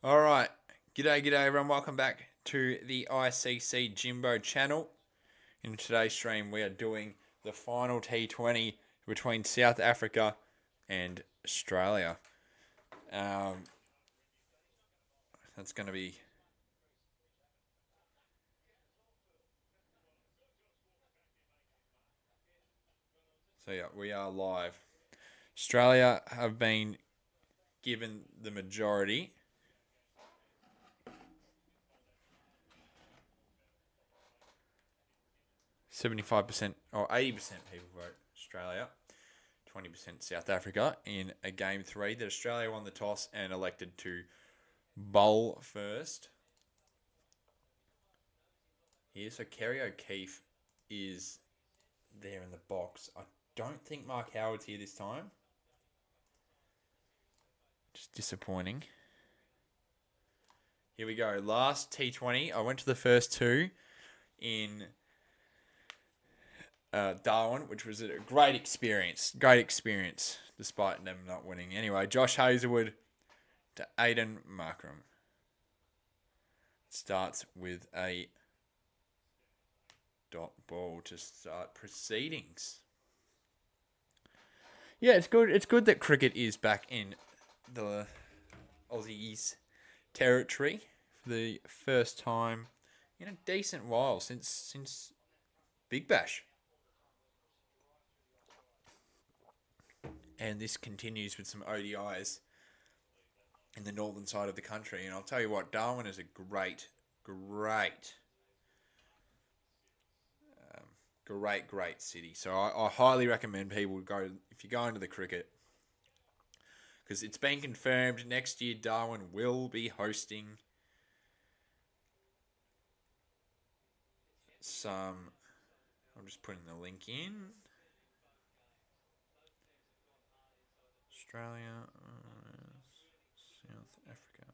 All right. G'day, everyone. Welcome back to the ICC Jimbo channel. In today's stream, we are doing the final T20 between South Africa and Australia. That's going to be. So, yeah, we are live. Australia have been given the majority. 75% or 80% people vote Australia, 20% South Africa in a game three that Australia won the toss and elected to bowl first. Here, so Kerry O'Keefe is there in the box. I don't think Mark Howard's here this time. Just disappointing. Here we go. Last T20. I went to the first two in Darwin, which was a great experience. Great experience, despite them not winning. Anyway, Josh Hazlewood to Aiden Markram. Starts with a dot ball to start proceedings. Yeah, it's good. It's good that cricket is back in the Aussies territory for the first time in a decent while since Big Bash. And this continues with some ODIs in the northern side of the country. And I'll tell you what, Darwin is a great city. So I highly recommend people go, if you go into the cricket, because it's been confirmed next year Darwin will be hosting some. I'm just putting the link in. Australia, South Africa.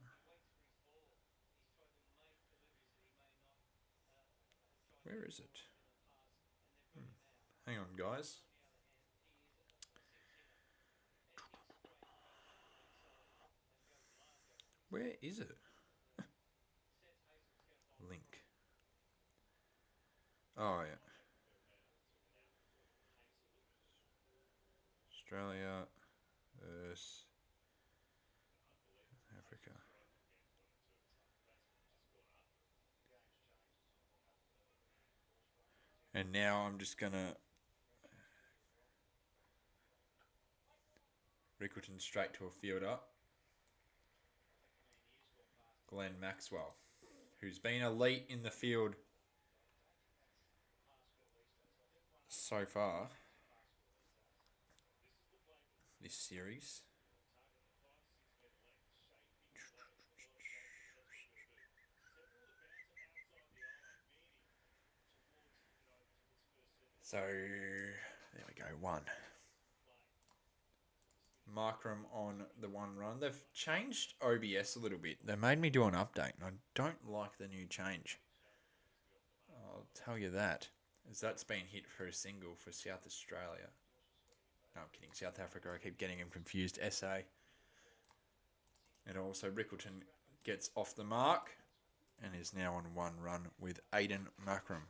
Where is it? Hang on, guys. Where is it? Link. Oh, yeah. Australia versus Africa. And now I'm just going to Rickleton straight to a fielder. Glenn Maxwell, who's been elite in the field so far this series. So there we go, one. Markram on the one run. They've changed OBS a little bit. They made me do an update, and I don't like the new change. I'll tell you that, as that's been hit for a single for South Australia. No, I'm kidding. South Africa. I keep getting him confused. SA. And also Rickleton gets off the mark and is now on one run with Aiden Markram,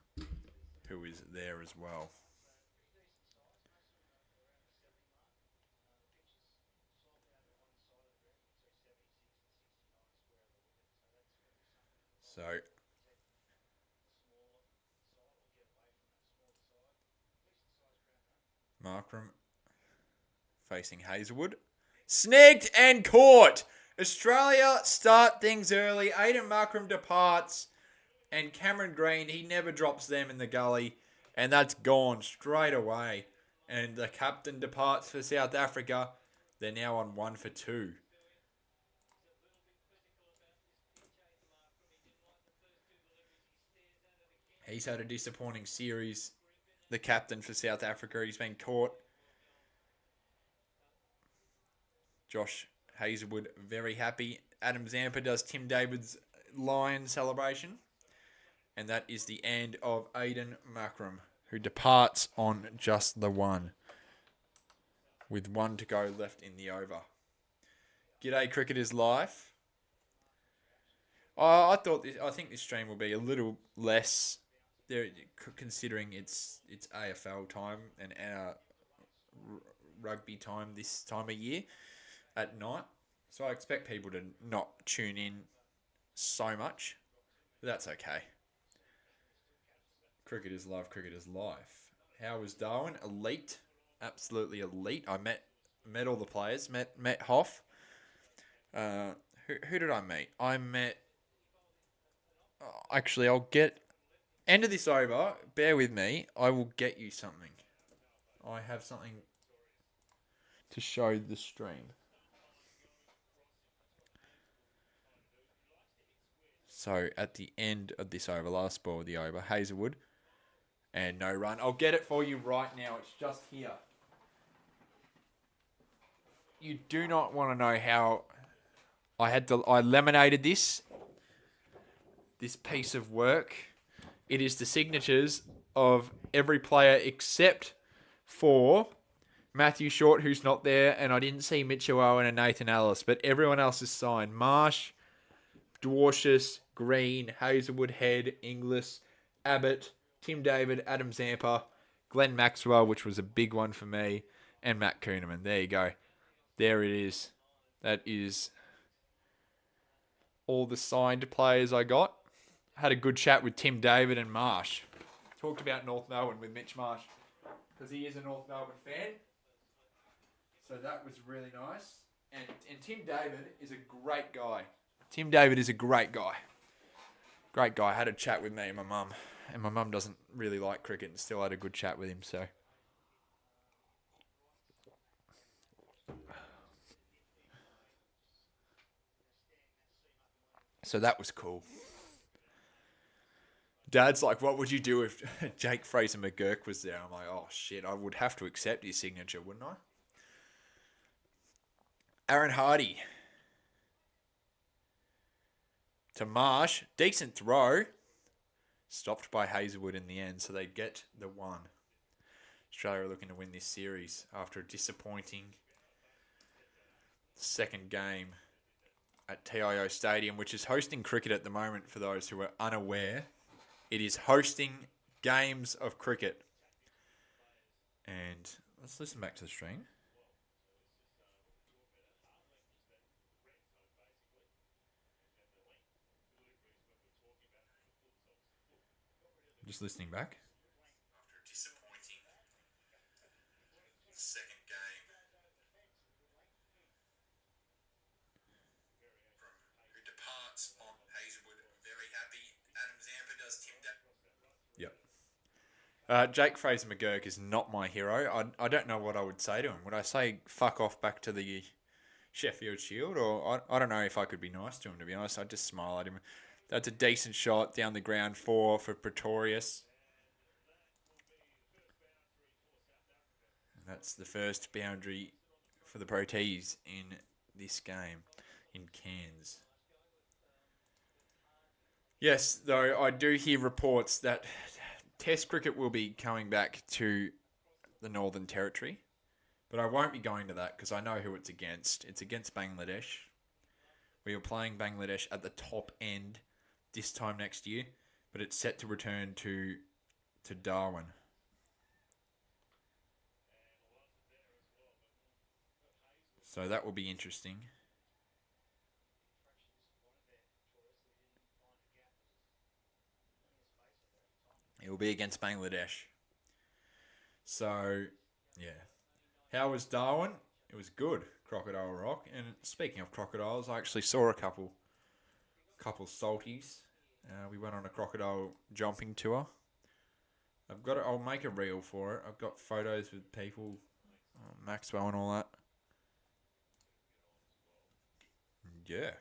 who is there as well. So Markram facing Hazlewood. Snagged and caught. Australia start things early. Aiden Markram departs. And Cameron Green, he never drops them in the gully. And that's gone straight away. And the captain departs for South Africa. They're now on 1 for 2. He's had a disappointing series. The captain for South Africa, he's been caught. Josh Hazlewood, very happy. Adam Zampa does Tim David's lion celebration. And that is the end of Aiden Markram, who departs on just the one, with 1 to go left in the over. G'day Cricketers Life. I think this stream will be a little less there, considering it's AFL time and our rugby time this time of year at night. So I expect people to not tune in so much. But that's okay. Cricket is love. Cricket is life. How was Darwin? Elite, absolutely elite. I met all the players. Met Hoff. Uh, who did I meet? I met. Actually, I'll get end of this over. Bear with me. I will get you something. I have something to show the stream. So at the end of this over, last ball of the over, Hazelwood, and no run. I'll get it for you right now. It's just here. You do not want to know how I laminated this piece of work. It is the signatures of every player except for Matthew Short, who's not there, and I didn't see Mitchell Owen and Nathan Ellis, but everyone else is signed. Marsh, Dwarshus, Green, Hazelwood, Head, Inglis, Abbott, Tim David, Adam Zampa, Glenn Maxwell, which was a big one for me, and Matt Kuhneman. There you go. There it is. That is all the signed players I got. Had a good chat with Tim David and Marsh. Talked about North Melbourne with Mitch Marsh because he is a North Melbourne fan. So that was really nice. And Tim David is a great guy. Tim David is a great guy. Great guy. I had a chat with me and my mum. And my mum doesn't really like cricket and still had a good chat with him. So that was cool. Dad's like, what would you do if Jake Fraser McGurk was there? I'm like, oh shit, I would have to accept his signature, wouldn't I? Aaron Hardy. To Marsh. Decent throw. Stopped by Hazelwood in the end, so they get the one. Australia are looking to win this series after a disappointing second game at TIO Stadium, which is hosting cricket at the moment for those who are unaware. It is hosting games of cricket. And let's listen back to the stream. Just listening back. After a disappointing second game from who departs on Hazelwood, very happy. Adam Zampa does Tim Yep. Jake Fraser McGurk is not my hero. I don't know what I would say to him. Would I say fuck off back to the Sheffield Shield? Or I don't know if I could be nice to him, to be honest. I'd just smile at him. That's a decent shot down the ground for Pretorius. And that's the first boundary for the Proteas in this game in Cairns. Yes, though I do hear reports that Test cricket will be coming back to the Northern Territory, but I won't be going to that because I know who it's against. It's against Bangladesh. We are playing Bangladesh at the top end this time next year, but it's set to return to Darwin. So that will be interesting. It will be against Bangladesh. So, yeah. How was Darwin? It was good, Crocodile Rock. And speaking of crocodiles, I actually saw a couple salties. We went on a crocodile jumping tour. I'll make a reel for it. I've got photos with people, Maxwell and all that. Yeah.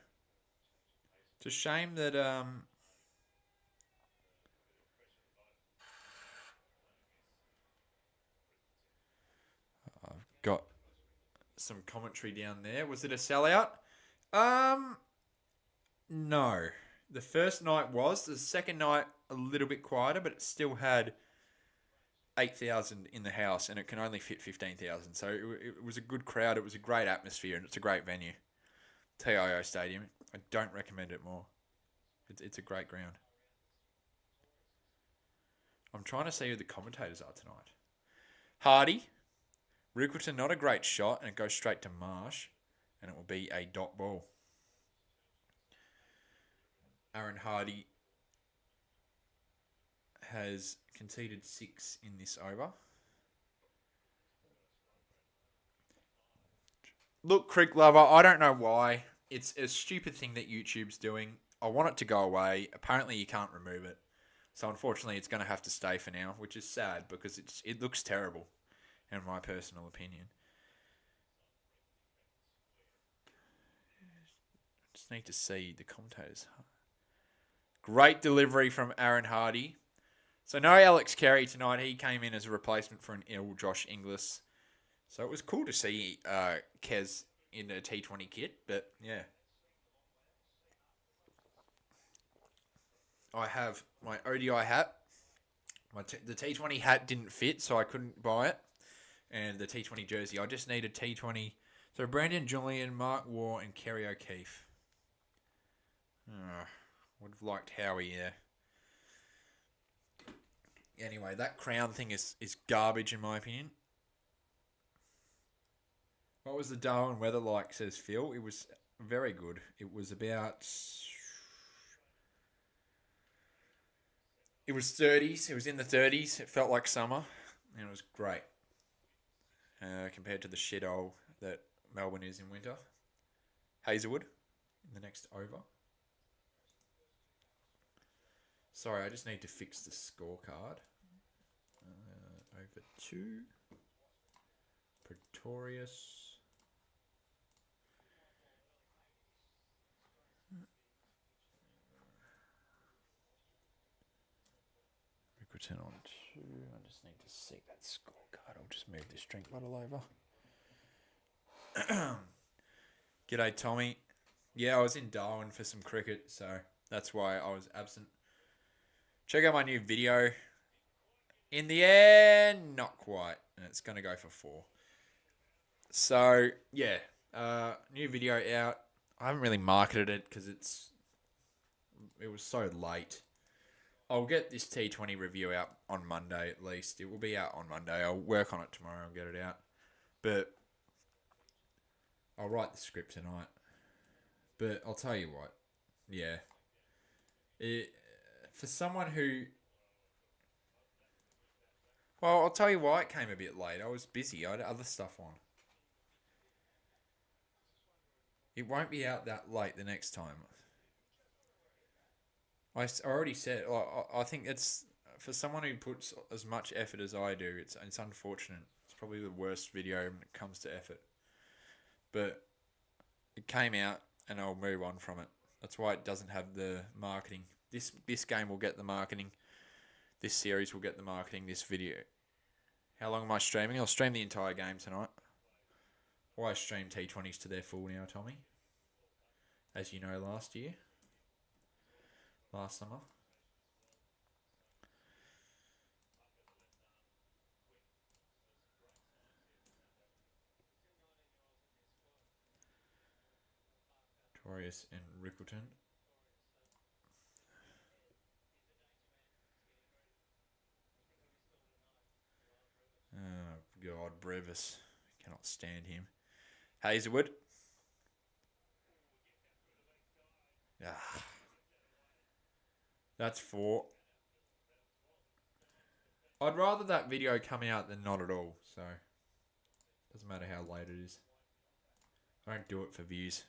It's a shame that I've got some commentary down there. Was it a sellout? No. The first night was. The second night, a little bit quieter, but it still had 8,000 in the house, and it can only fit 15,000. So it was a good crowd. It was a great atmosphere, and it's a great venue. TIO Stadium. I don't recommend it more. It's a great ground. I'm trying to see who the commentators are tonight. Hardy, Rickleton, not a great shot, and it goes straight to Marsh, and it will be a dot ball. Aaron Hardy has conceded 6 in this over. Look, Crick Lover, I don't know why. It's a stupid thing that YouTube's doing. I want it to go away. Apparently, you can't remove it. So, unfortunately, it's going to have to stay for now, which is sad because it looks terrible, in my personal opinion. Just need to see the commentators. Great delivery from Aaron Hardy. So, no Alex Carey tonight. He came in as a replacement for an ill Josh Inglis. So it was cool to see Kez in a T20 kit, but yeah. I have my ODI hat. The T20 hat didn't fit, so I couldn't buy it. And the T20 jersey, I just needed T20. So Brandon Julian, Mark Waugh, and Kerry O'Keefe. Would have liked Howie there. Anyway, that crown thing is garbage in my opinion. What was the Darwin weather like, says Phil? It was very good. It was about... It was 30s. It was in the 30s. It felt like summer. And it was great. Compared to the shithole that Melbourne is in winter. Hazelwood in the next over. Sorry, I just need to fix the scorecard. Over 2. Pretorius. Return on 2. I just need to see that scorecard. I'll just move this drink bottle over. G'day, Tommy. Yeah, I was in Darwin for some cricket, so that's why I was absent. Check out my new video. In the end, not quite. And it's going to go for 4. So, yeah. New video out. I haven't really marketed it because it was so late. I'll get this T20 review out on Monday at least. It will be out on Monday. I'll work on it tomorrow and get it out. But I'll write the script tonight. But I'll tell you what. Yeah. For someone who... Well, I'll tell you why it came a bit late. I was busy. I had other stuff on. It won't be out that late the next time. I already said, I think it's, for someone who puts as much effort as I do, it's unfortunate. It's probably the worst video when it comes to effort. But it came out and I'll move on from it. That's why it doesn't have the marketing. This game will get the marketing. This series will get the marketing, this video. How long am I streaming? I'll stream the entire game tonight. Why stream T20s to their full now, Tommy? As you know, last summer. Torius and Rickleton. Oh, God, Brevis. Cannot stand him. Hazelwood. That's 4. I'd rather that video come out than not at all, so doesn't matter how late it is. I don't do it for views.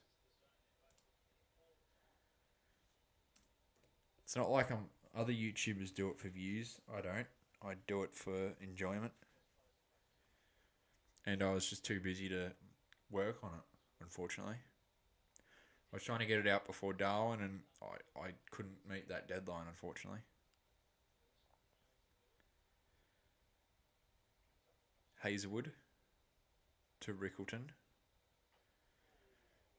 It's not like other YouTubers do it for views. I don't. I do it for enjoyment. And I was just too busy to work on it, unfortunately. I was trying to get it out before Darwin, and I couldn't meet that deadline, unfortunately. Hazelwood to Rickleton.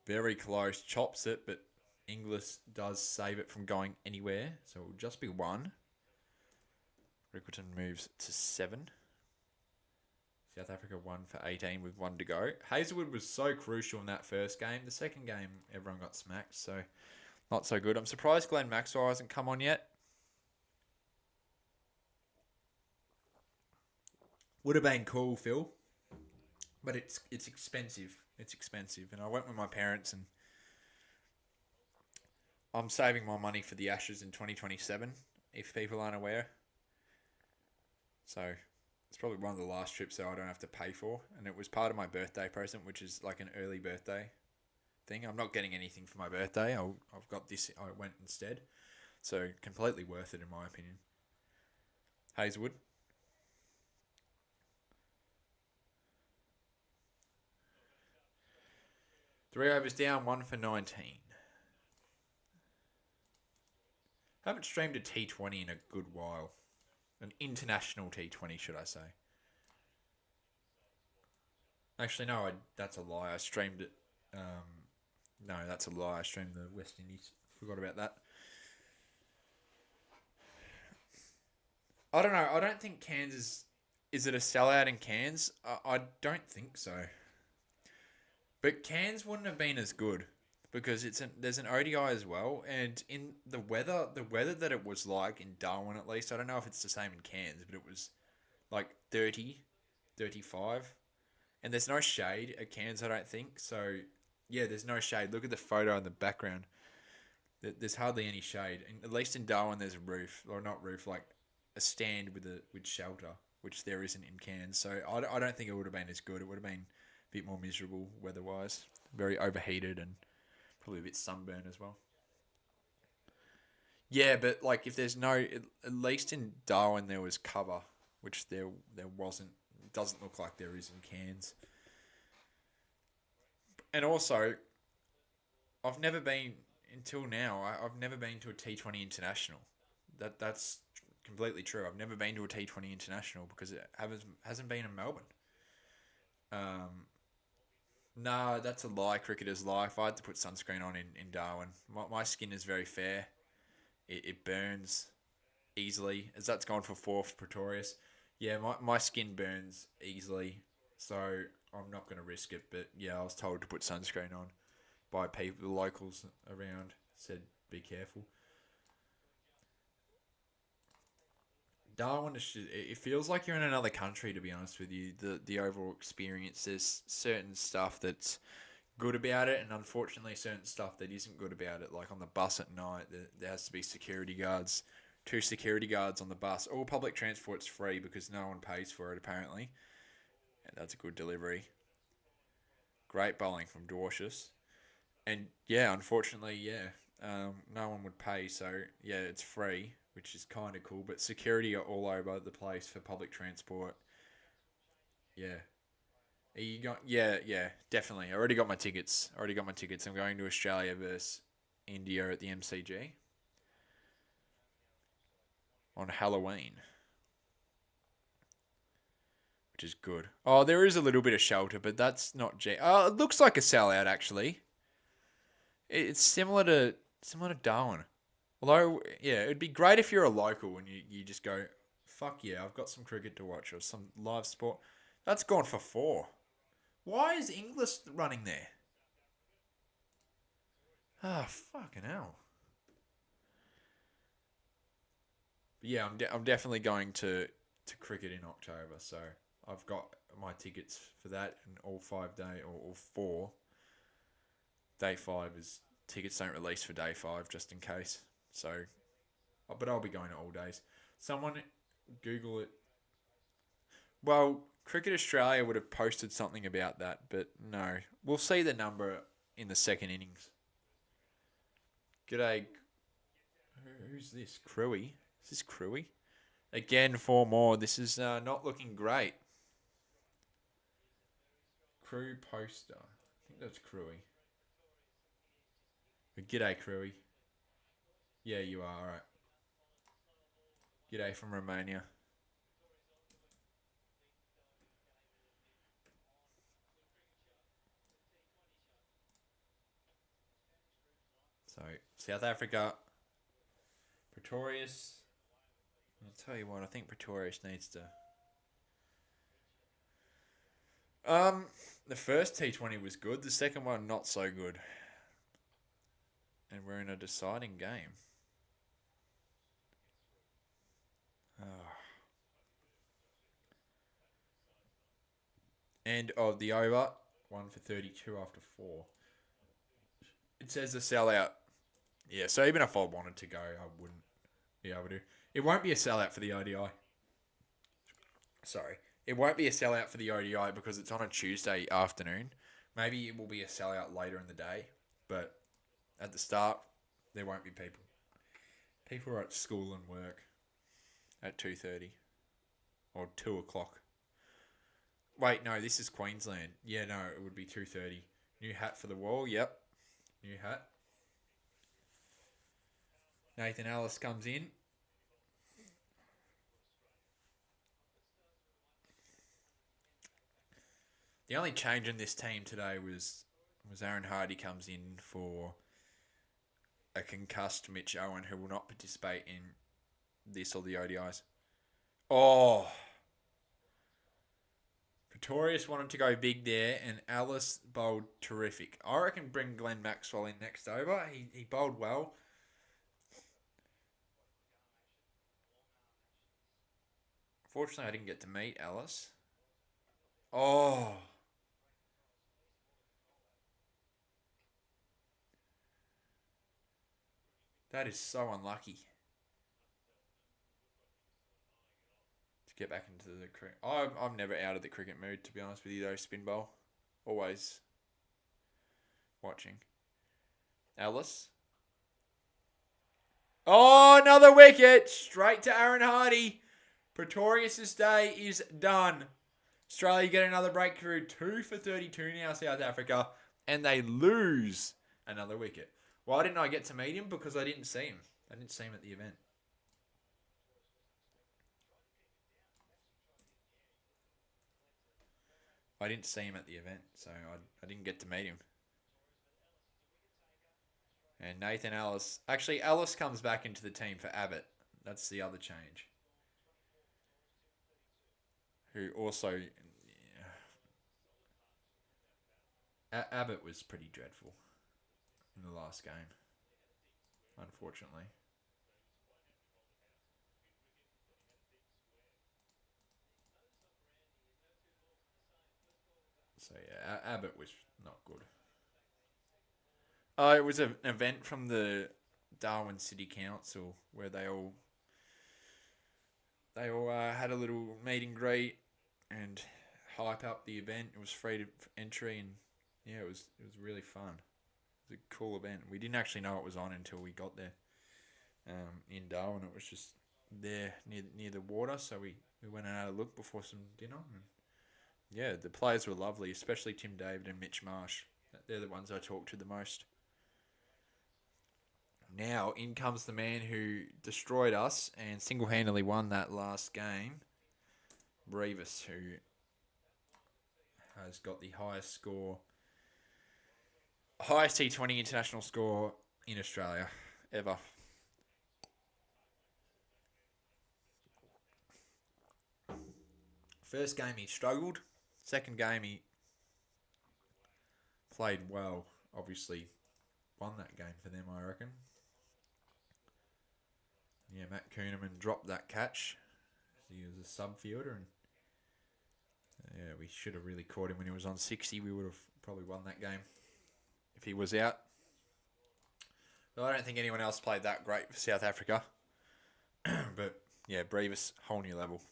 Very close. Chops it, but Inglis does save it from going anywhere. So it will just be 1. Rickleton moves to 7. South Africa 1 for 18 with 1 to go. Hazelwood was so crucial in that first game. The second game, everyone got smacked. So Not so good. I'm surprised Glenn Maxwell hasn't come on yet. Would have been cool, Phil, but it's expensive. It's expensive, and I went with my parents, and I'm saving my money for the Ashes in 2027. If people aren't aware, so it's probably one of the last trips that I don't have to pay for, and it was part of my birthday present, which is like an early birthday thing. I'm not getting anything for my birthday. I've got this. I went instead, so completely worth it in my opinion. Hazelwood. 3 overs down, 1 for 19. Haven't streamed a T20 in a good while. An international T20, should I say. Actually, no, that's a lie. I streamed it. No, that's a lie. I streamed the West Indies. Forgot about that. I don't know. I don't think Cairns is. Is it a sellout in Cairns? I don't think so. But Cairns wouldn't have been as good because there's an ODI as well, and in the weather that it was like in Darwin at least, I don't know if it's the same in Cairns, but it was like 30, 35, and there's no shade at Cairns, I don't think. So yeah, there's no shade. Look at the photo in the background. There's hardly any shade. And at least in Darwin, there's a roof, or not roof, like a stand with shelter, which there isn't in Cairns. So I don't think it would have been as good. It would have been a bit more miserable weather-wise. Very overheated and probably a bit sunburned as well. Yeah, but like if there's no, at least in Darwin there was cover, which there wasn't. It doesn't look like there is in Cairns. And also, I've never been until now. I've never been to a T20 international. That's completely true. I've never been to a T20 international because it hasn't been in Melbourne. Um, no, that's a lie. Cricketer's life. I had to put sunscreen on in Darwin. My skin is very fair. It burns easily. As that's gone for fourth, Pretorius. Yeah, my skin burns easily, so I'm not going to risk it. But yeah, I was told to put sunscreen on by people, the locals around said be careful. Darwin, it feels like you're in another country. To be honest with you, the overall experience. There's certain stuff that's good about it, and unfortunately, certain stuff that isn't good about it. Like on the bus at night, there has to be security guards, two security guards on the bus. All public transport's free because no one pays for it apparently, and that's a good delivery. Great bowling from Dorcius, and yeah, unfortunately, yeah, no one would pay, so yeah, it's free, which is kind of cool. But security are all over the place for public transport. Yeah. Are you going? Yeah, yeah, definitely. I already got my tickets. I already got my tickets. I'm going to Australia versus India at the MCG on Halloween, which is good. Oh, there is a little bit of shelter, but that's not. Oh, it looks like a sellout actually. It's similar to Darwin. Although, yeah, it'd be great if you're a local and you just go, fuck yeah, I've got some cricket to watch or some live sport. That's gone for four. Why is English running there? Ah, fucking hell. But yeah, I'm definitely going to cricket in October. So I've got my tickets for that and all 5 day or all four. Day five is tickets don't release for day five just in case. So, but I'll be going to all days. Someone Google it. Well, Cricket Australia would have posted something about that, but no. We'll see the number in the second innings. G'day. Who's this? Crewy? Is this Crewy? Again, four more. This is not looking great. Crew poster. I think that's Crewy. But g'day, Crewy. Yeah, you are. All right. G'day from Romania. So, South Africa. Pretorius. I'll tell you what, I think Pretorius needs to. Um, the first T20 was good. The second one, not so good. And we're in a deciding game. Oh. End of the over. 1 for 32 after 4. It says a sellout. Yeah, so even if I wanted to go, I wouldn't be able to. It won't be a sellout for the ODI. Sorry. It won't be a sellout for the ODI because it's on a Tuesday afternoon. Maybe it will be a sellout later in the day. But at the start, there won't be people. People are at school and work at 2:30 or 2 o'clock. Wait, no, this is Queensland. Yeah, no, it would be 2:30. New hat for the wall. Yep. New hat. Nathan Ellis comes in. The only change in this team today was Aaron Hardy comes in for a concussed Mitch Owen who will not participate in this or the ODIs. Oh, Pretorius wanted to go big there, and Alice bowled terrific. I reckon bring Glenn Maxwell in next over. He bowled well. Fortunately, I didn't get to meet Alice. Oh, that is so unlucky to get back into the cricket. I'm never out of the cricket mood, to be honest with you, though, spin bowl. Always watching. Alice. Oh, another wicket. Straight to Aaron Hardy. Pretorius' day is done. Australia get another breakthrough. 2 for 32 now, South Africa. And they lose another wicket. Why didn't I get to meet him? Because I didn't see him. I didn't see him at the event. I didn't see him at the event, so I didn't get to meet him. And Nathan Ellis. Actually, Ellis comes back into the team for Abbott. That's the other change. Who also... Abbott was pretty dreadful in the last game, unfortunately. So yeah, Abbott was not good. It was an event from the Darwin City Council where they all had a little meet and greet and hype up the event. It was free to entry, and yeah, it was really fun. It was a cool event. We didn't actually know it was on until we got there. In Darwin, it was just there near the water, so we went and had a look before some dinner. And yeah, the players were lovely, especially Tim David and Mitch Marsh. They're the ones I talk to the most. Now, in comes the man who destroyed us and single-handedly won that last game, Brevis, who has got the highest T20 international score in Australia ever. First game he struggled. Second game he played well. Obviously, won that game for them, I reckon. Yeah, Matt Kuhneman dropped that catch. He was a sub fielder, and yeah, we should have really caught him when he was on 60. We would have probably won that game if he was out. But I don't think anyone else played that great for South Africa. But yeah, Brevis, whole new level.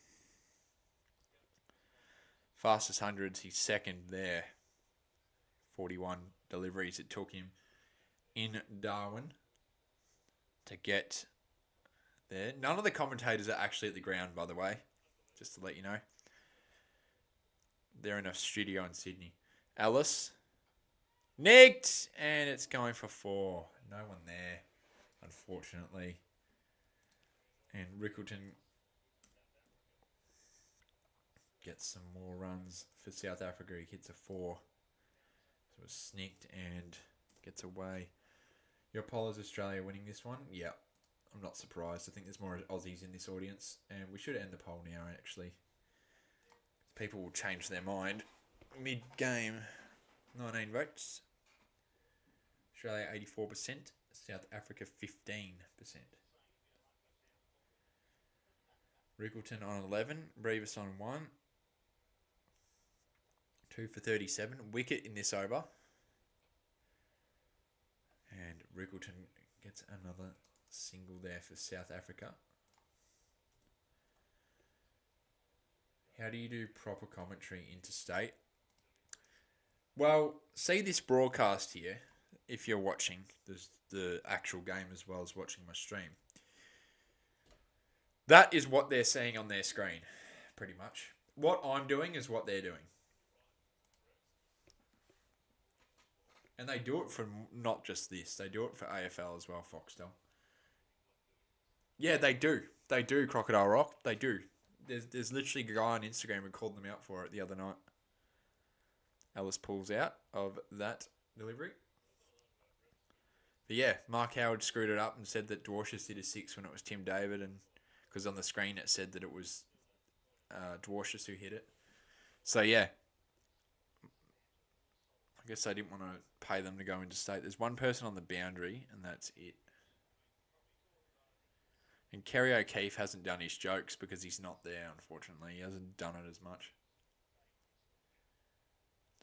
Fastest hundreds, he's second there. 41 deliveries it took him in Darwin to get there. None of the commentators are actually at the ground, by the way, just to let you know. They're in a studio in Sydney. Ellis, nicked, and it's going for 4. No one there, unfortunately. And Rickleton gets some more runs for South Africa. He hits a 4. So it's snicked and gets away. Your Apollo's Australia winning this one? Yeah. I'm not surprised. I think there's more Aussies in this audience. And we should end the poll now, actually. People will change their mind mid-game. 19 votes. Australia 84%. South Africa 15%. Rickleton on 11. Brevis on 1. 2 for 37. Wicket in this over. And Rickleton gets another single there for South Africa. How do you do proper commentary interstate? Well, see this broadcast here, if you're watching the actual game as well as watching my stream. That is what they're seeing on their screen, pretty much. What I'm doing is what they're doing. And they do it for not just this. They do it for AFL as well, Foxtel. Yeah, they do. They do, Crocodile Rock. They do. There's literally a guy on Instagram who called them out for it the other night. Ellis pulls out of that delivery. But yeah, Mark Howard screwed it up and said that Dwarshuis did a 6 when it was Tim David, and because on the screen it said that it was Dwarshuis who hit it. So yeah, I guess I didn't want to pay them to go into state. There's one person on the boundary, and that's it. And Kerry O'Keefe hasn't done his jokes because he's not there, unfortunately. He hasn't done it as much.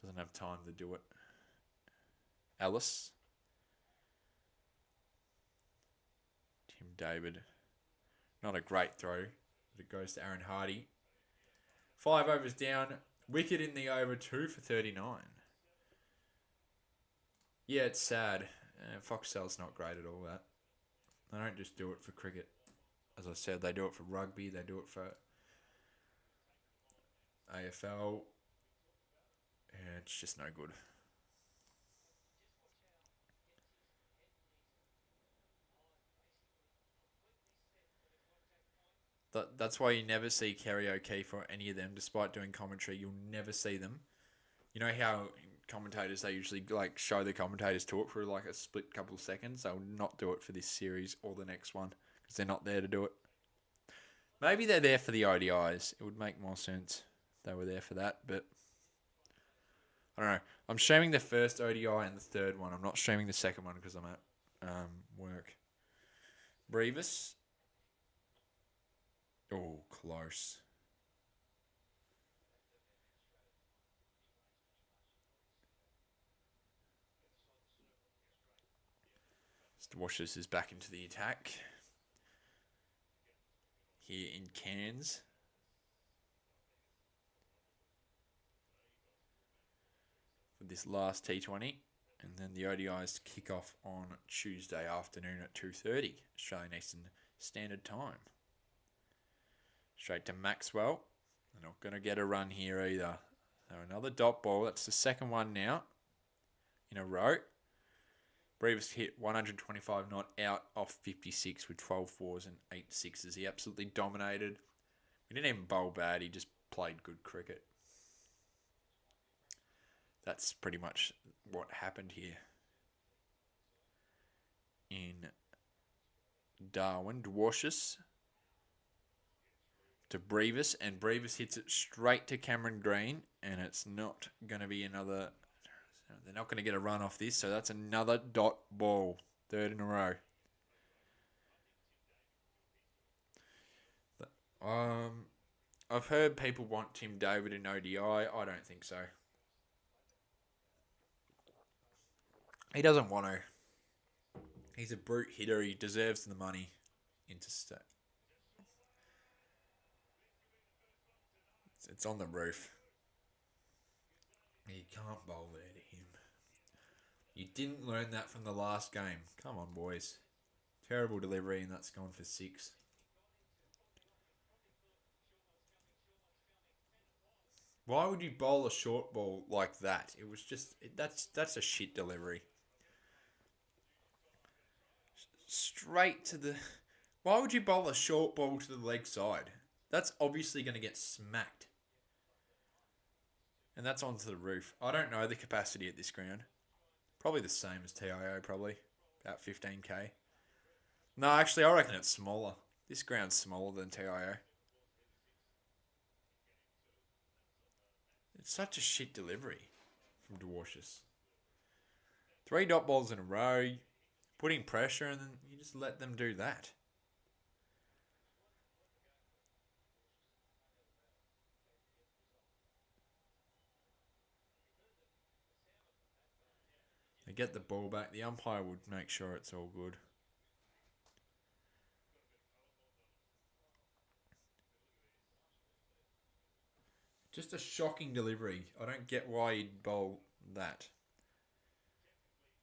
Doesn't have time to do it. Ellis. Tim David. Not a great throw, but it goes to Aaron Hardy. 5 overs down. Wicket in the over, 2 for 39. Yeah, it's sad. Foxtel's not great at all, that. They don't just do it for cricket. As I said, they do it for rugby. They do it for AFL. And it's just no good. That's why you never see Kerry O'Keefe or any of them, despite doing commentary. You'll never see them. You know how commentators, they usually like show the commentators talk for like a split couple of seconds? They'll not do it for this series or the next one because they're not there to do it. Maybe they're there for the ODIs. It would make more sense if they were there for that, but I don't know. I'm streaming the first ODI and the third one. I'm not streaming the second one because I'm at work. Brevis. Oh, close. Dwarshuis is back into the attack here in Cairns. For this last T20. And then the ODIs kick off on Tuesday afternoon at 2:30 Australian Eastern Standard Time. Straight to Maxwell. They're not going to get a run here either. So another dot ball. That's the second one now in a row. Brevis hit 125 not out off 56 with 12 fours and 8 sixes. He absolutely dominated. He didn't even bowl bad. He just played good cricket. That's pretty much what happened here in Darwin. Dwarshuis to Brevis, and Brevis hits it straight to Cameron Green, and it's not going to be another. They're not going to get a run off this, so that's another dot ball. Third in a row. I've heard people want Tim David in ODI. I don't think so. He doesn't want to. He's a brute hitter. He deserves the money interstate. It's on the roof. You can't bowl there to him. You didn't learn that from the last game. Come on, boys. Terrible delivery, and that's gone for 6. Why would you bowl a short ball like that? It was just... That's a shit delivery. Straight to the... Why would you bowl a short ball to the leg side? That's obviously going to get smacked. And that's onto the roof. I don't know the capacity at this ground. Probably the same as TIO, probably. About 15k. No, actually, I reckon it's smaller. This ground's smaller than TIO. It's such a shit delivery from Dwarshuis. 3 dot balls in a row. putting pressure, and then you just let them do that. They get the ball back. The umpire would make sure it's all good. Just a shocking delivery. I don't get why he'd bowl that.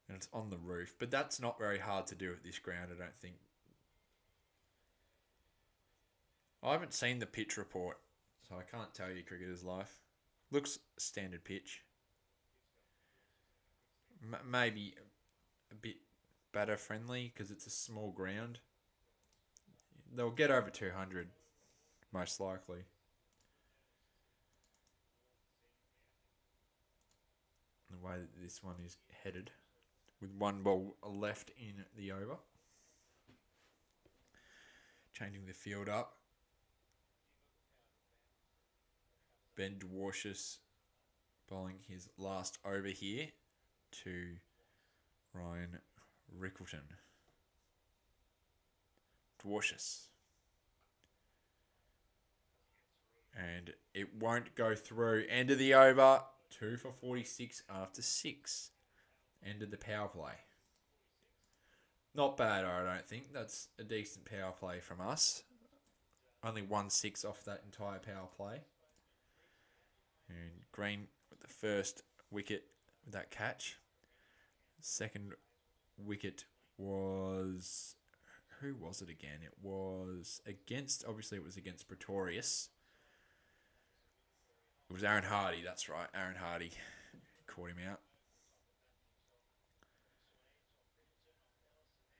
And it's on the roof. But that's not very hard to do at this ground, I don't think. I haven't seen the pitch report, so I can't tell you cricketer's life. Looks standard pitch. Maybe a bit batter friendly because it's a small ground. They'll get over 200, most likely. The way that this one is headed, with one ball left in the over. Changing the field up. Ben Dwarshus bowling his last over here to Ryan Rickleton. Dwarshus. And it won't go through. End of the over. 2 for 46 after 6. End of the power play. Not bad, I don't think. That's a decent power play from us. Only 1-6 off that entire power play. And Green with the first wicket with that catch. Second wicket was... Who was it again? It was against... Obviously, it was against Pretorius. It was Aaron Hardy, that's right. Aaron Hardy caught him out.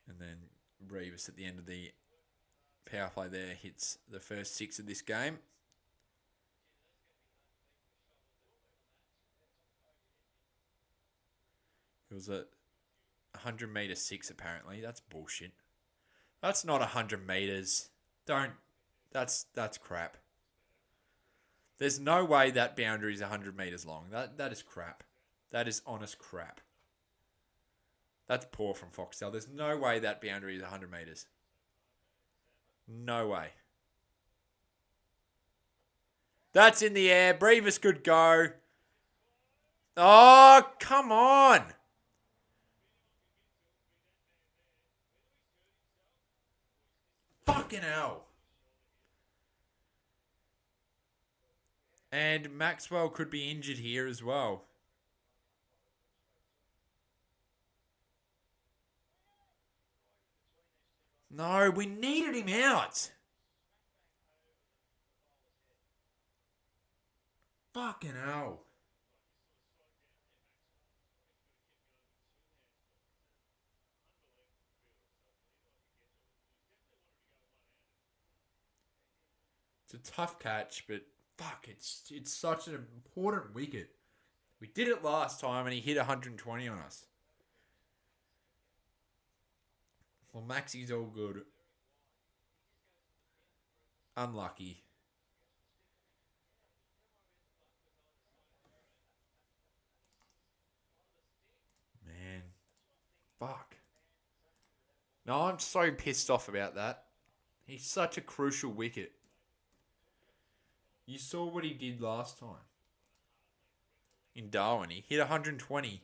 And then Reeves at the end of the power play there hits the first 6 of this game. It was a 100 metre 6 apparently. That's bullshit. That's not 100 metres. That's crap. There's no way that boundary is 100 metres long. That is crap. That is honest crap. That's poor from Foxtel. There's no way that boundary is 100 metres. No way. That's in the air. Brevis could go. Oh, come on. Fucking hell. And Maxwell could be injured here as well. No, we needed him out. Fucking hell. It's a tough catch, but fuck, it's such an important wicket. We did it last time and he hit 120 on us. Well, Maxie's all good. Unlucky. Man. Fuck. No, I'm so pissed off about that. He's such a crucial wicket. You saw what he did last time. In Darwin, he hit 120,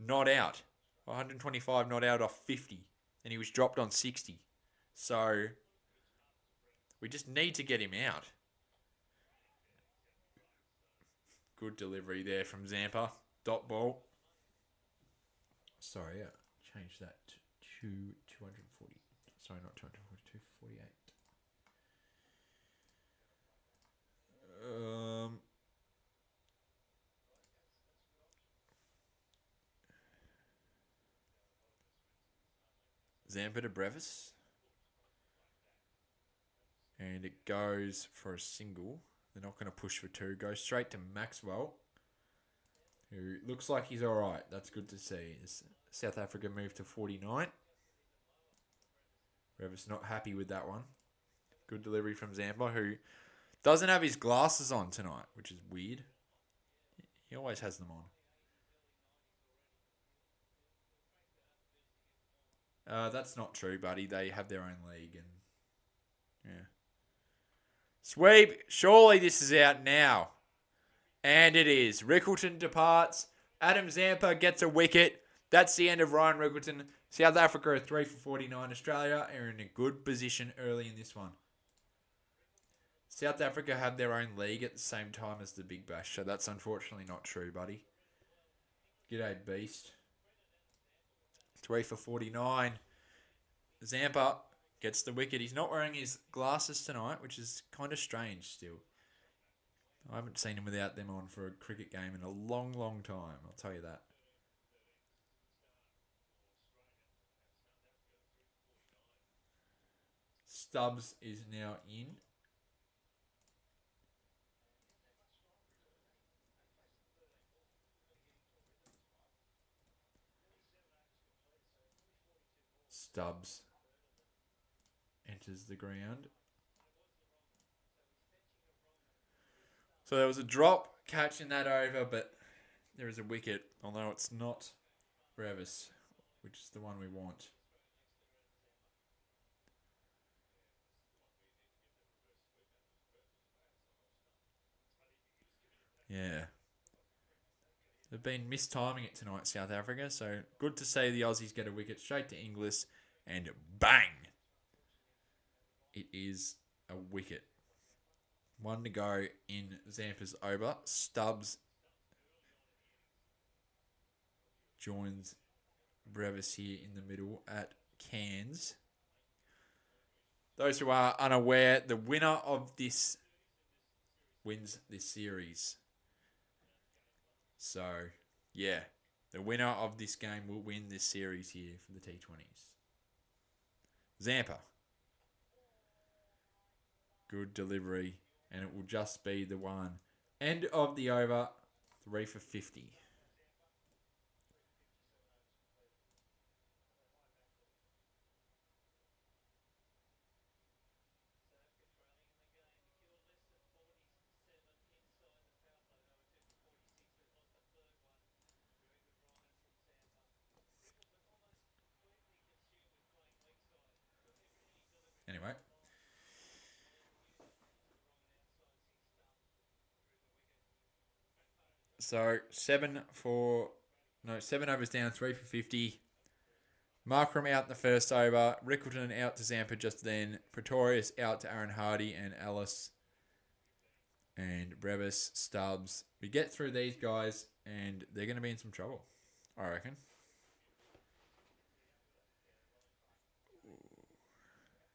not out. 125 not out off 50. And he was dropped on 60. So, we just need to get him out. Good delivery there from Zampa. Dot ball. Sorry, change that to 240. Sorry, not 240, 248. Zampa to Brevis. And it goes for a single. They're not going to push for 2. Goes straight to Maxwell, who looks like he's alright. That's good to see. South Africa moved to 49. Brevis not happy with that one. Good delivery from Zampa, who doesn't have his glasses on tonight, which is weird. He always has them on. That's not true, buddy. They have their own league, and yeah. Sweep. Surely this is out now, and it is. Rickleton departs. Adam Zampa gets a wicket. That's the end of Ryan Rickleton. South Africa are 3 for 49. Australia are in a good position early in this one. South Africa have their own league at the same time as the Big Bash, so that's unfortunately not true, buddy. G'day, Beast. 3 for 49. Zampa gets the wicket. He's not wearing his glasses tonight, which is kind of strange still. I haven't seen him without them on for a cricket game in a long, long time, I'll tell you that. Stubbs is now in. Stubbs enters the ground. So there was a drop catch in that over, but there is a wicket, although it's not Brevis, which is the one we want. Yeah. They've been mistiming it tonight, South Africa, so good to see the Aussies get a wicket straight to Inglis, and bang! It is a wicket. One to go in Zampa's over. Stubbs joins Brevis here in the middle at Cairns. Those who are unaware, the winner of this wins this series. So, yeah, the winner of this game will win this series here for the T20s. Zampa. Good delivery, and it will just be the one. End of the over, 3 for 50. Anyway, so 7 overs down, 3 for 50. Markram out in the first over. Rickleton out to Zampa just then. Pretorius out to Aaron Hardy and Ellis. And Brevis, Stubbs. We get through these guys, and they're going to be in some trouble, I reckon.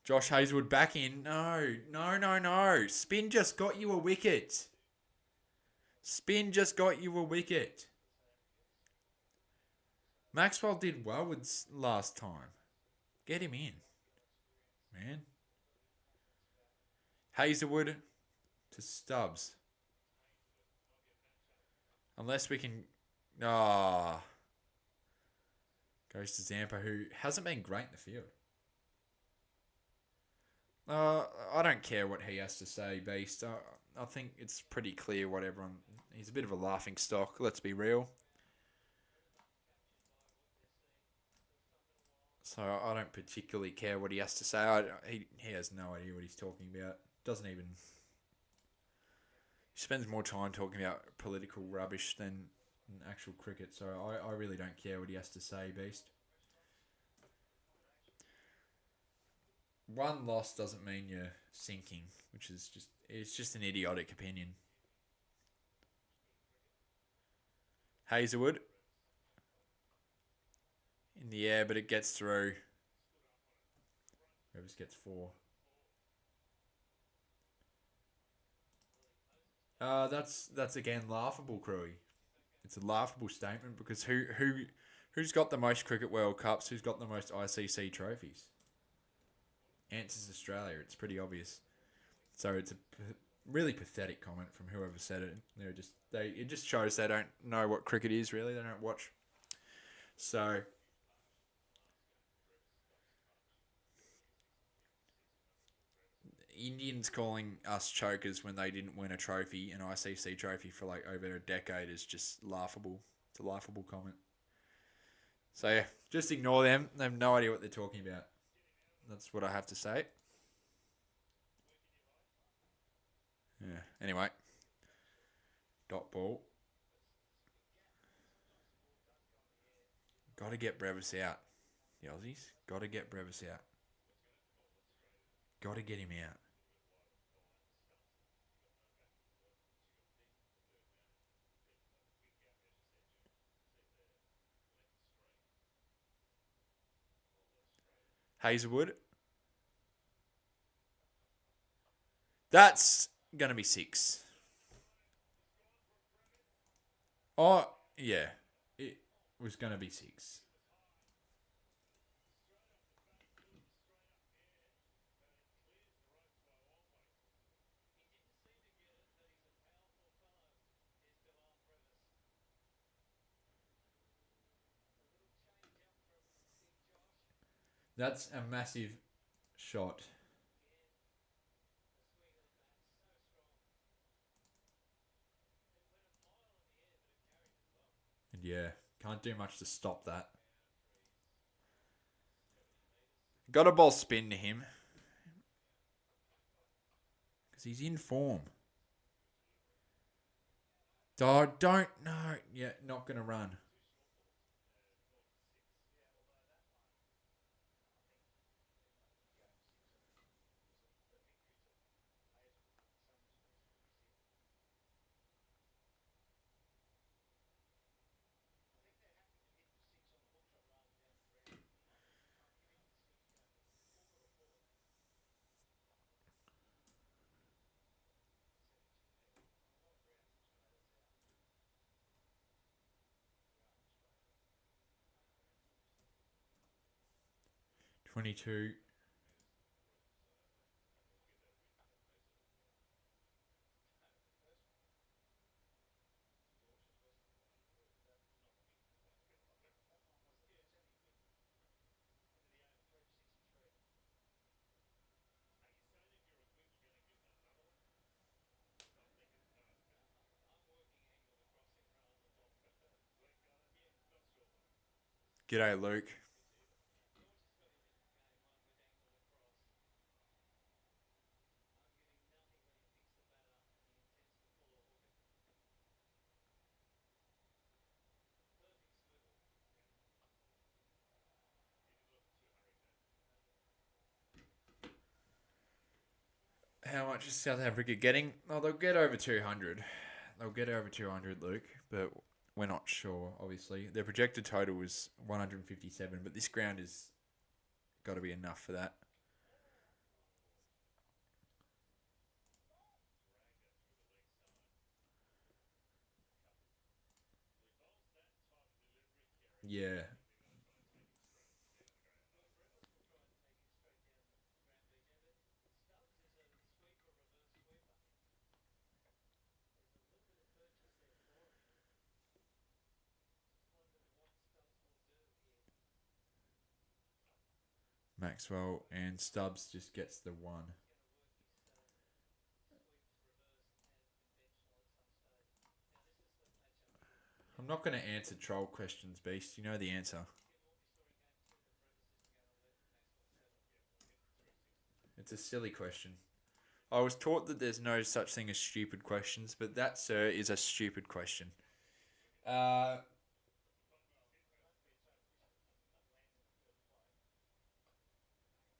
Josh Hazelwood back in. No. Spin just got you a wicket. Spin just got you a wicket. Maxwell did well with last time. Get him in, man. Hazelwood to Stubbs. Unless we can... Ah. Goes to Zampa, who hasn't been great in the field. I don't care what he has to say, Beast. I think it's pretty clear what everyone... He's a bit of a laughing stock, let's be real. So I don't particularly care what he has to say. He has no idea what he's talking about. Doesn't even... He spends more time talking about political rubbish than actual cricket. So I really don't care what he has to say, Beast. One loss doesn't mean you're sinking, which is just an idiotic opinion. Hazelwood in the air, but it gets through. Rivers gets 4. That's again laughable, Crewy. It's a laughable statement because who's got the most Cricket World Cups? Who's got the most ICC trophies? Answers Australia. It's pretty obvious. So it's a really pathetic comment from whoever said it. It just shows they don't know what cricket is really. They don't watch. So Indians calling us chokers when they didn't win a trophy, an ICC trophy for like over a decade, is just laughable. It's a laughable comment. So yeah, just ignore them. They have no idea what they're talking about. That's what I have to say. Yeah. Anyway, dot ball. Got to get Brevis out. The Aussies. Got to get Brevis out. Got to get him out. Hazelwood. That's gonna be 6. Oh yeah, it was gonna be 6. That's a massive shot. And yeah, can't do much to stop that. Got a ball spin to him because he's in form. Oh, don't no. Yeah, not gonna run. .22. G'day, Luke. How much is South Africa getting? Oh, they'll get over 200. They'll get over 200, Luke, but we're not sure, obviously. Their projected total was 157, but this ground has got to be enough for that. Yeah. Maxwell and Stubbs just gets the 1. I'm not going to answer troll questions, Beast. You know the answer. It's a silly question. I was taught that there's no such thing as stupid questions, but that, sir, is a stupid question. Uh,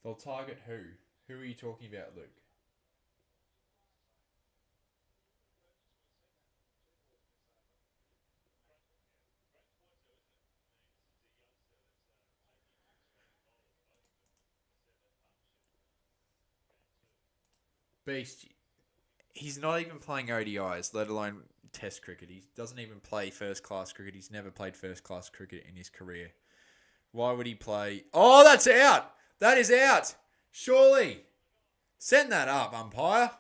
they'll target who? Who are you talking about, Luke? Beast, he's not even playing ODIs, let alone Test cricket. He doesn't even play first class cricket. He's never played first class cricket in his career. Why would he play? Oh, that's out. That is out. Surely. Send that up, umpire.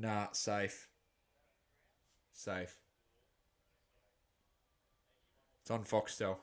Nah, safe. Safe. It's on Foxtel.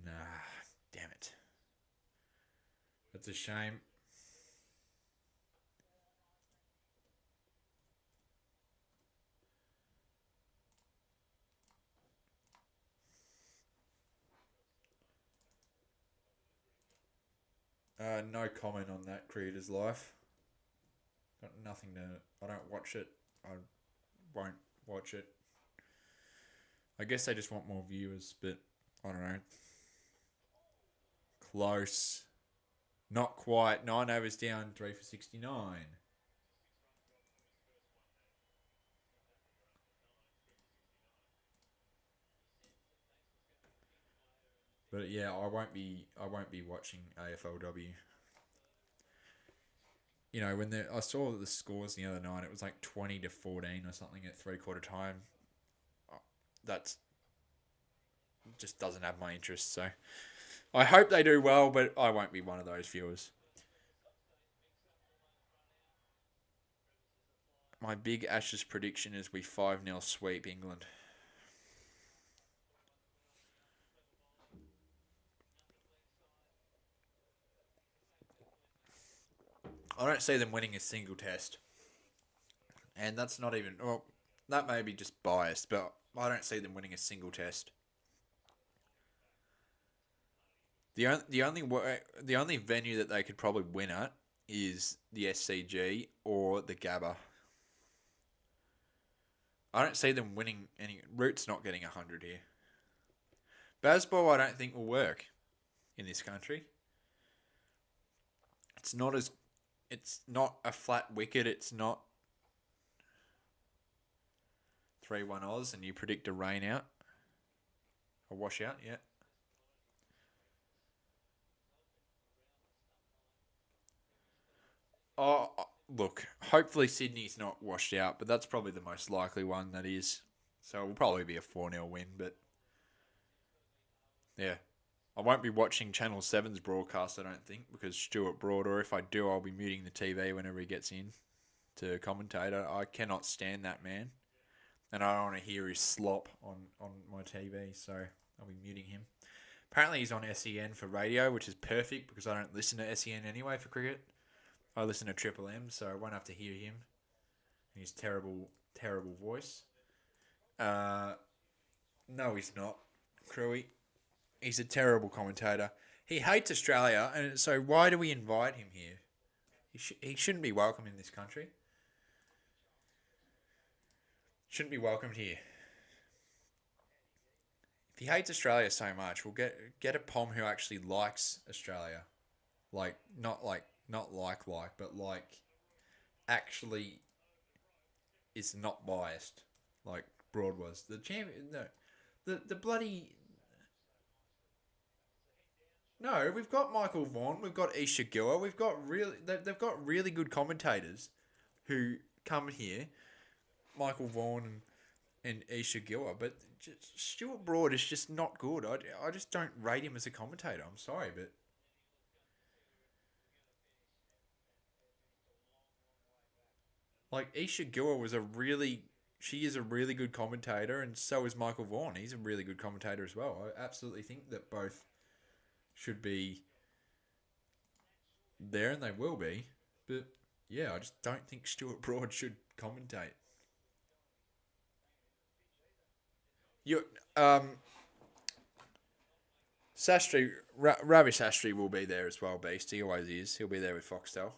Nah, damn it. That's a shame. No comment on that creator's life. Got nothing to. I don't watch it. I won't watch it. I guess they just want more viewers, but I don't know. Close. Not quite. 9 overs down, 3 for 69. But yeah, I won't be. I won't be watching AFLW. You know, when I saw the scores the other night, it was like 20-14 or something at three-quarter time. That's just doesn't have my interest. So I hope they do well, but I won't be one of those viewers. My big Ashes prediction is we 5-0 sweep England. I don't see them winning a single test. And that's not even. Well, that may be just biased, but I don't see them winning a single test. The only venue that they could probably win at is the SCG or the Gabba. I don't see them winning any. Root's not getting 100 here. Baseball, I don't think will work in this country. It's not as. It's not a flat wicket. It's not 3-1 Oz, and you predict a rain out, a washout. Yeah. Oh, look. Hopefully Sydney's not washed out, but that's probably the most likely one that is. So it will probably be a 4-0 win, but yeah. I won't be watching Channel Seven's broadcast, I don't think, because Stuart Broad, or if I do, I'll be muting the TV whenever he gets in to commentate. I cannot stand that man. And I don't want to hear his slop on my TV, so I'll be muting him. Apparently he's on SEN for radio, which is perfect because I don't listen to SEN anyway for cricket. I listen to Triple M, so I won't have to hear him. His terrible, terrible voice. Uh, no, he's not. Crewy. He's a terrible commentator. He hates Australia, and so why do we invite him here? He shouldn't be welcome in this country. Shouldn't be welcomed here. If he hates Australia so much, we'll get a pom who actually likes Australia, like not like, but like actually is not biased, like Broad was. The champion, no, the bloody no. We've got Michael Vaughan, we've got Isha Gill, we've got they've got really good commentators who come here, Michael Vaughan and Isha Gill, but Stuart Broad is just not good. I just don't rate him as a commentator. I'm sorry, but like Isha Gill was a really she is a really good commentator, and so is Michael Vaughan. He's a really good commentator as well. I absolutely think that both should be there, and they will be. But yeah, I just don't think Stuart Broad should commentate. You Sastry, Ravi Sastry will be there as well. Beast, he always is. He'll be there with Foxtel.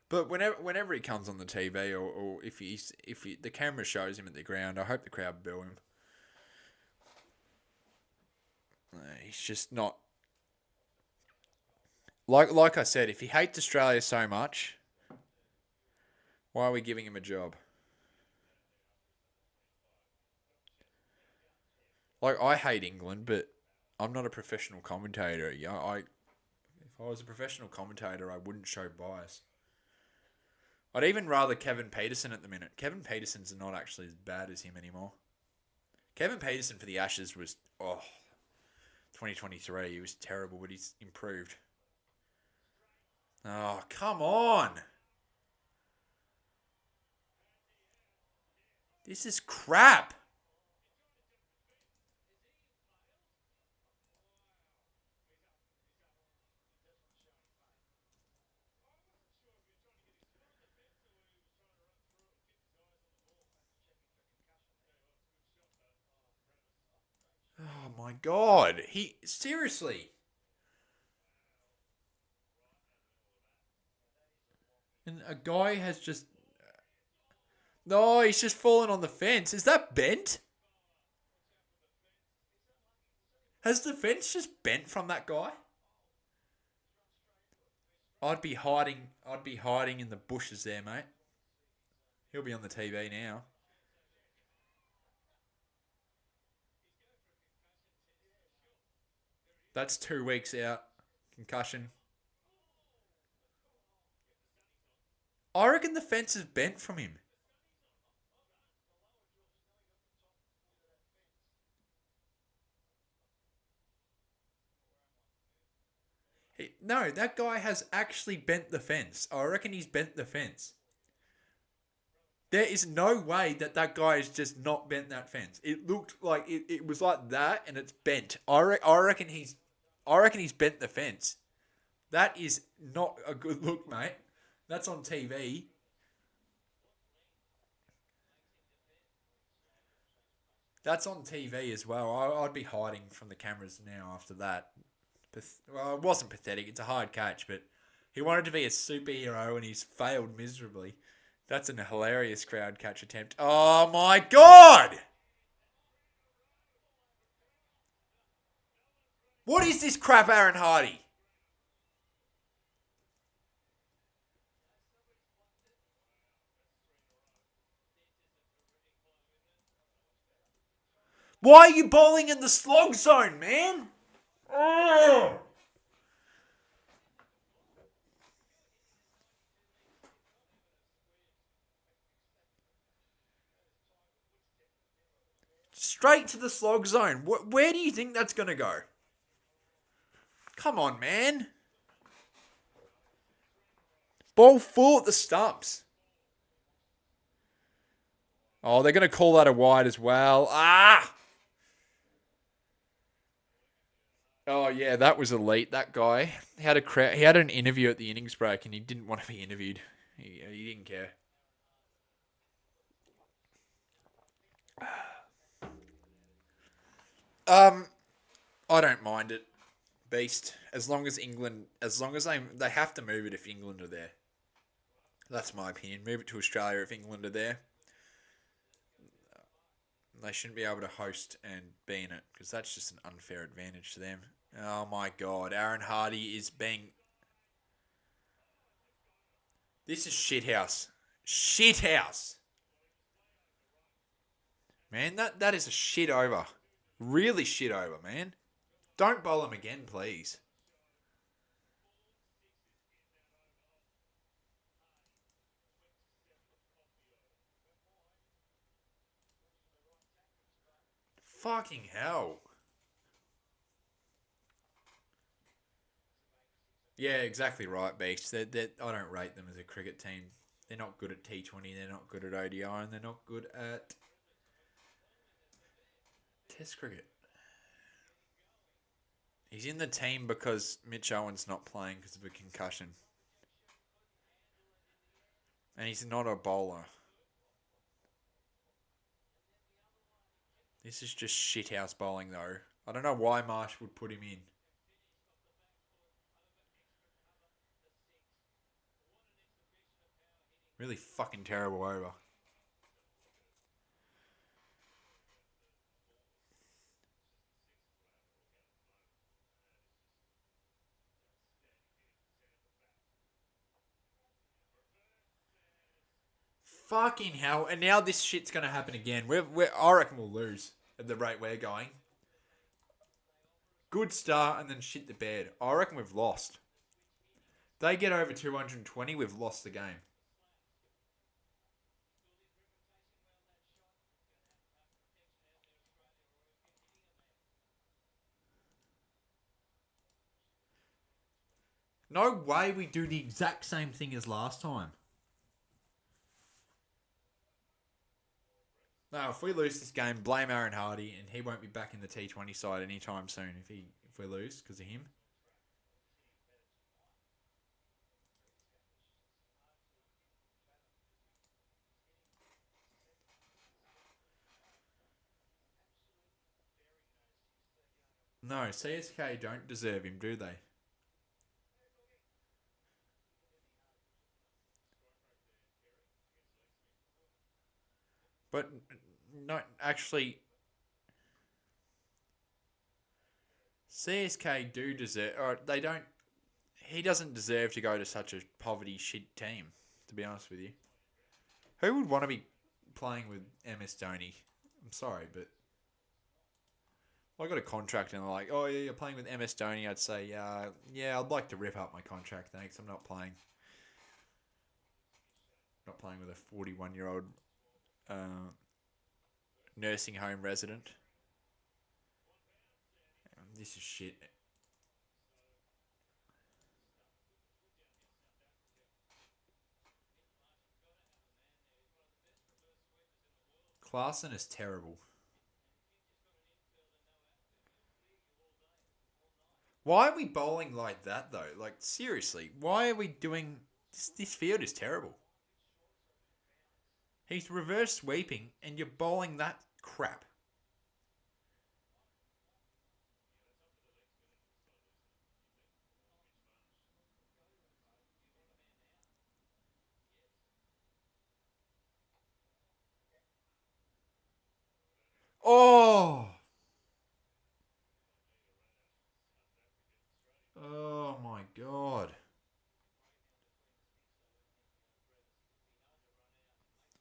But whenever he comes on the TV, or if the camera shows him at the ground, I hope the crowd boo him. He's just not Like I said, if he hates Australia so much, why are we giving him a job? Like, I hate England, but I'm not a professional commentator. Yeah, if I was a professional commentator, I wouldn't show bias. I'd even rather Kevin Peterson at the minute. Kevin Peterson's not actually as bad as him anymore. Kevin Peterson for the Ashes was 2023. He was terrible, but he's improved. Oh, come on. This is crap. Oh my god. He seriously. And a guy has just no, he's just fallen on the fence. Is that bent? Has the fence just bent from that guy? I'd be hiding. I'd be hiding in the bushes there, mate. He'll be on the TV now. That's 2 weeks out. Concussion. I reckon the fence is bent from him. No, that guy has actually bent the fence. I reckon he's bent the fence. There is no way that that guy has just not bent that fence. It looked like it was like that, and it's bent. I reckon he's bent the fence. That is not a good look, mate. That's on TV. That's on TV as well. I'd be hiding from the cameras now after that. Well, it wasn't pathetic. It's a hard catch, but he wanted to be a superhero and he's failed miserably. That's a hilarious crowd catch attempt. Oh my god! What is this crap, Aaron Hardy? Why are you bowling in the slog zone, man? Oh. Straight to the slog zone. Where do you think that's going to go? Come on, man. Ball full at the stumps. Oh, they're going to call that a wide as well. Ah! Oh yeah, that was elite. That guy he had a he had an interview at the innings break, and he didn't want to be interviewed. He didn't care. Um, I don't mind it, Beast. As long as England, as long as they have to move it if England are there. That's my opinion. Move it to Australia if England are there. They shouldn't be able to host and be in it because that's just an unfair advantage to them. Oh my god, Aaron Hardy is being. This is shithouse. Shithouse. Man, that is a shit over. Really shit over, man. Don't bowl him again, please. Fucking hell. Yeah, exactly right, Beast. I don't rate them as a cricket team. They're not good at T20, they're not good at ODI, and they're not good at Test cricket. He's in the team because Mitch Owen's not playing because of a concussion. And he's not a bowler. This is just shithouse bowling, though. I don't know why Marsh would put him in. Really fucking terrible over. Fucking hell. And now this shit's going to happen again. I reckon we'll lose at the rate we're going. Good start and then shit the bed. I reckon we've lost. They get over 220, we've lost the game. No way we do the exact same thing as last time. No, if we lose this game, blame Aaron Hardy, and he won't be back in the T20 side anytime soon if we lose because of him. No, CSK don't deserve him, do they? But no, actually, CSK do deserve. Or they don't. He doesn't deserve to go to such a poverty shit team. To be honest with you, who would want to be playing with MS Dhoni? I'm sorry, but I got a contract and they're like, oh yeah, you're playing with MS Dhoni. I'd say, yeah, I'd like to rip up my contract. Thanks, I'm not playing. Not playing with a 41-year-old nursing home resident. This is shit. Klaassen is terrible. Why are we bowling like that though? Like seriously, why are we doing this field is terrible. He's reverse sweeping and you're bowling that crap. Oh, oh my god.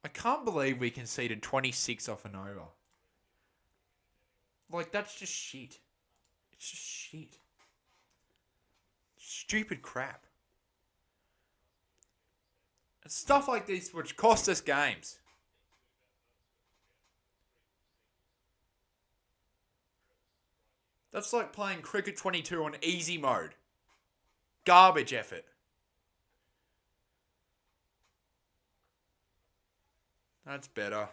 I can't believe we conceded 26 off an over. Like, that's just shit. It's just shit. Stupid crap. And stuff like this which cost us games. That's like playing Cricket 22 on easy mode. Garbage effort. That's better.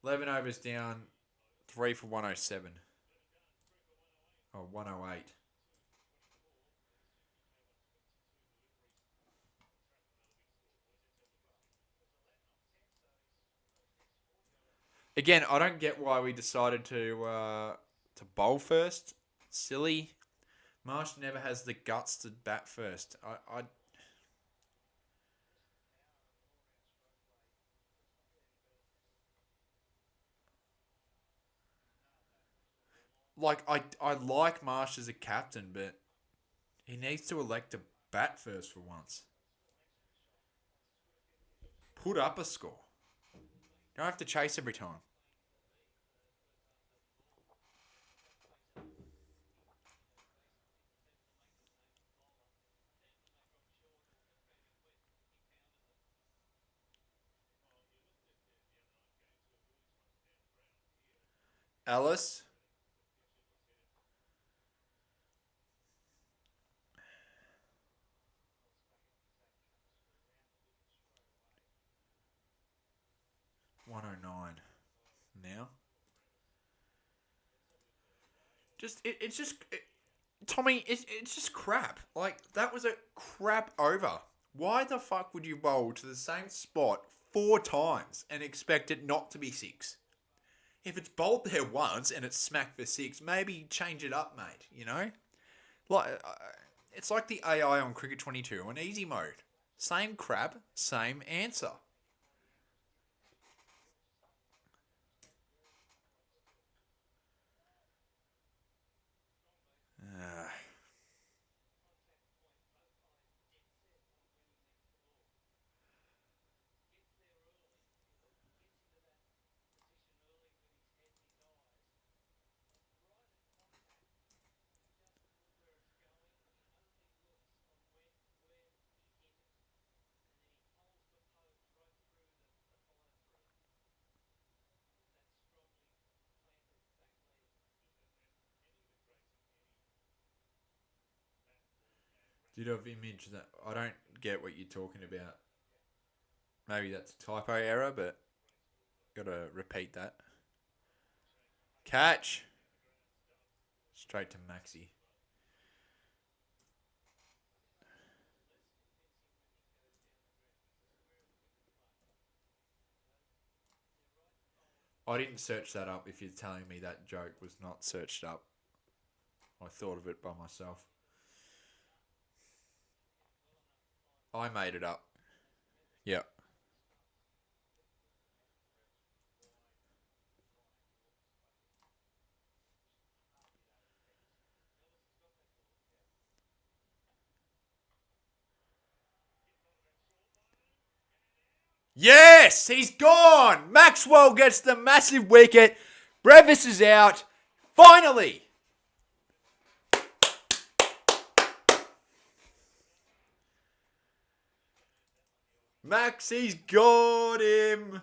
11 overs down. 3 for 107. Oh, 108. Again, I don't get why we decided to bowl first. Silly. Marsh never has the guts to bat first. I I like Marsh as a captain, but he needs to elect to bat first for once. Put up a score. You don't have to chase every time. Alice, 109 now. Tommy, it's just crap. Like, that was a crap over. Why the fuck would you bowl to the same spot 4 times and expect it not to be six? If it's bowled there once and it's smacked for six, maybe change it up, mate. You know, like it's like the AI on Cricket 22 on easy mode. Same crap, same answer. Uh, Did have image that I don't get what you're talking about. Maybe that's a typo error, but gotta repeat that. Catch straight to Maxi. I didn't search that up. If you're telling me that joke was not searched up, I thought of it by myself. I made it up. Yeah. Yes, he's gone. Maxwell gets the massive wicket. Brevis is out. Finally. Maxi's got him.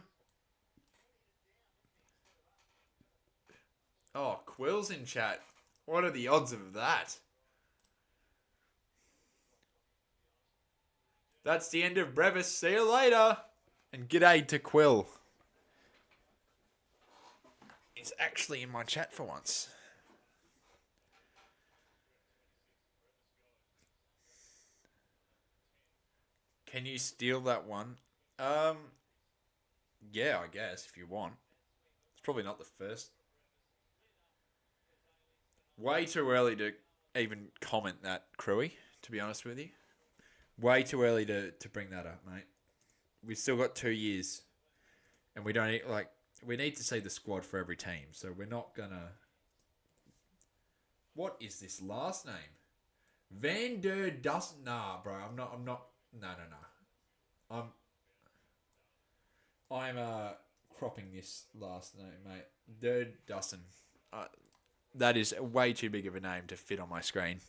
Oh, Quill's in chat. What are the odds of that? That's the end of Brevis. See you later. And g'day to Quill. He's actually in my chat for once. Can you steal that one? Um, yeah, I guess if you want. It's probably not the first. Way too early to even comment that, Crewy, to be honest with you. Way too early to bring that up, mate. We've still got 2 years. And we don't like we need to see the squad for every team. So we're not gonna. What is this last name? Van der Dust. Nah, bro. I'm not. No, no, no. I'm cropping this last name, mate. Der Dussen. That is way too big of a name to fit on my screen.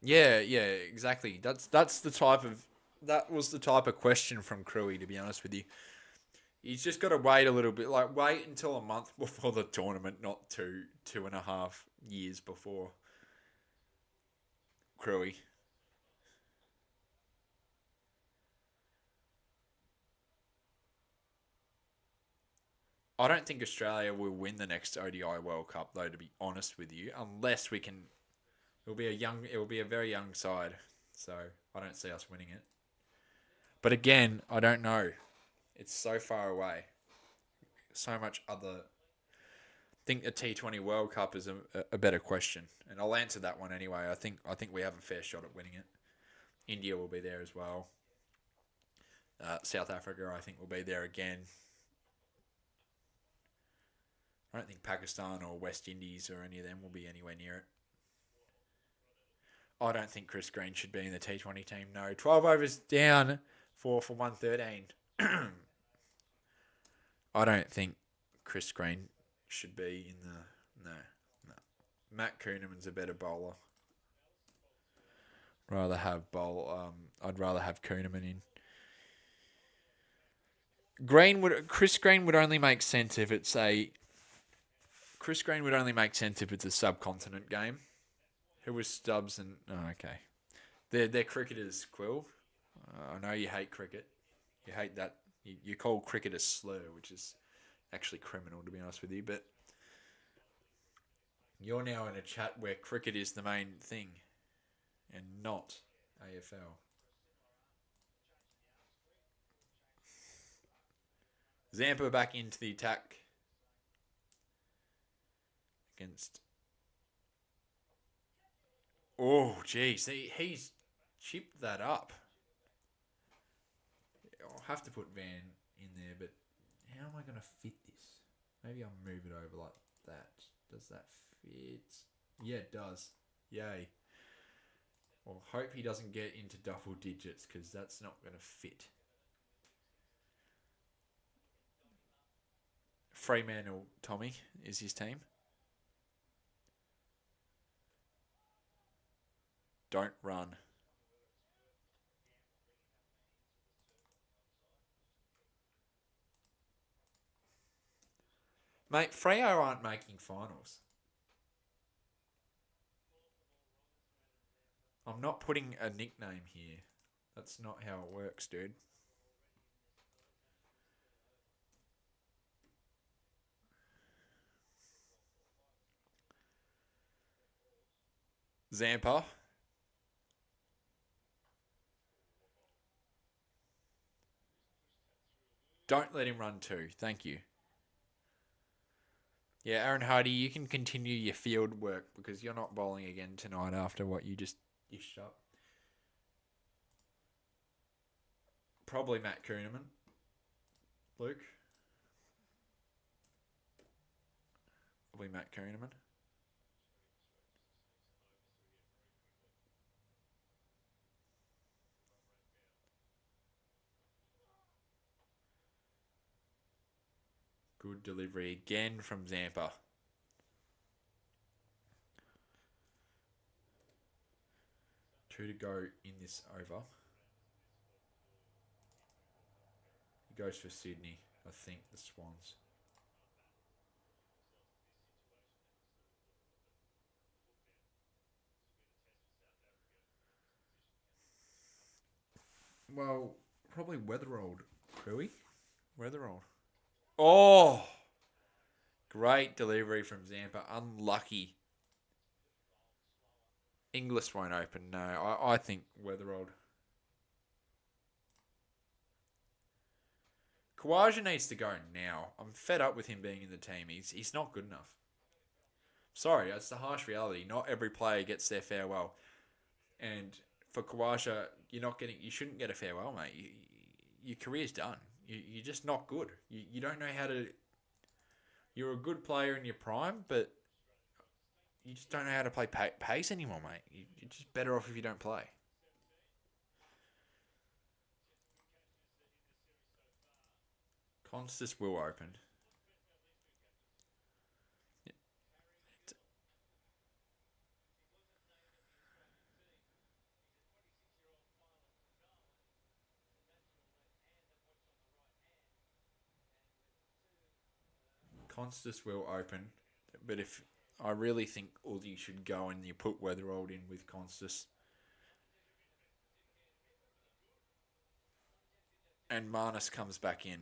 Yeah, yeah, exactly. That's the type of that was the type of question from Crewy, to be honest with you. He's just got to wait a little bit, like wait until a month before the tournament, not 2.5 years before. Crewy. I don't think Australia will win the next ODI World Cup, though. To be honest with you, unless we can, it will be a very young side, so I don't see us winning it. But again, I don't know. It's so far away. So much other. I think the T20 World Cup is a better question, and I'll answer that one anyway. I think we have a fair shot at winning it. India will be there as well. South Africa, I think, will be there again. I don't think Pakistan or West Indies or any of them will be anywhere near it. I don't think Chris Green should be in the T20 team. No, 12 overs down, 4 for 113. I don't think Chris Green should be in the. No, no. Matt Kuhneman's a better bowler. I'd rather have Kuhneman in. Chris Green would only make sense if it's a. Chris Green would only make sense if it's a subcontinent game. Who was Stubbs and okay, they're cricketers, Quill. I know you hate cricket. You hate that. You call cricket a slur, which is actually criminal, to be honest with you. But you're now in a chat where cricket is the main thing, and not AFL. Zampa back into the attack against. Oh, geez, he's chipped that up. I'll have to put Van in there, but how am I going to fit this? Maybe I'll move it over like that. Does that fit? Yeah, it does. Yay. Well, hope he doesn't get into double digits because that's not going to fit. Fremantle, Tommy, is his team. Don't run. Mate, Freo aren't making finals. I'm not putting a nickname here. That's not how it works, dude. Zampa. Don't let him run two. Thank you. Yeah, Aaron Hardy, you can continue your field work because you're not bowling again tonight after what you just dished up. Probably Matt Kuhneman. Luke. Probably Matt Kuhneman. Good delivery again from Zampa. Two to go in this over. He goes for Sydney, I think, the Swans. Well, probably Weatherold. Crewy? Weatherold. Oh! Great delivery from Zampa. Unlucky. Inglis won't open, no. I think Weatherold. Kawaja needs to go now. I'm fed up with him being in the team. He's not good enough. Sorry, that's the harsh reality. Not every player gets their farewell. And for Kawaja, you shouldn't get a farewell, mate. Your career's done. You're just not good. You don't know how to. You're a good player in your prime, but you just don't know how to play pace anymore, mate. You're just better off if you don't play. Constas will open. Constas will open, but if I really think Uzi should go and you put Weatherald in with Constas, and Marnus comes back in,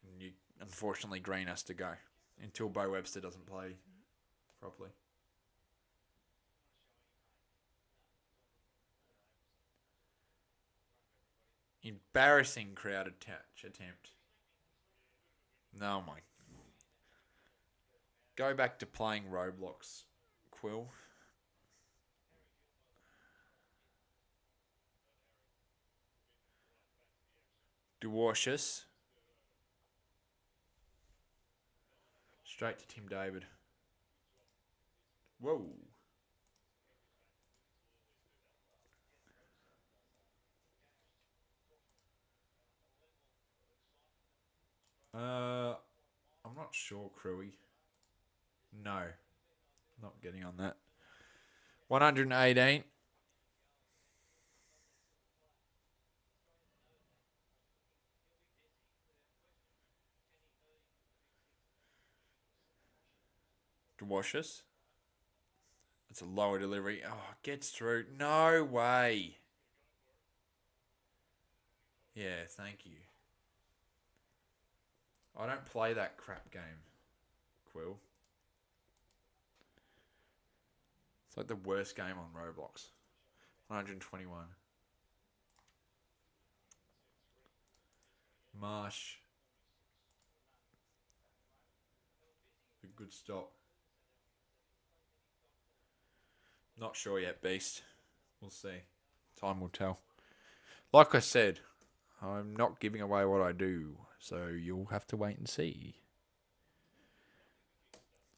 and unfortunately Green has to go until Bo Webster doesn't play properly. Embarrassing crowded touch attempt. No, my. Go back to playing Roblox, Quill. Dwarcius. Straight to Tim David. Whoa. I'm not sure, Crewy. No, not getting on that. 118. Dwarcius. It's a lower delivery. Oh, gets through. No way. Yeah, thank you. I don't play that crap game, Quill. It's like the worst game on Roblox. 121. Marsh. A good stop. Not sure yet, Beast. We'll see. Time will tell. Like I said, I'm not giving away what I do, so you'll have to wait and see.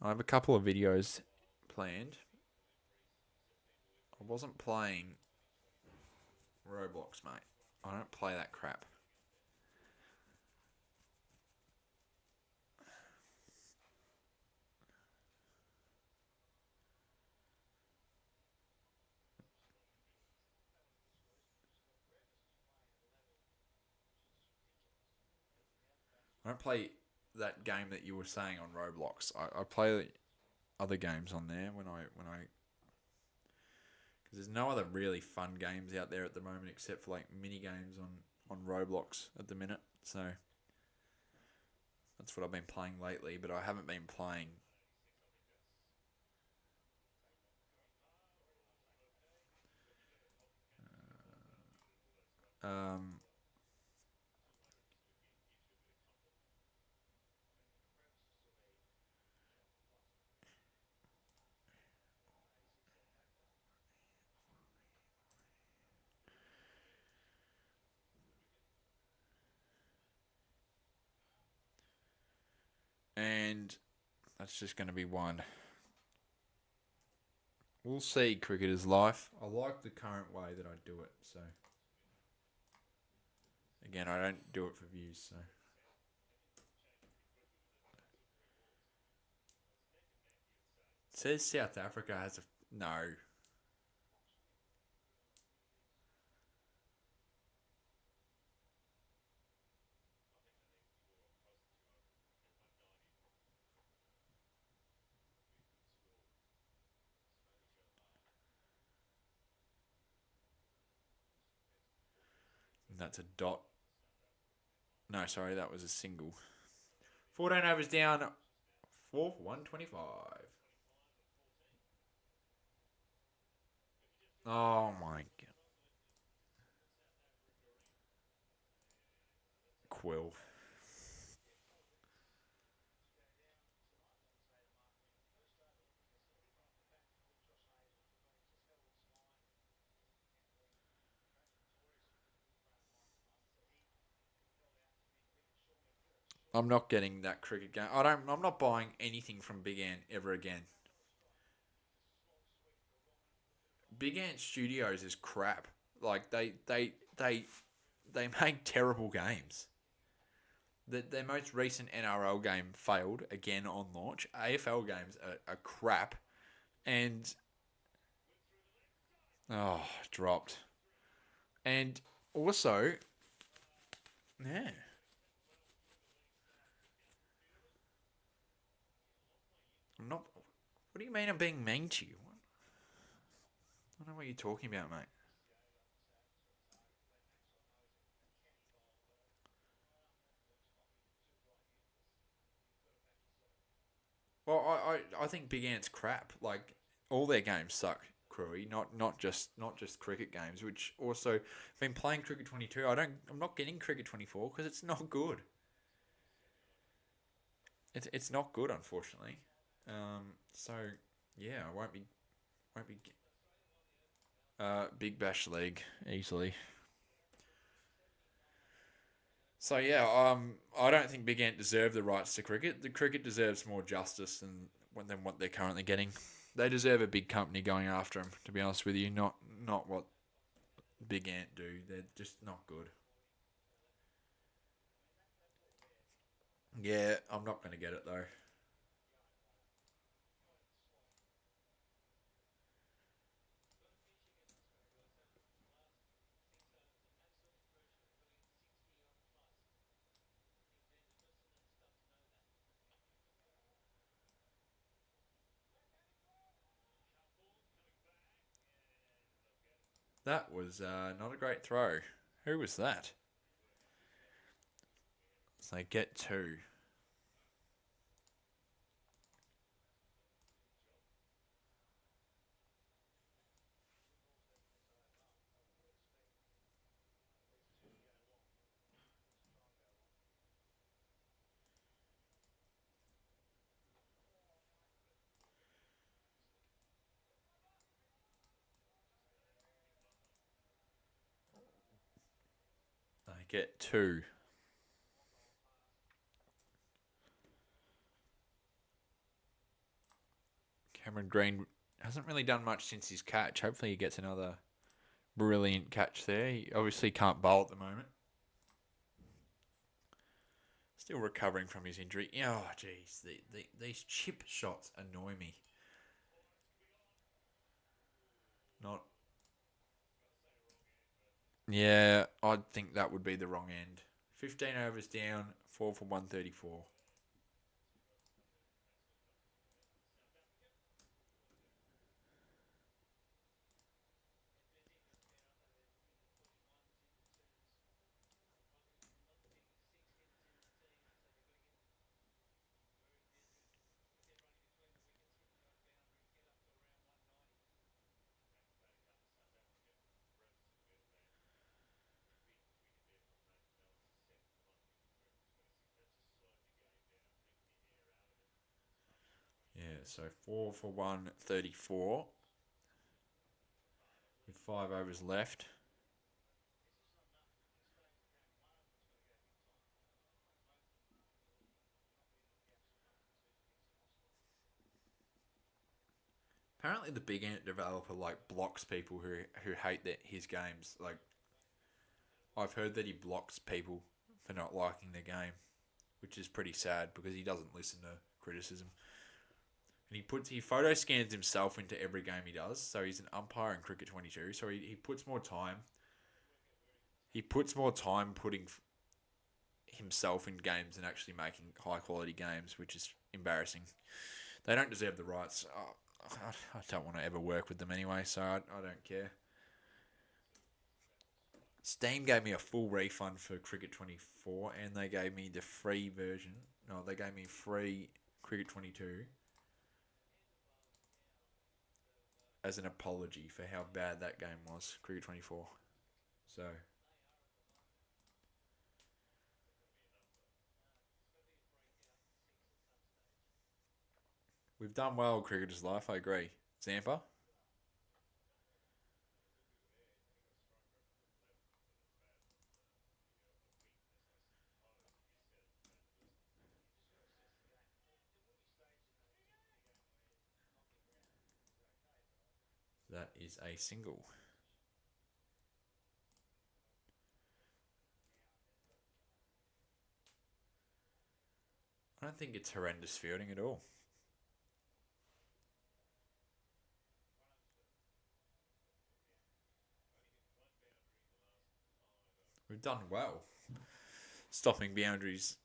I have a couple of videos planned. I wasn't playing Roblox, mate. I don't play that crap. I don't play that game that you were saying on Roblox. I play other games on there when I because there's no other really fun games out there at the moment except for like mini games on Roblox at the minute. So that's what I've been playing lately, but I haven't been playing. Um, and that's just going to be one. We'll see. Cricketer's life. I like the current way that I do it. So again, I don't do it for views. So it says South Africa has a no. That's a dot. No, sorry, that was a single. 14 overs down. 125. Oh my god. Quill. I'm not getting that cricket game. I'm not buying anything from Big Ant ever again. Big Ant Studios is crap. Like they make terrible games. Their most recent NRL game failed again on launch. AFL games are crap, and oh, dropped. And also, yeah, I'm not. What do you mean I'm being mean to you? I don't know what you're talking about, mate. Well, I think Big Ant's crap. Like all their games suck. Crewy, not just cricket games. Which also, been playing Cricket 22. I'm not getting Cricket 24 because it's not good. It's not good, unfortunately. So yeah, I won't be. Big Bash League easily. So yeah, I don't think Big Ant deserve the rights to cricket. The cricket deserves more justice than what they're currently getting. They deserve a big company going after them. To be honest with you, not what Big Ant do. They're just not good. Yeah, I'm not going to get it though. That was not a great throw. Who was that? So they get two. They get two. Cameron Green hasn't really done much since his catch. Hopefully he gets another brilliant catch there. He obviously can't bowl at the moment. Still recovering from his injury. Oh, jeez. These chip shots annoy me. Not. Yeah, I'd think that would be the wrong end. 15 overs down, 4 for 134. Yeah, so 4 for 134 with 5 overs left. Apparently, the big ant developer like blocks people who hate his games. Like I've heard that he blocks people for not liking the game, which is pretty sad because he doesn't listen to criticism. And he photo scans himself into every game he does. So he's an umpire in Cricket 22. So he puts more time. He puts more time putting himself in games and actually making high quality games, which is embarrassing. They don't deserve the rights. I don't want to ever work with them anyway, so I don't care. Steam gave me a full refund for Cricket 24, and they gave me the free version. No, they gave me free Cricket 22 as an apology for how bad that game was, Cricket 24. So we've done well, Cricketer's Life, I agree. Zampa, that is a single. I don't think it's horrendous fielding at all. We've done well. Stopping boundaries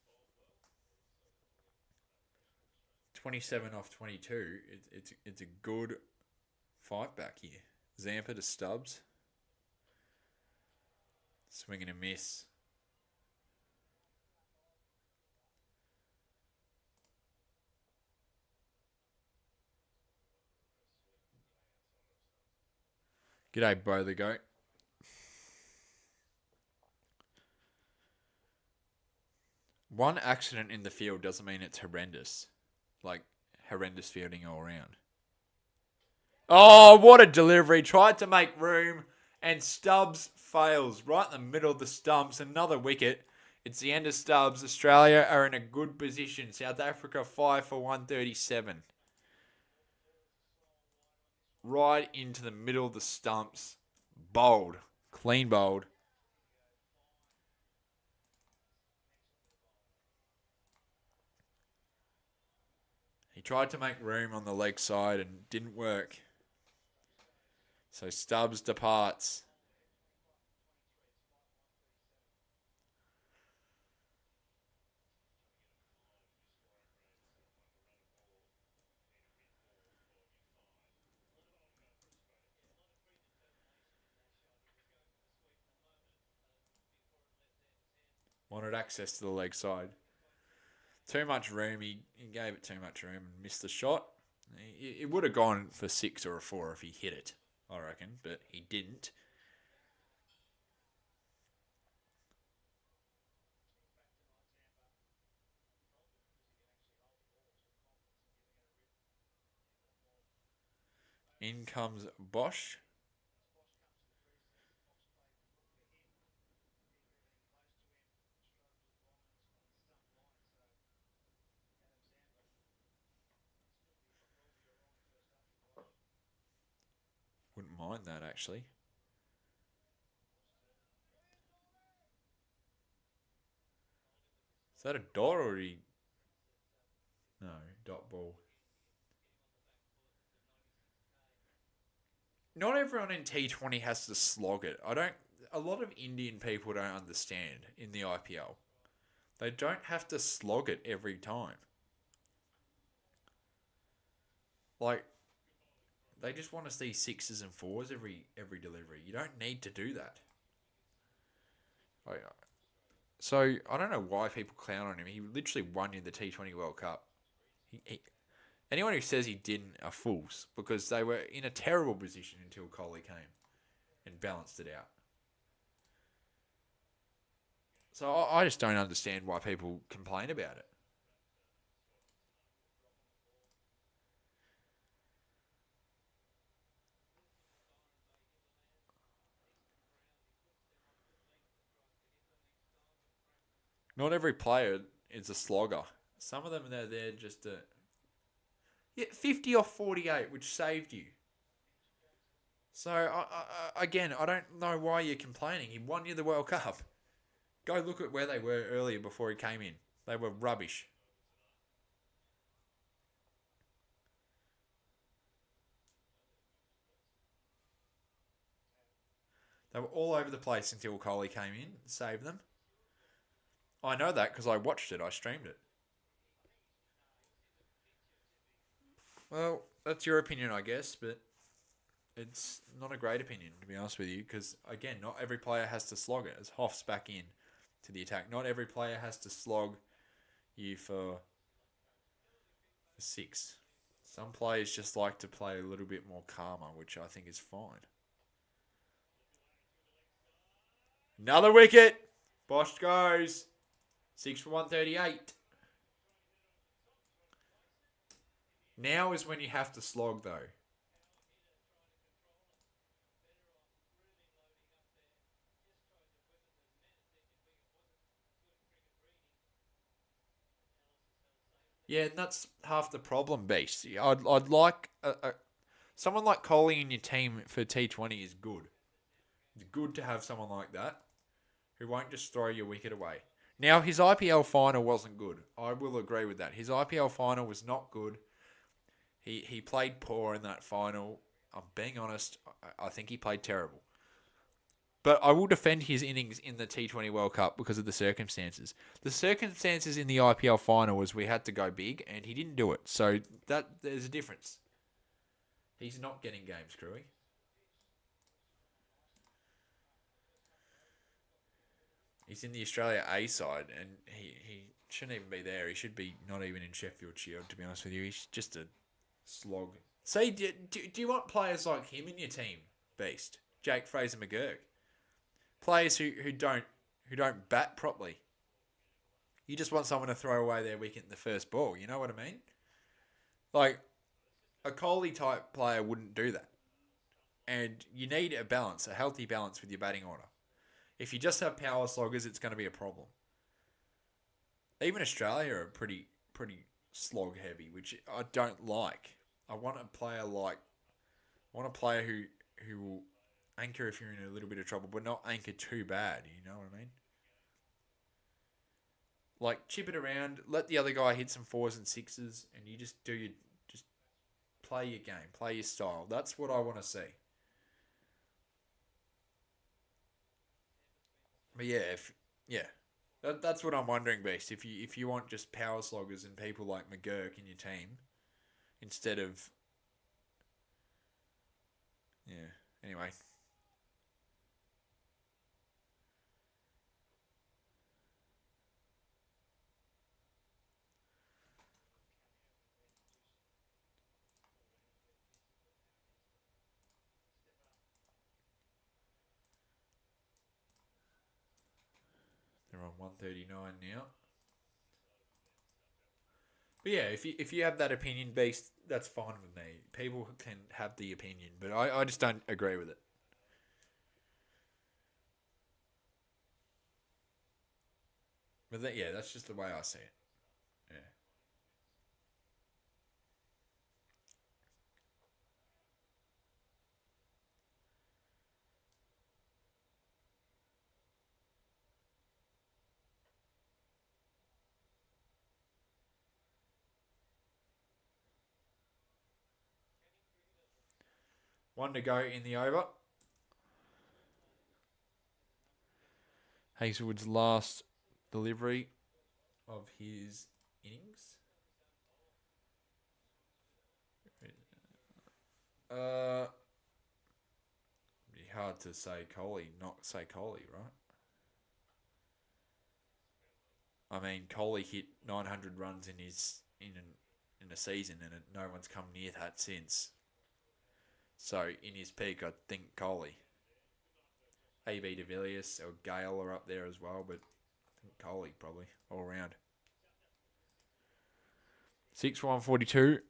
27 off 22. It's a good fight back here. Zampa to Stubbs. Swing and a miss. G'day, Bo the Goat. One accident in the field doesn't mean it's horrendous. Like, horrendous fielding all around. Oh, what a delivery. Tried to make room, and Stubbs fails right in the middle of the stumps. Another wicket. It's the end of Stubbs. Australia are in a good position. South Africa 5 for 137. Right into the middle of the stumps. Bowled. Clean bowled. He tried to make room on the leg side and didn't work. So Stubbs departs. Wanted access to the leg side. Too much room. He gave it too much room and missed the shot. It would have gone for 6 or a 4 if he hit it, I reckon, but he didn't. In comes Bosch. Wouldn't mind that, actually. Is that a dot or he... No, dot ball. Not everyone in T20 has to slog it. I don't... a lot of Indian people don't understand in the IPL. They don't have to slog it every time. Like they just want to see sixes and fours every delivery. You don't need to do that. Like, so I don't know why people clown on him. He literally won you the T20 World Cup. Anyone who says he didn't are fools because they were in a terrible position until Kohli came and balanced it out. So I just don't understand why people complain about it. Not every player is a slogger. Some of them they're there just to 50 off 48, which saved you. So again, I don't know why you're complaining. He won you the World Cup. Go look at where they were earlier before he came in. They were rubbish. They were all over the place until Kohli came in, saved them. I know that because I watched it. I streamed it. Well, that's your opinion, I guess, but it's not a great opinion to be honest with you. Because again, not every player has to slog it. As Hoff's back in to the attack, not every player has to slog you for six. Some players just like to play a little bit more calmer, which I think is fine. Another wicket. Bosch goes. 6 for 138. Now is when you have to slog, though. Yeah, and that's half the problem, Beast. I'd like someone like Coley in your team for T20 is good. It's good to have someone like that who won't just throw your wicket away. Now, his IPL final wasn't good. I will agree with that. His IPL final was not good. He played poor in that final. I'm being honest. I think he played terrible. But I will defend his innings in the T20 World Cup because of the circumstances. The circumstances in the IPL final was we had to go big, and he didn't do it. So that there's a difference. He's not getting games, Crewy. He's in the Australia A side, and he shouldn't even be there. He should be not even in Sheffield Shield, to be honest with you. He's just a slog. Say, do you want players like him in your team, Beast? Jake Fraser McGurk. Players who don't bat properly. You just want someone to throw away their wicket in the first ball. You know what I mean? Like a Kohli type player wouldn't do that. And you need a balance, a healthy balance with your batting order. If you just have power sloggers, it's going to be a problem. Even Australia are pretty slog heavy, which I don't like. I want a player like I want a player who will anchor if you're in a little bit of trouble, but not anchor too bad. You know what I mean? Like chip it around, let the other guy hit some fours and sixes, and you just play your game, play your style. That's what I want to see. But yeah, if yeah, that's what I'm wondering, Beast. If you want just power sloggers and people like McGurk in your team instead of yeah. Anyway, they're on 139 now. But yeah, if you have that opinion, Beast, that's fine with me. People can have the opinion, but I just don't agree with it. But yeah, that's just the way I see it. Yeah. One to go in the over. Hazelwood's last delivery of his innings. Be hard to say Coley, not say Coley, right? I mean, Coley hit 900 runs in a season, and no one's come near that since. So in his peak, I think Coley, AB de Villiers or Gale are up there as well, but I think Coley probably all round. 6-1-42.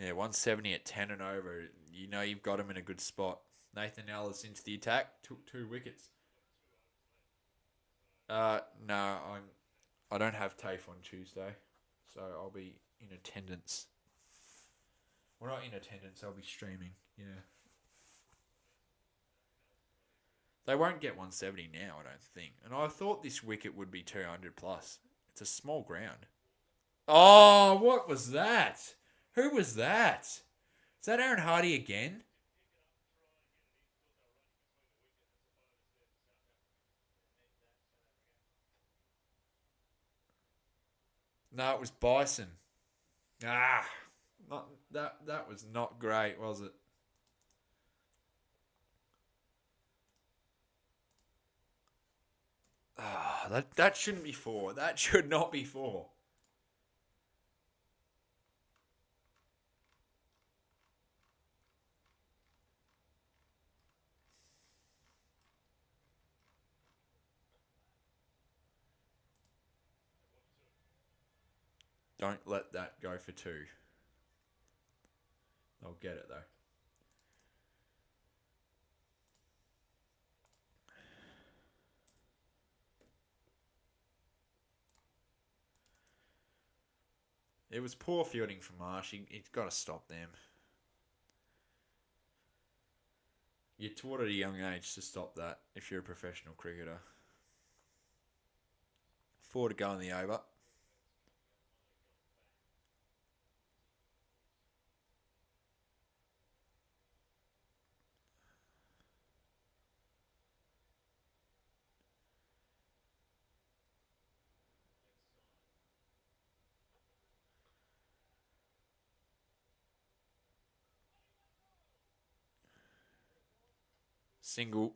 Yeah, 170 at 10 and over. You know you've got him in a good spot. Nathan Ellis into the attack, took 2 wickets. No, I don't have TAFE on Tuesday, so I'll be in attendance. Well, not in attendance. I'll be streaming. Yeah, they won't get 170 now. I don't think. And I thought this wicket would be 200 plus. It's a small ground. Oh, what was that? Who was that? Is that Aaron Hardy again? No, it was Bison. Ah, not that. That was not great, was it? Ah, that shouldn't be four. That should not be four. Don't let that go for two. They'll get it though. It was poor fielding from Marsh. He's got to stop them. You're taught at a young age to stop that if you're a professional cricketer. 4 to go in the over. Single.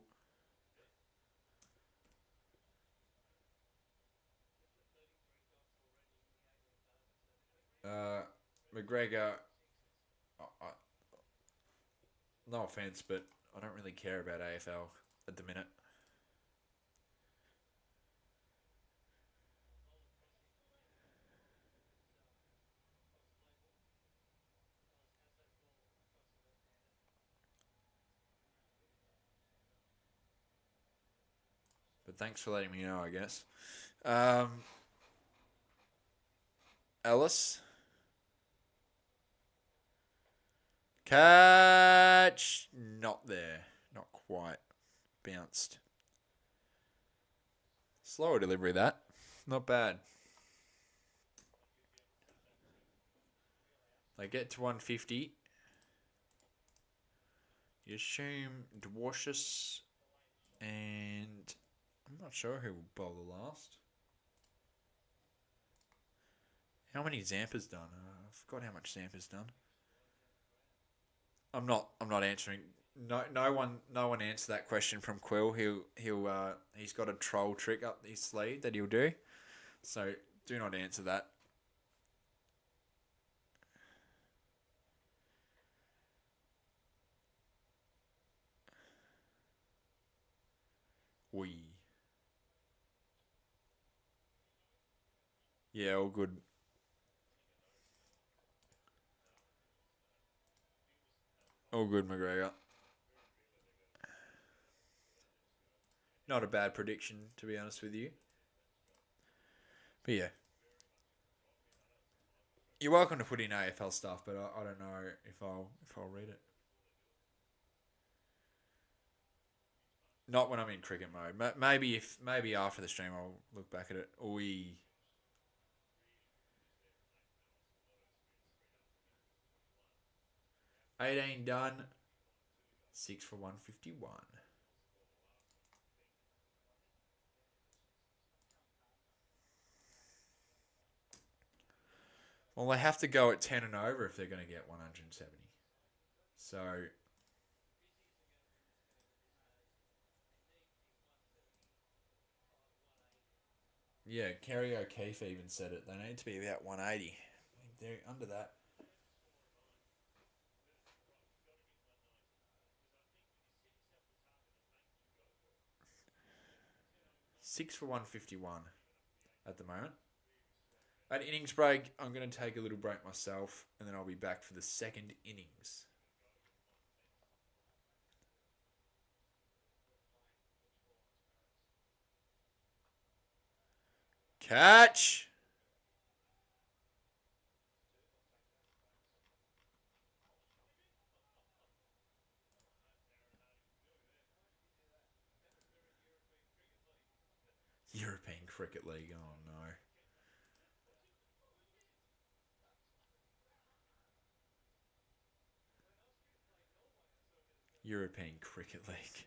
McGregor. No offense, but I don't really care about AFL at the minute. But thanks for letting me know, I guess. Um, Ellis. Catch. Not there. Not quite. Bounced. Slower delivery, that. Not bad. They get to 150. You assume Dwarshus and I'm not sure who will bowl the last. How many Zampa's done? I forgot how much Zampa's done. I'm not answering. No one answered that question from Quill. He's got a troll trick up his sleeve that he'll do. So do not answer that. We. Yeah, all good. All good, McGregor. Not a bad prediction, to be honest with you. But yeah. You're welcome to put in AFL stuff, but I don't know if I'll read it. Not when I'm in cricket mode. Maybe after the stream I'll look back at it. Oi. 18 done. 6 for 151. Well, they have to go at 10 and over if they're going to get 170. So, yeah, Kerry O'Keefe even said it. They need to be about 180. They're under that. 6 for 151 at the moment. At innings break, I'm going to take a little break myself, and then I'll be back for the second innings. Catch! European Cricket League. Oh no. European Cricket League.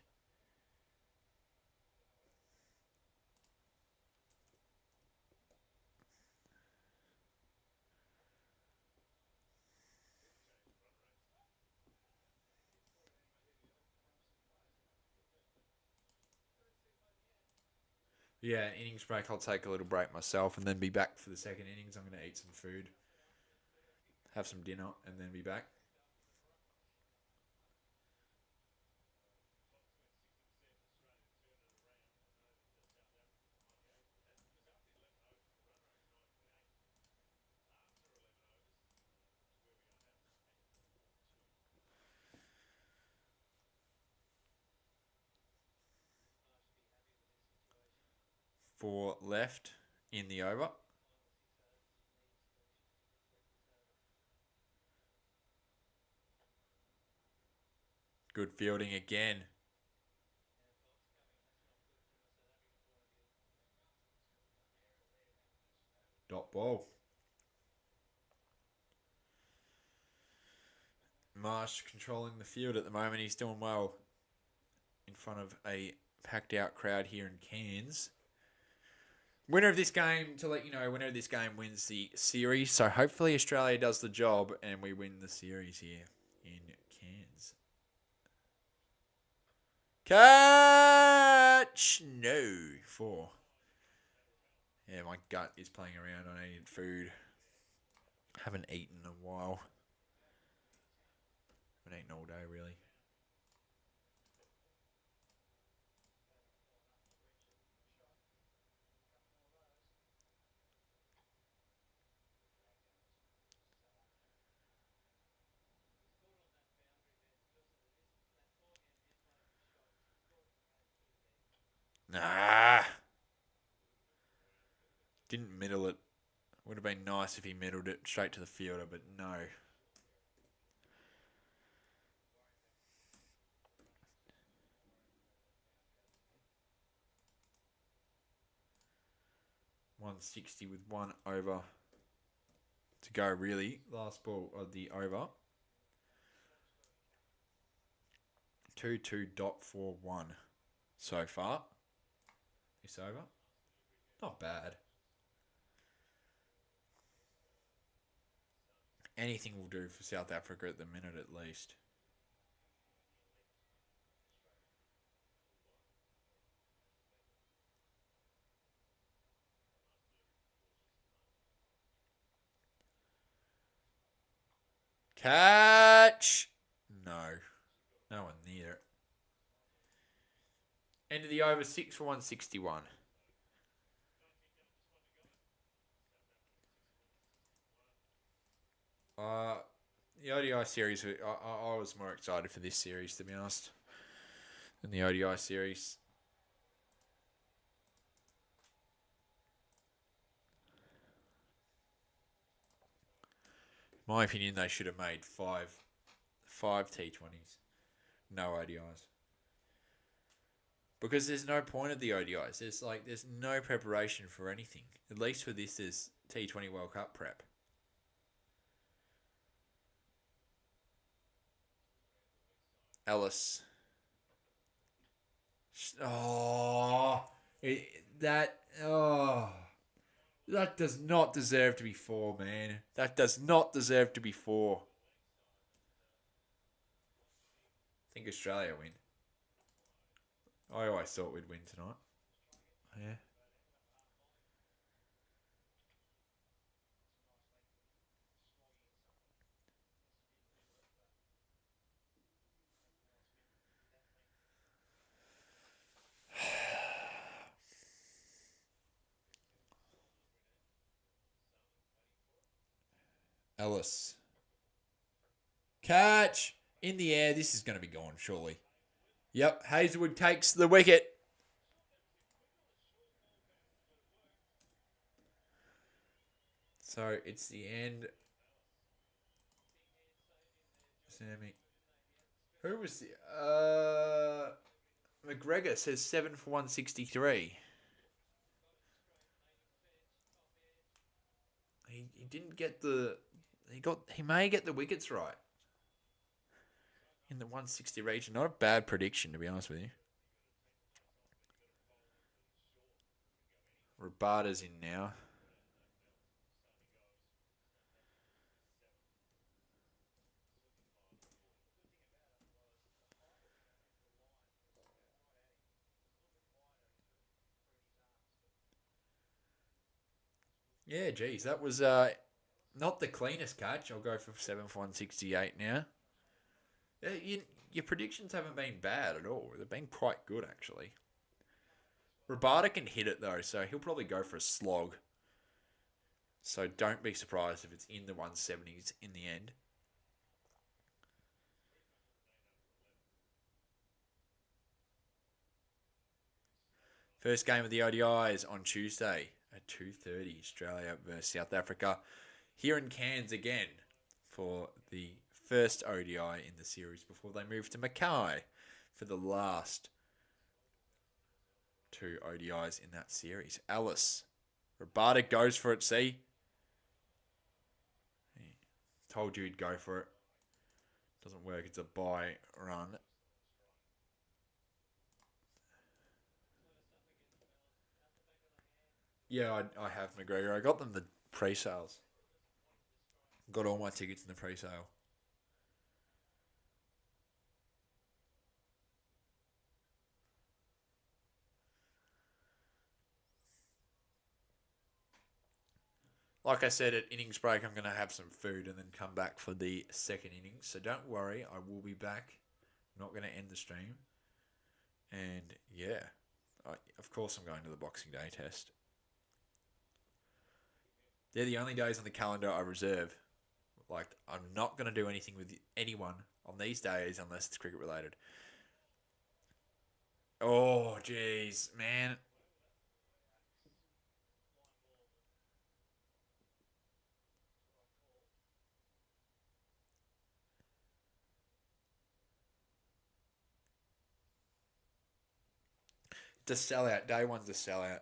Yeah, innings break. I'll take a little break myself and then be back for the second innings. I'm going to eat some food, have some dinner, and then be back. For left in the over. Good fielding again. Dot ball. Marsh controlling the field at the moment. He's doing well in front of a packed out crowd here in Cairns. Winner of this game, to let you know, winner of this game wins the series. So hopefully Australia does the job and we win the series here in Cairns. Catch! No. 4. Yeah, my gut is playing around. I need food. Haven't eaten in a while. Haven't eaten all day, really. Nah. Didn't middle it. Would have been nice if he middled it straight to the fielder, but no. $160 with 1 over to go, really. Last ball of the over. 22.41 so far. This over. Not bad. Anything will do for South Africa at the minute, at least. Catch! No. No one near it. End of the over, 6 for 161. The ODI series, I was more excited for this series, to be honest, than the ODI series. My opinion, they should have made five T20s, no ODIs. Because there's no point of the ODIs. There's no preparation for anything. At least for this, there's T20 World Cup prep. Ellis. Oh, that. Oh. That does not deserve to be four, man. That does not deserve to be four. I think Australia win. I always thought we'd win tonight. Yeah. Ellis. Catch! In the air. This is going to be gone, surely. Yep. Hazelwood takes the wicket. So it's the end. Sammy. Who was the. McGregor says 7 for 163. He didn't get the. He may get the wickets right in the 160 region. Not a bad prediction, to be honest with you. Rabada's in now. Yeah, geez, that was not the cleanest catch. I'll go for 7 for 168 now. Your predictions haven't been bad at all. They've been quite good, actually. Rabada can hit it, though, so he'll probably go for a slog. So don't be surprised if it's in the 170s in the end. First game of the ODIs on Tuesday at 2:30, Australia versus South Africa. Here in Cairns again for the first ODI in the series before they move to Mackay for the last two ODIs in that series. Alice. Rabada goes for it, see? Told you he'd go for it. Doesn't work, it's a bye run. Yeah, I have McGregor. I got them the pre-sales. Got all my tickets in the pre-sale. Like I said, at innings break, I'm going to have some food and then come back for the second innings. So don't worry, I will be back. I'm not going to end the stream. And yeah, of course I'm going to the Boxing Day test. They're the only days on the calendar I reserve. Like, I'm not going to do anything with anyone on these days unless it's cricket related. Oh, jeez, man. It's a sellout. Day one's a sellout.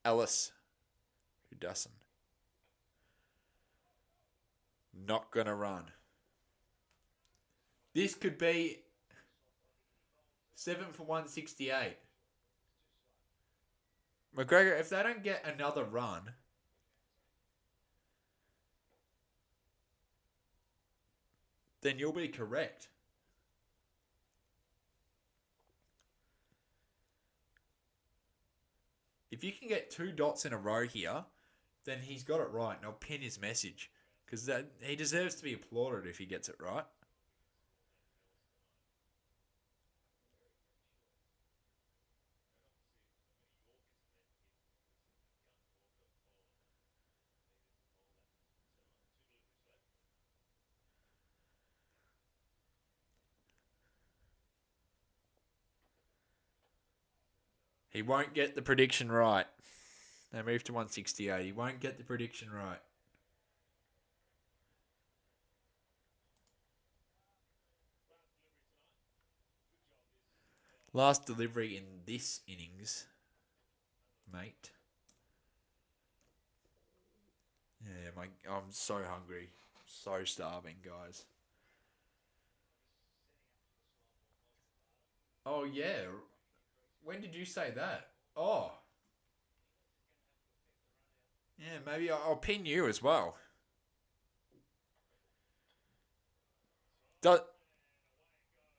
Ellis, who doesn't. Not going to run. This could be 7 for 168. McGregor, if they don't get another run, then you'll be correct. If you can get 2 dots in a row here, then he's got it right, and I'll pin his message because he deserves to be applauded if he gets it right. He won't get the prediction right. They moved to 168. He won't get the prediction right. Last delivery in this innings, mate. Yeah, I'm so hungry. So starving, guys. Oh, yeah. When did you say that? Oh, yeah, maybe I'll pin you as well. Do-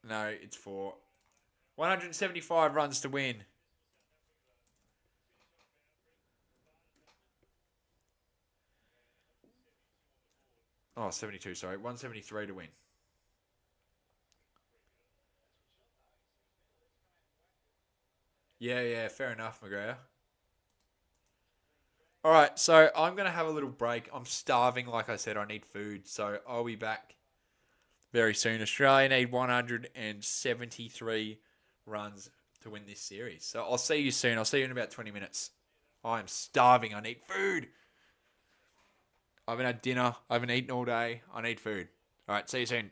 no, it's for 175 runs to win. Oh, 72, sorry. 173 to win. Yeah, yeah, fair enough, McGregor. All right, so I'm going to have a little break. I'm starving, like I said. I need food. So I'll be back very soon. Australia need 173 runs to win this series. So I'll see you soon. I'll see you in about 20 minutes. I'm starving. I need food. I haven't had dinner. I haven't eaten all day. I need food. All right, see you soon.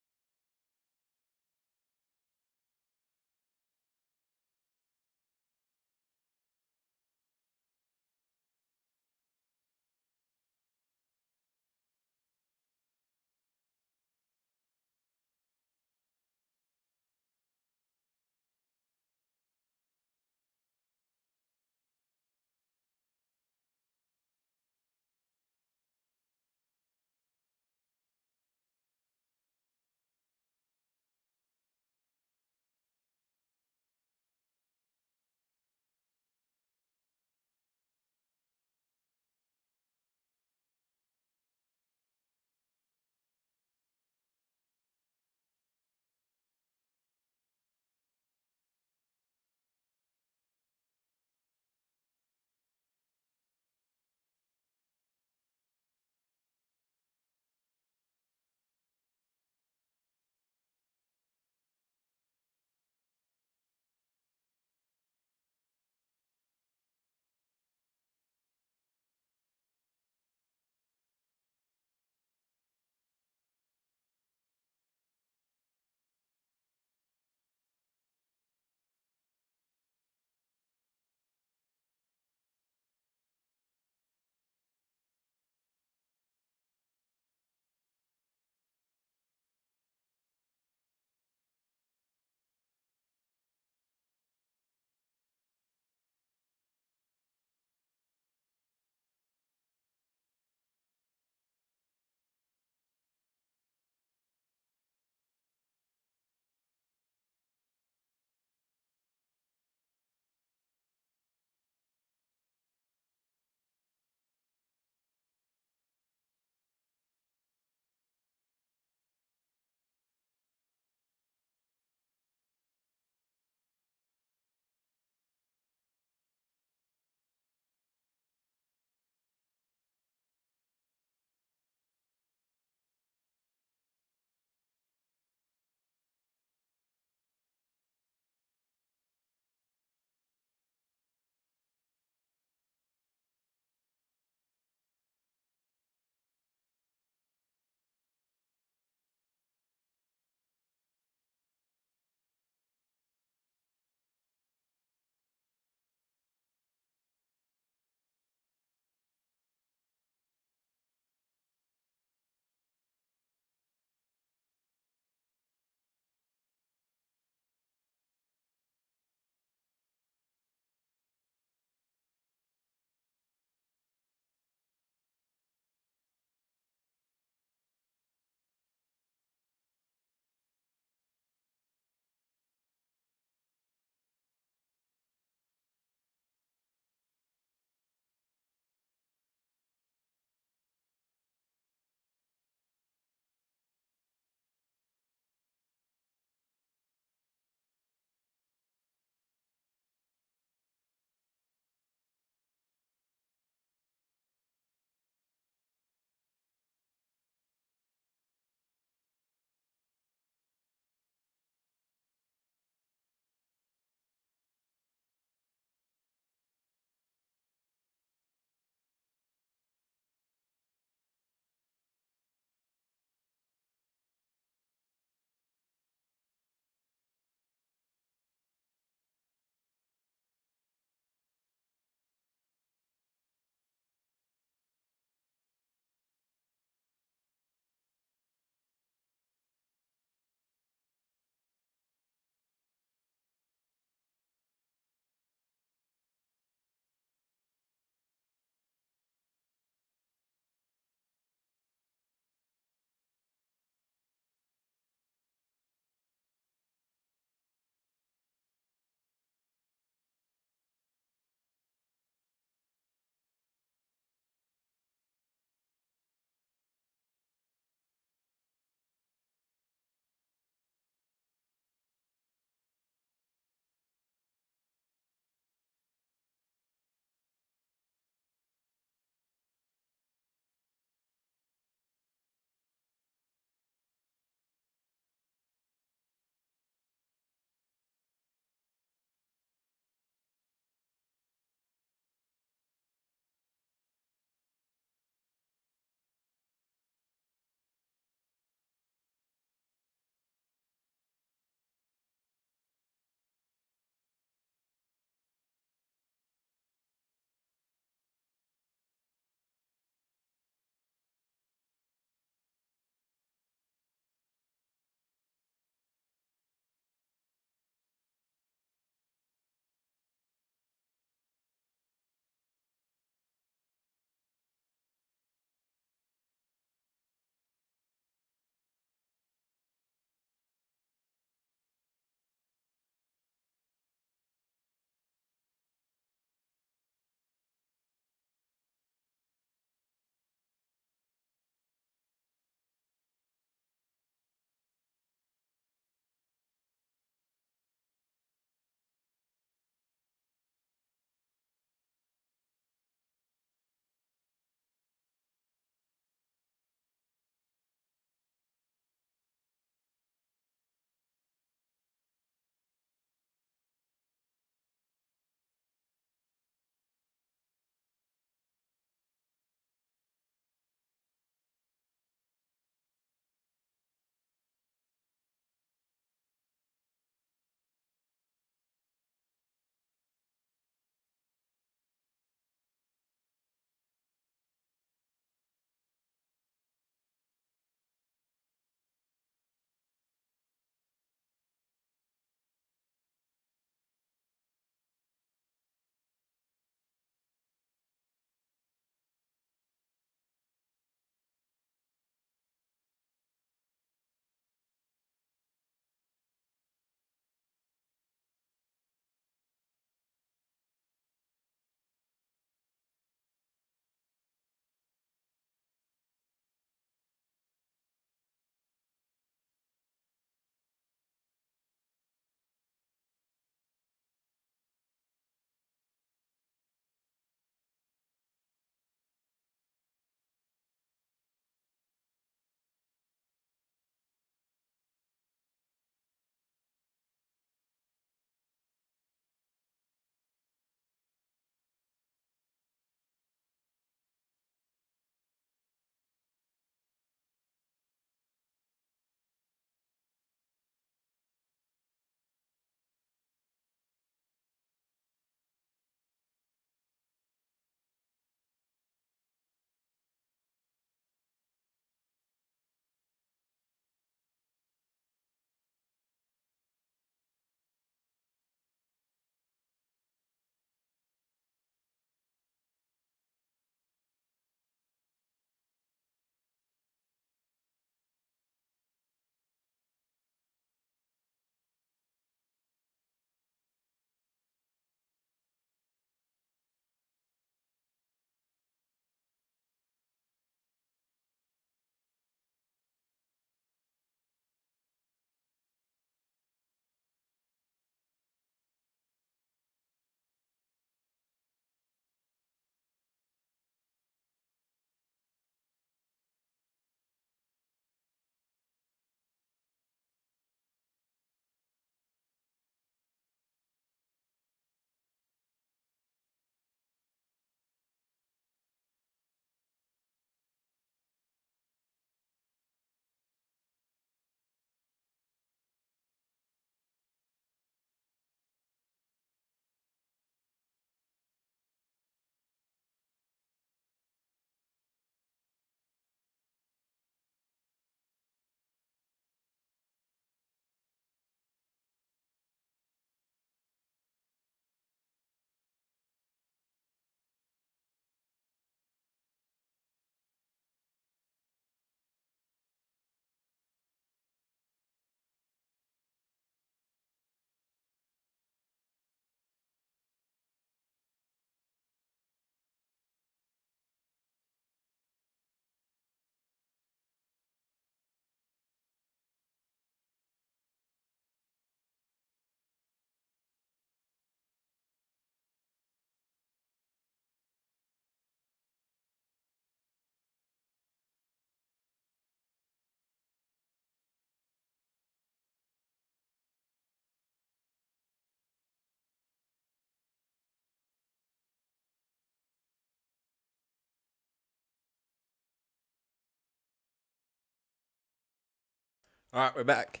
All right, we're back.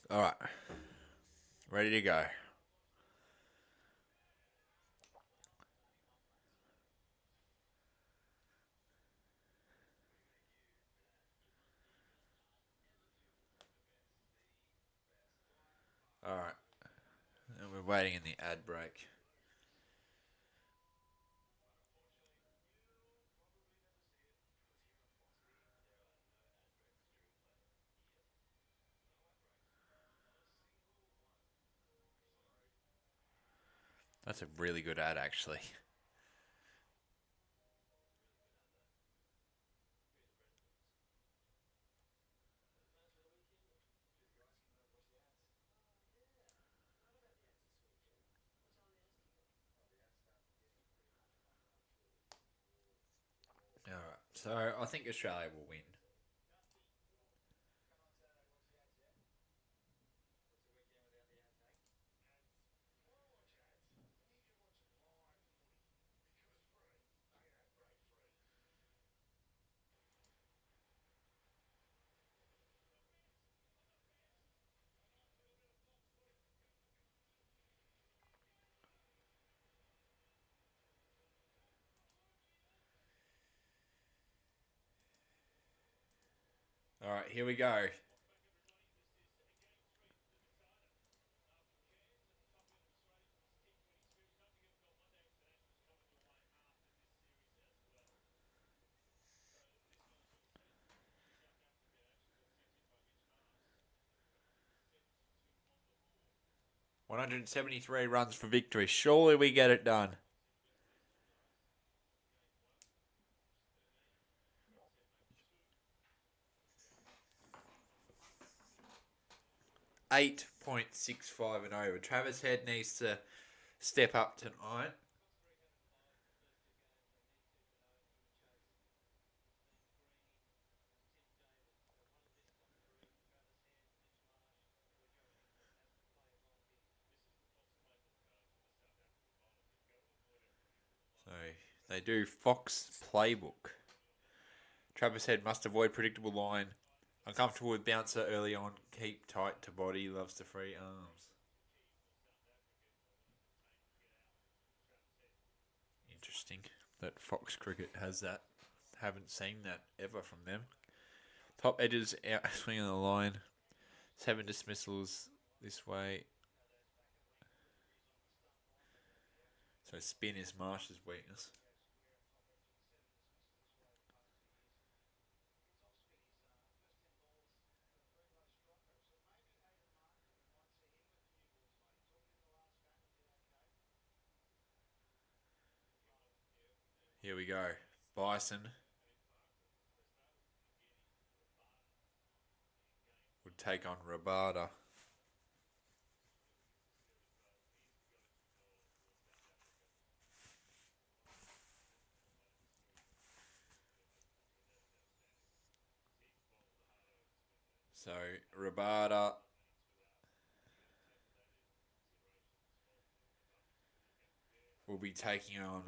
All right, ready to go. All right, and we're waiting in the ad break. That's a really good ad, actually. All right, so I think Australia will win. All right, here we go. 173 runs for victory. Surely we get it done. 8.65 and over. Travis Head needs to step up tonight. So they do Fox playbook. Travis Head must avoid predictable line. Uncomfortable with bouncer early on. Keep tight to body. Loves to free arms. Interesting that Fox Cricket has that. Haven't seen that ever from them. Top edges out swinging the line. 7 dismissals this way. So spin is Marsh's weakness. Here we go. Bison would take on Rabada. So Rabada will be taking on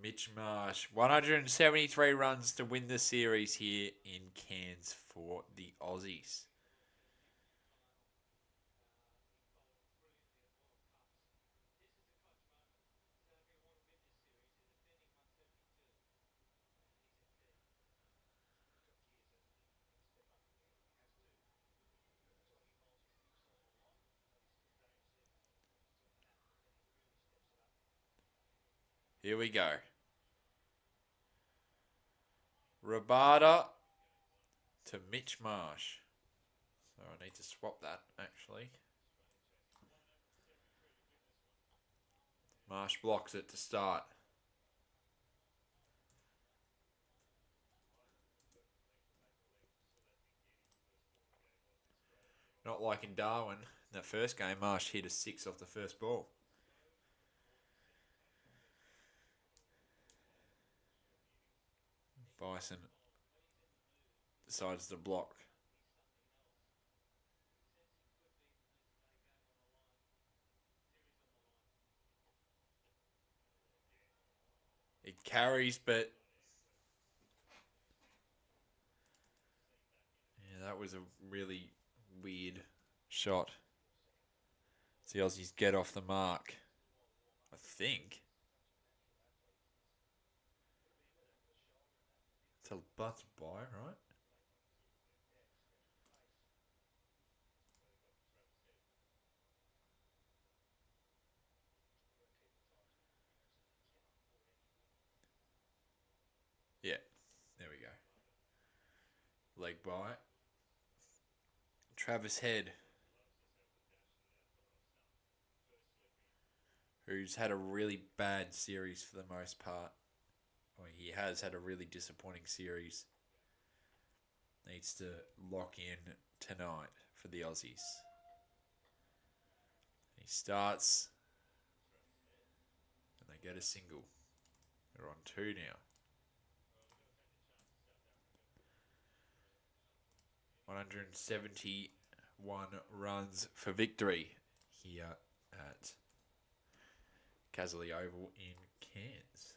Mitch Marsh. 173 runs to win the series here in Cairns for the Aussies. Here we go. Rabada to Mitch Marsh. So I need to swap that actually. Marsh blocks it to start. Not like in Darwin. In that first game, Marsh hit a 6 off the first ball. Bison decides to block. It carries, but yeah, that was a really weird shot. The Aussies get off the mark, I think. It's a butt by, right? Yeah, there we go. Leg by. Travis Head, who's had a really bad series for the most part. Well, he has had a really disappointing series. Needs to lock in tonight for the Aussies. He starts, and they get a single. They're on two now. 171 runs for victory here at Cassidy Oval in Cairns.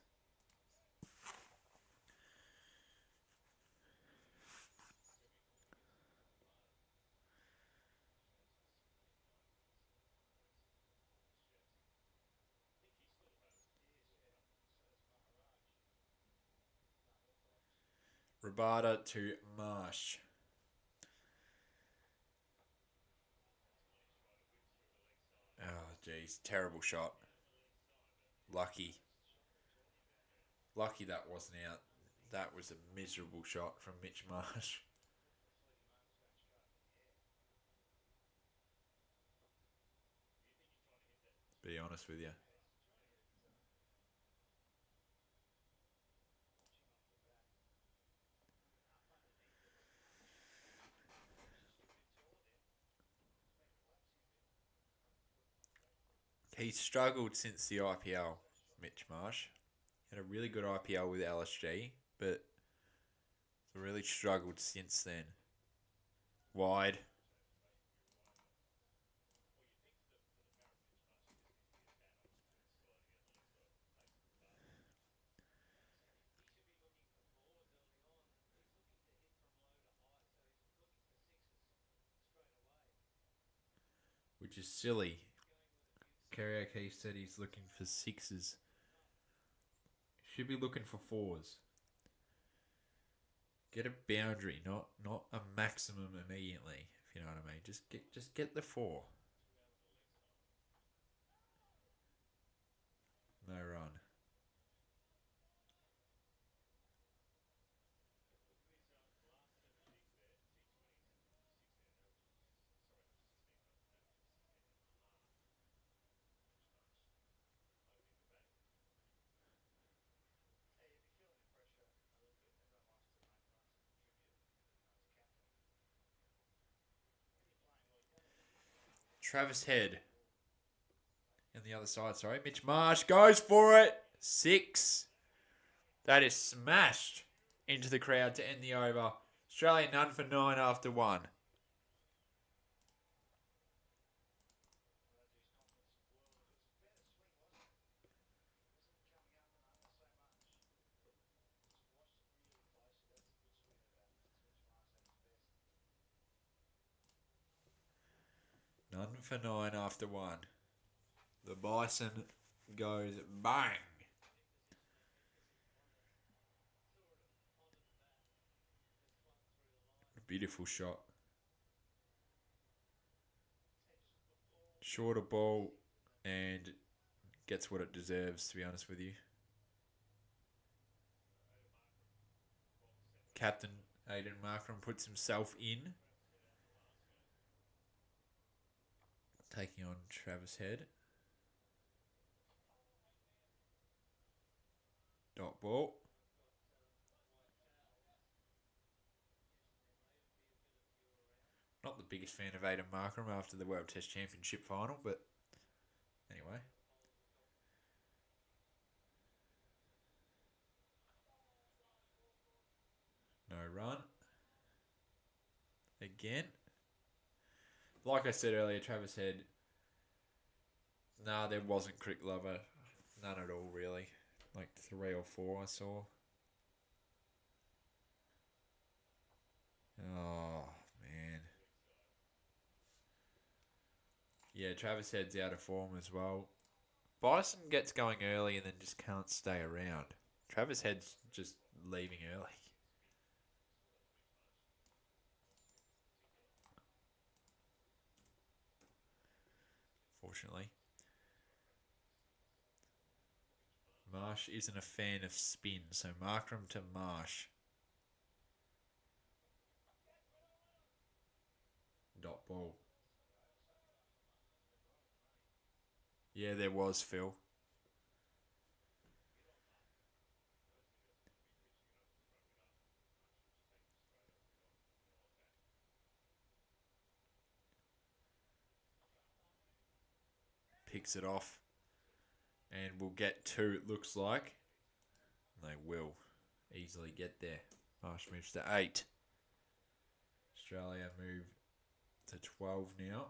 Rabada to Marsh. Oh, geez. Terrible shot. Lucky. Lucky that wasn't out. That was a miserable shot from Mitch Marsh. Be honest with you. He's struggled since the IPL, Mitch Marsh. He had a really good IPL with LSG, but really struggled since then. Wide. Which is silly. Karaoke said he's looking for sixes. Should be looking for fours. Get a boundary, not a maximum immediately. If you know what I mean, just get the four. No run. Travis Head. And the other side, sorry. Mitch Marsh goes for it. Six. That is smashed into the crowd to end the over. Australia none for nine after one. None for nine after one. The Bison goes bang. Beautiful shot. Shorter ball and gets what it deserves, to be honest with you. Captain Aiden Markram puts himself in. Taking on Travis Head. Dot ball. Not the biggest fan of Aiden Markram after the World Test Championship final, but anyway. No run. Again. Like I said earlier, Travis Head. Nah, there wasn't cricket lover. None at all, really. like 3 or 4 I saw. Oh, man. Yeah, Travis Head's out of form as well. Bison gets going early and then just can't stay around. Travis Head's just leaving early. Fortunately. Marsh isn't a fan of spin, so Markram to Marsh. Dot ball. Yeah, there was, Phil. Picks it off. And we'll get 2, it looks like. They will easily get there. Marsh moves to 8. Australia move to 12 now.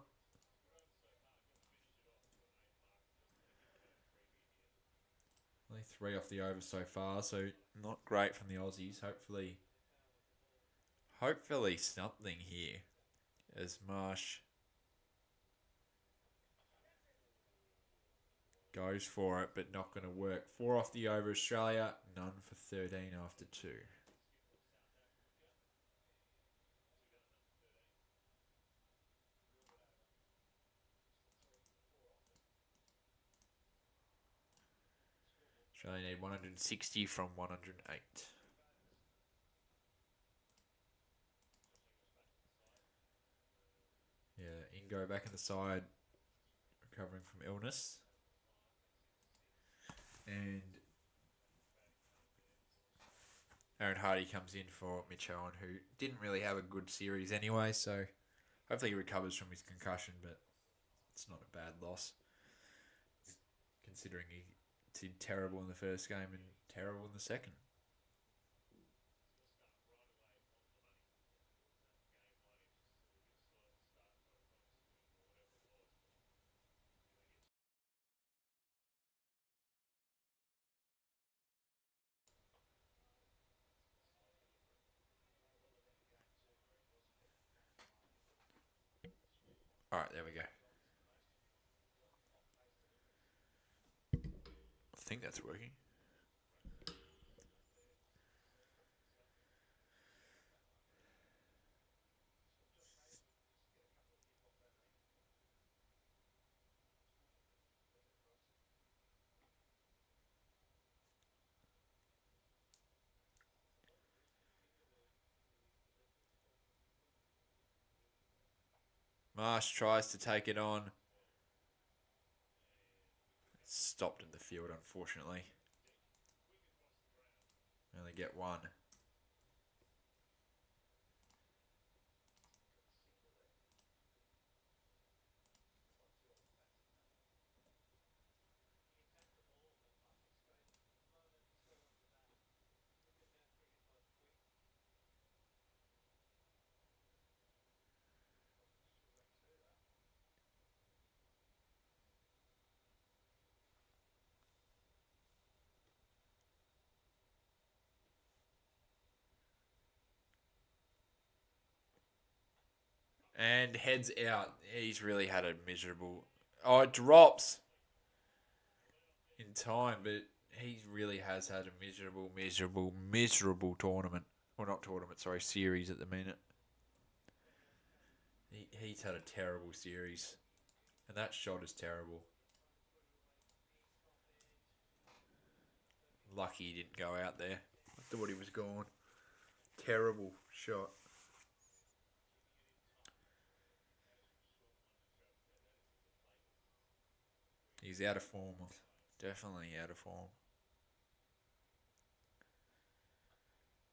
Only 3 off the over so far, so not great from the Aussies. Hopefully something here as Marsh goes for it, but not going to work. 4 off the over Australia, none for 13 after 2. Australia need 160 from 108. Yeah, Ingo back in the side, recovering from illness. And Aaron Hardy comes in for Mitch Owen, who didn't really have a good series anyway, so hopefully he recovers from his concussion, but it's not a bad loss, considering he did terrible in the first game and terrible in the second. All right, there we go. I think that's working. Marsh tries to take it on. Stopped in the field, unfortunately. Only get 1. And heads out. He's really had a miserable... Oh, it drops in time, but he really has had a miserable tournament. Well, not tournament, sorry, series at the minute. He's had a terrible series. And that shot is terrible. Lucky he didn't go out there. I thought he was gone. Terrible shot. He's out of form. Definitely out of form.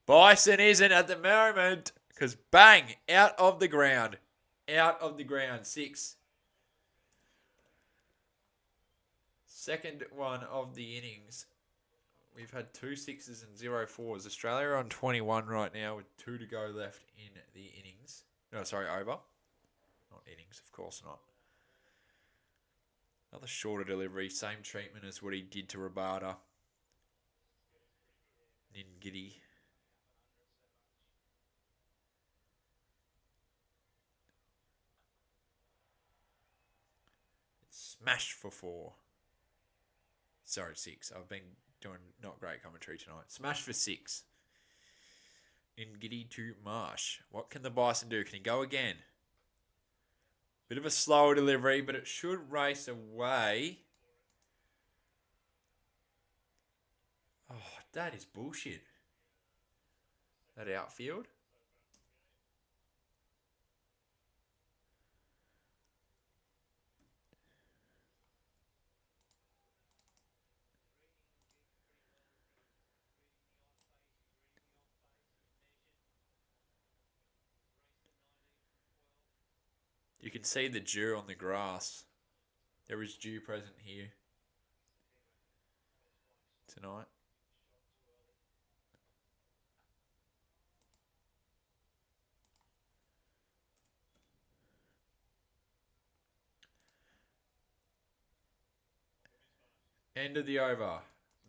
Bison isn't at the moment. Because bang, out of the ground. Out of the ground. 6. Second one of the innings. We've had 2 sixes and 0 fours. Australia are on 21 right now with 2 to go left in the innings. No, sorry, over. Not innings, of course not. Another shorter delivery. Same treatment as what he did to Rabada. Ningidi. Smash for 4. Sorry, 6. I've been doing not great commentary tonight. Smash for 6. Ningidi to Marsh. What can the Bison do? Can he go again? Bit of a slower delivery, but it should race away. Oh, that is bullshit. That outfield. You can see the dew on the grass. There is dew present here tonight. End of the over.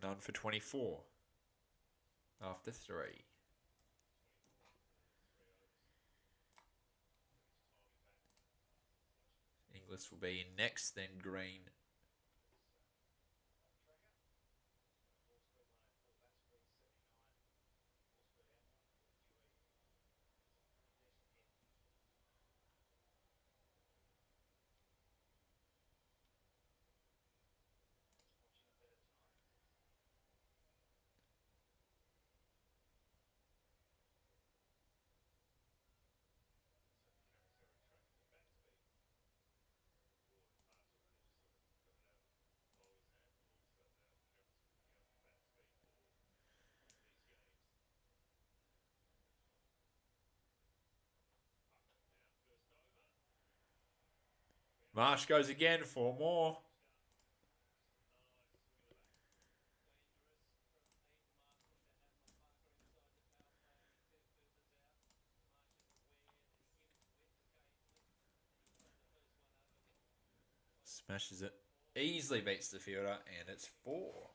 None for 24. After 3. Inglis will be in next, then Green. Marsh goes again. 4 more. Smashes it. Easily beats the fielder, and it's 4.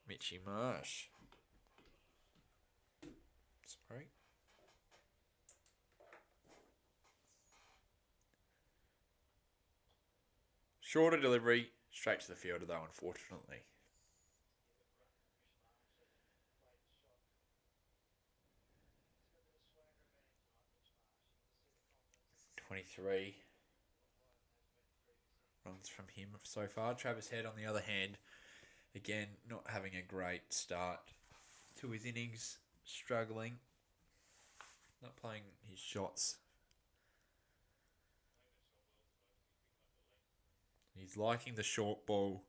Mitchy Marsh. Sorry. Shorter delivery. Straight to the fielder, though, unfortunately. 23 runs from him so far. Travis Head, on the other hand, again, not having a great start to his innings. Struggling. Not playing his shots. He's liking the short ball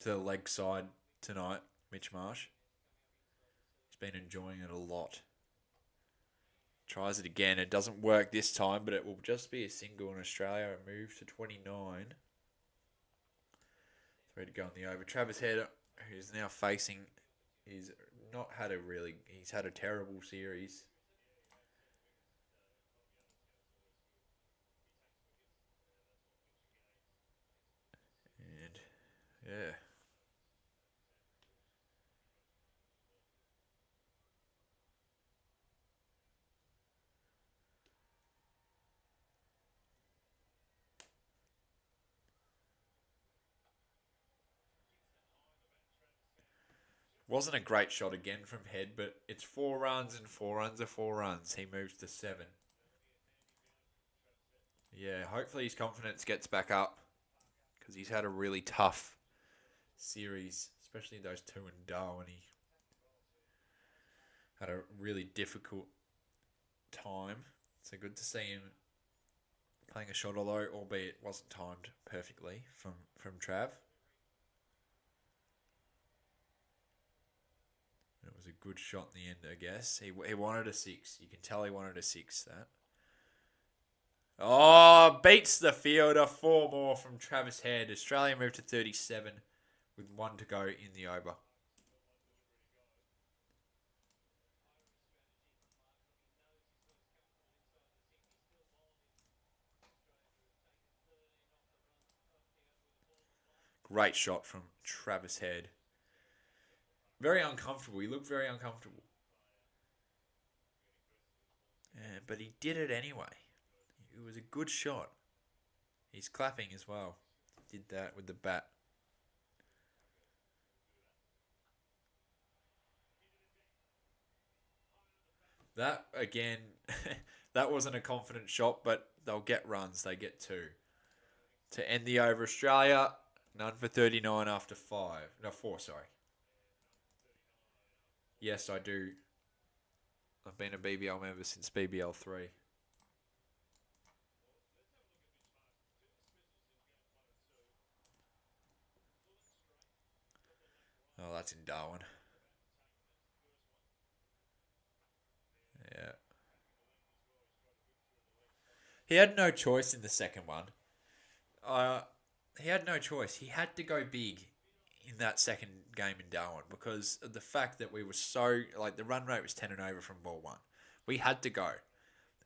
to the leg side tonight, Mitch Marsh. He's been enjoying it a lot. Tries it again. It doesn't work this time, but it will just be a single in Australia. It moves to 29. 3 to go on the over. Travis Head, who's now facing, he's not had a really, he's had a terrible series. And yeah. Wasn't a great shot again from Head, but it's 4 runs, and 4 runs are 4 runs. He moves to 7. Yeah, hopefully his confidence gets back up, because he's had a really tough series, especially those 2 in Darwin. He had a really difficult time. So good to see him playing a shot, although albeit wasn't timed perfectly from Trav. It was a good shot in the end, I guess. He wanted a 6. You can tell he wanted a 6, that. Oh, beats the fielder. 4 more from Travis Head. Australia moved to 37 with 1 to go in the over. Great shot from Travis Head. Very uncomfortable. He looked very uncomfortable. Yeah, but he did it anyway. It was a good shot. He's clapping as well. Did that with the bat. That again, that wasn't a confident shot, but they'll get runs. They get two to end the over. Australia, none for 39 after five. No, four. Sorry. Yes, I do. I've been a BBL member since BBL 3. Oh, that's in Darwin. Yeah. He had no choice in the second one. Uh, he had no choice. He had to go big in that second game in Darwin because of the fact that we were so like the run rate was 10 and over from ball one. We had to go,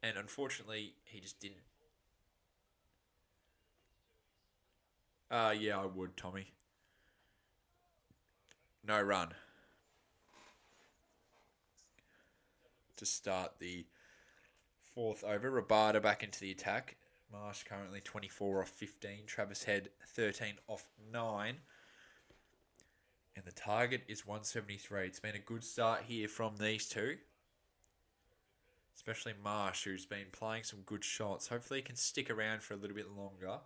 and unfortunately, he just didn't. Yeah, I would, Tommy. No run to start the fourth over. Rabada back into the attack. Marsh currently 24 off 15. Travis Head 13 off 9. And the target is 173. It's been a good start here from these two. Especially Marsh, who's been playing some good shots. Hopefully he can stick around for a little bit longer.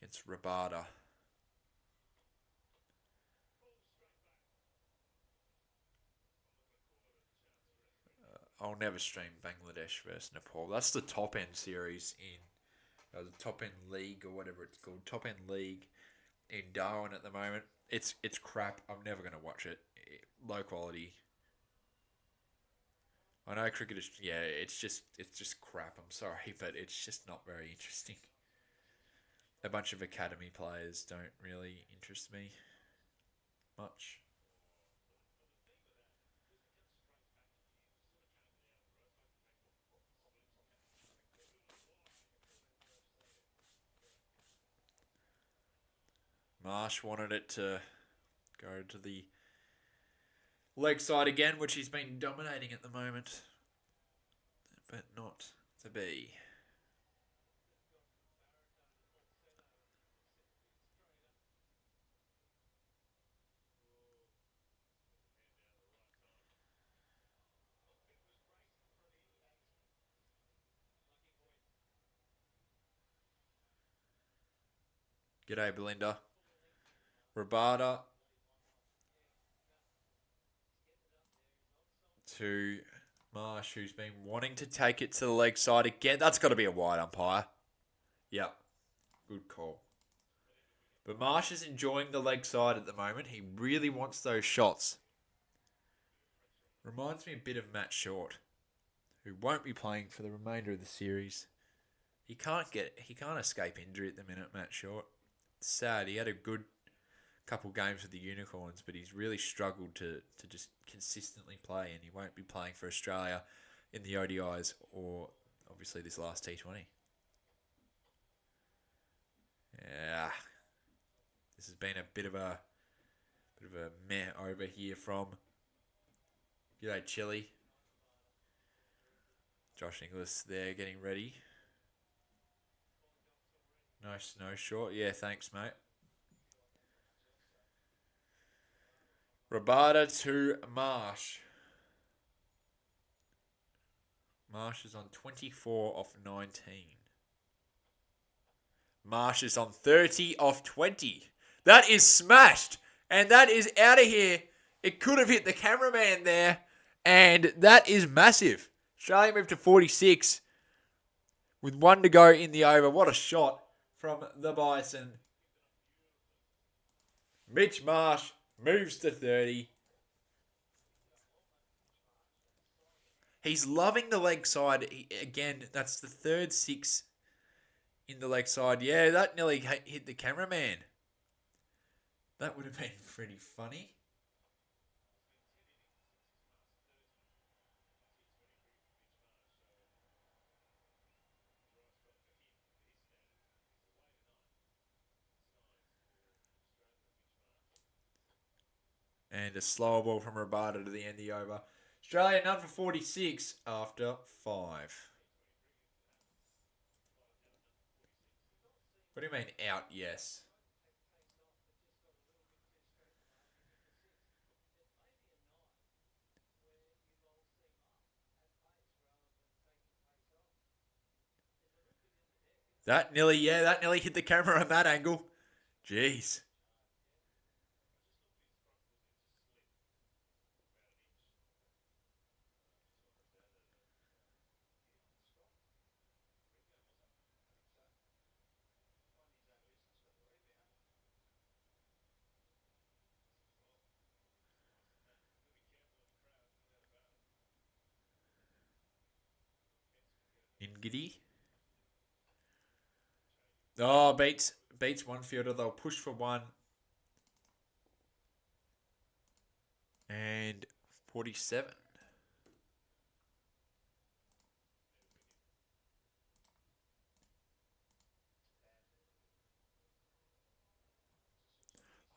Against Rabada. I'll never stream Bangladesh versus Nepal. That's the top end series in the top end league or whatever it's called. Top end league in Darwin at the moment. It's crap. I'm never going to watch it. Low quality. I know cricket is it's just crap. I'm sorry, but it's just not very interesting. A bunch of academy players don't really interest me much. Marsh wanted it to go to the leg side again, which he's been dominating at the moment, but not to be. G'day, Belinda. Rabada to Marsh, who's been wanting to take it to the leg side again. That's got to be a wide umpire. Yep, good call. But Marsh is enjoying the leg side at the moment. He really wants those shots. Reminds me a bit of Matt Short, who won't be playing for the remainder of the series. He can't escape injury at the minute, Matt Short. It's sad. He had a good couple games with the Unicorns, but he's really struggled to just consistently play, and he won't be playing for Australia in the ODIs or obviously this last T20. Yeah, this has been a bit of a meh over here from G'day Chili. Josh Inglis there getting ready. Nice snow short. Yeah, thanks, mate. Rabada to Marsh. Marsh is on 24 off 19. Marsh is on 30 off 20. That is smashed. And that is out of here. It could have hit the cameraman there. And that is massive. Australia moved to 46 with one to go in the over. What a shot from the Bison. Mitch Marsh moves to 30. He's loving the leg side. Again, that's the third six in the leg side. Yeah, that nearly hit the cameraman. That would have been pretty funny. And a slower ball from Rabada to the end of the over. Australia none for 46 after 5. What do you mean out? Yes. That nearly hit the camera at that angle. Jeez. Ingidi. Oh, beats one fielder. They'll push for one. And 47.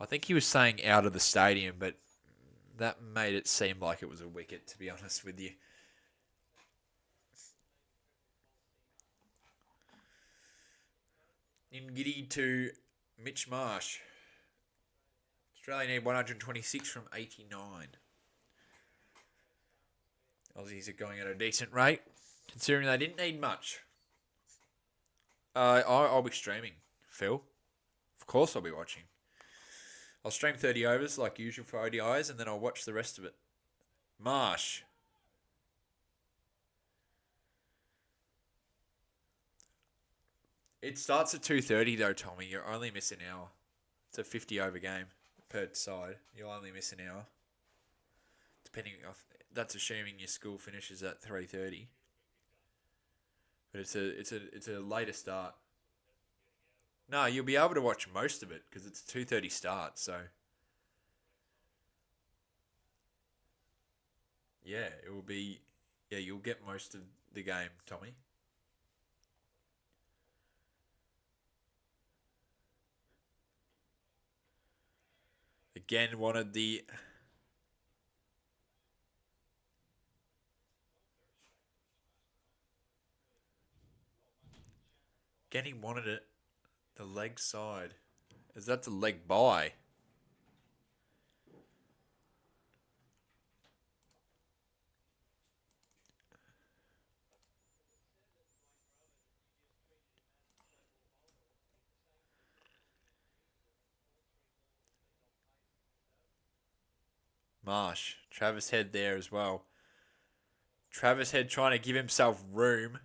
I think he was saying out of the stadium, but that made it seem like it was a wicket, to be honest with you. Ingidi to Mitch Marsh. Australia need 126 from 89. Aussies are going at a decent rate, considering they didn't need much. I'll be streaming, Phil. Of course I'll be watching. I'll stream 30 overs like usual for ODIs, and then I'll watch the rest of it. Marsh. It starts at 2:30 though, Tommy. You're only missing an hour. It's a 50 over game per side. You'll only miss an hour. Depending off, that's assuming your school finishes at 3:30. But it's a later start. No, you'll be able to watch most of it because it's a 2:30 start. So yeah, it will be. Yeah, you'll get most of the game, Tommy. Again, wanted the. Again, he wanted it. The leg side. As that's a leg by. Marsh. Travis Head there as well. Travis Head trying to give himself room.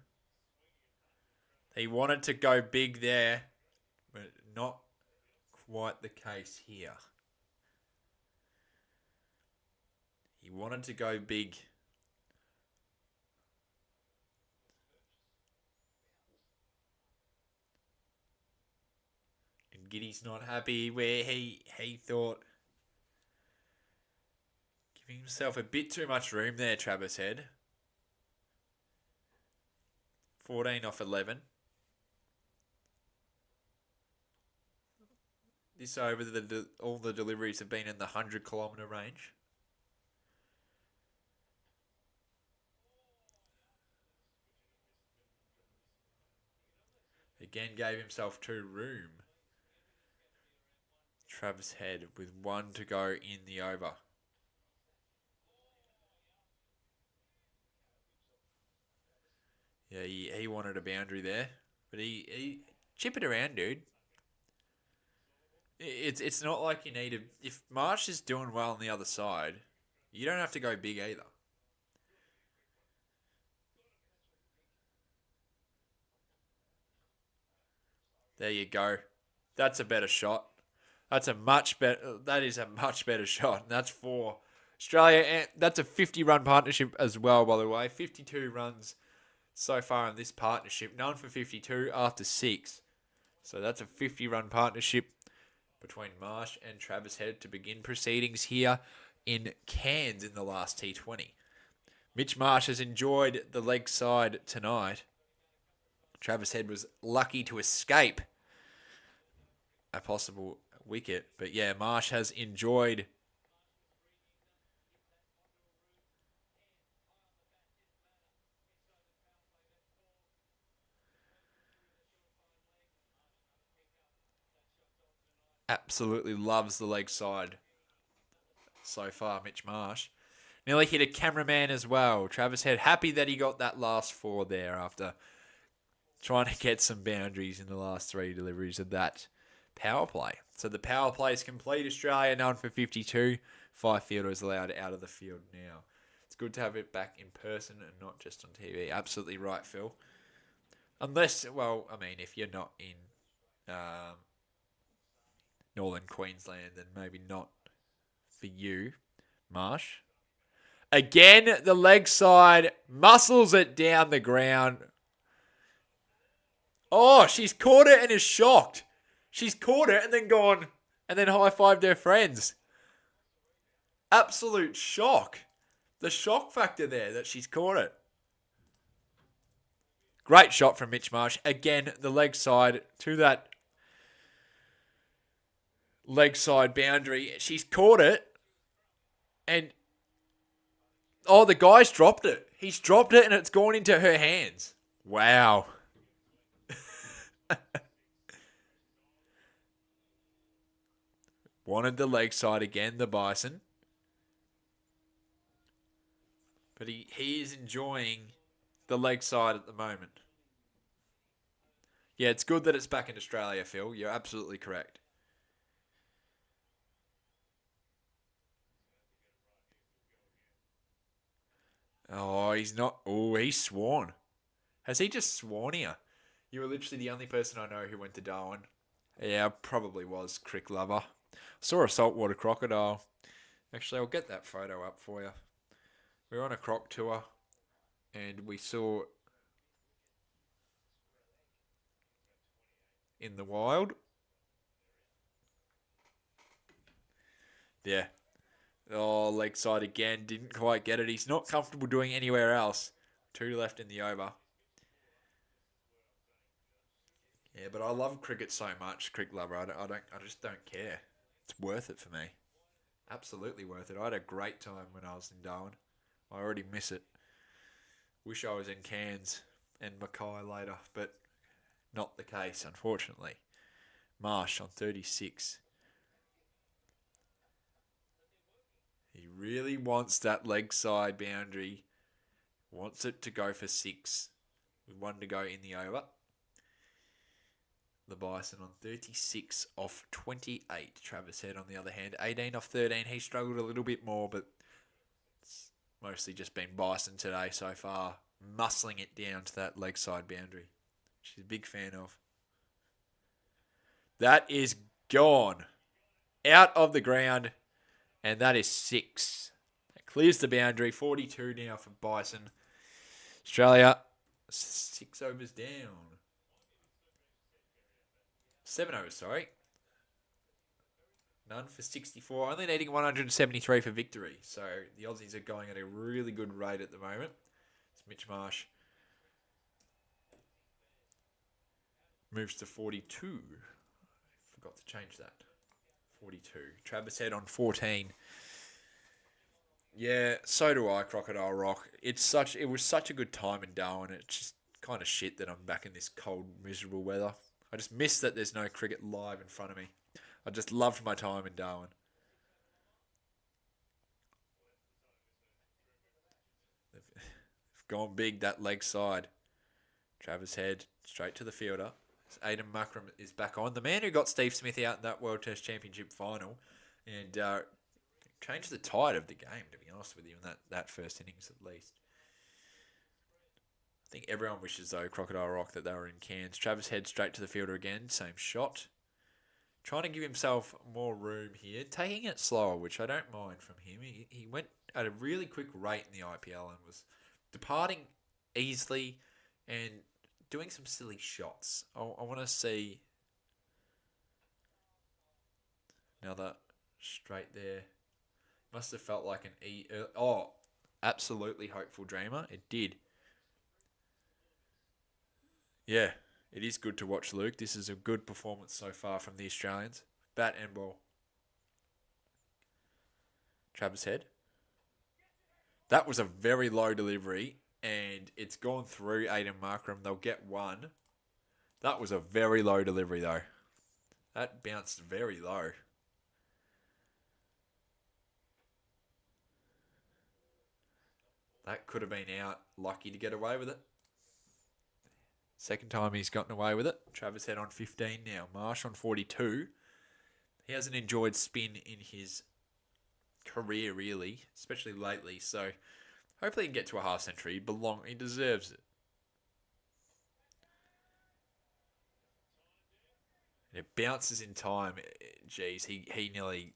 He wanted to go big there, but not quite the case here. He wanted to go big. And Giddy's not happy where he thought giving himself a bit too much room there, Travis Head. 14 off 11. This over, all the deliveries have been in the 100-kilometre range. Again, gave himself too room. Travis Head with one to go in the over. Yeah, he wanted a boundary there. But he chip it around, dude. It's not like you need to. If Marsh is doing well on the other side, you don't have to go big either. There you go. That's a better shot. That's a much better. That is a much better shot. And that's for Australia. And that's a 50-run partnership as well, by the way. 52 runs so far in this partnership. None for 52 after 6. So that's a 50-run partnership between Marsh and Travis Head to begin proceedings here in Cairns in the last T20. Mitch Marsh has enjoyed the leg side tonight. Travis Head was lucky to escape a possible wicket. But yeah, Marsh has enjoyed Absolutely loves the leg side so far, Mitch Marsh. Nearly hit a cameraman as well. Travis Head happy that he got that last 4 there after trying to get some boundaries in the last 3 deliveries of that power play. So the power play is complete. Australia known for 52. 5 fielders allowed out of the field now. It's good to have it back in person and not just on TV. Absolutely right, Phil. Unless, well, I mean, if you're not in Northern Queensland, then maybe not for you, Marsh. Again, the leg side muscles it down the ground. Oh, she's caught it and is shocked. She's caught it and then gone and then high-fived her friends. Absolute shock. The shock factor there that she's caught it. Great shot from Mitch Marsh. Again, the leg side to that leg side boundary. She's caught it and oh, the guy's dropped it. He's dropped it and it's gone into her hands. Wow. Wanted the leg side again, the Bison. But he is enjoying the leg side at the moment. Yeah, it's good that it's back in Australia, Phil. You're absolutely correct. Oh, he's not. Oh, he's sworn. Has he just sworn here? You were literally the only person I know who went to Darwin. Yeah, probably was crick lover. Saw a saltwater crocodile. Actually, I'll get that photo up for you. We were on a croc tour and we saw in the wild. Yeah. Oh, leg side again. Didn't quite get it. He's not comfortable doing anywhere else. 2 left in the over. Yeah, but I love cricket so much, cricket lover. I just don't care. It's worth it for me. Absolutely worth it. I had a great time when I was in Darwin. I already miss it. Wish I was in Cairns and Mackay later, but not the case, unfortunately. Marsh on 36. He really wants that leg side boundary. Wants it to go for 6. With 1 to go in the over. The Bison on 36 off 28. Travis Head, on the other hand, 18 off 13. He struggled a little bit more, but it's mostly just been Bison today so far. Muscling it down to that leg side boundary. She's a big fan of. That is gone. Out of the ground. And that is 6. That clears the boundary. 42 now for Bison. Australia, 6 overs down. 7 overs, sorry. None for 64. Only needing 173 for victory. So the Aussies are going at a really good rate at the moment. It's Mitch Marsh. Moves to 42. Forgot to change that. 42. Travis Head on 14. Yeah, so do I, Crocodile Rock. It was such a good time in Darwin. It's just kind of shit that I'm back in this cold, miserable weather. I just miss that there's no cricket live in front of me. I just loved my time in Darwin. They've gone big, that leg side. Travis Head, straight to the fielder. Aidan Muckram is back on. The man who got Steve Smith out in that World Test Championship final. And changed the tide of the game, to be honest with you, in that first innings at least. I think everyone wishes, though, Crocodile Rock, that they were in Cairns. Travis Head straight to the fielder again. Same shot. Trying to give himself more room here. Taking it slower, which I don't mind from him. He went at a really quick rate in the IPL and was departing easily and doing some silly shots. I want to see another straight there. Must have felt like an absolutely hopeful dreamer. It did. Yeah, it is good to watch, Luke. This is a good performance so far from the Australians. Bat and ball. Travis Head. That was a very low delivery, and it's gone through Aidan Markram. They'll get 1. That was a very low delivery, though. That bounced very low. That could have been out. Lucky to get away with it. Second time he's gotten away with it. Travis Head on 15 now. Marsh on 42. He hasn't enjoyed spin in his career, really, especially lately. So hopefully he can get to a half century. He deserves it. And it bounces in time. Geez, he nearly,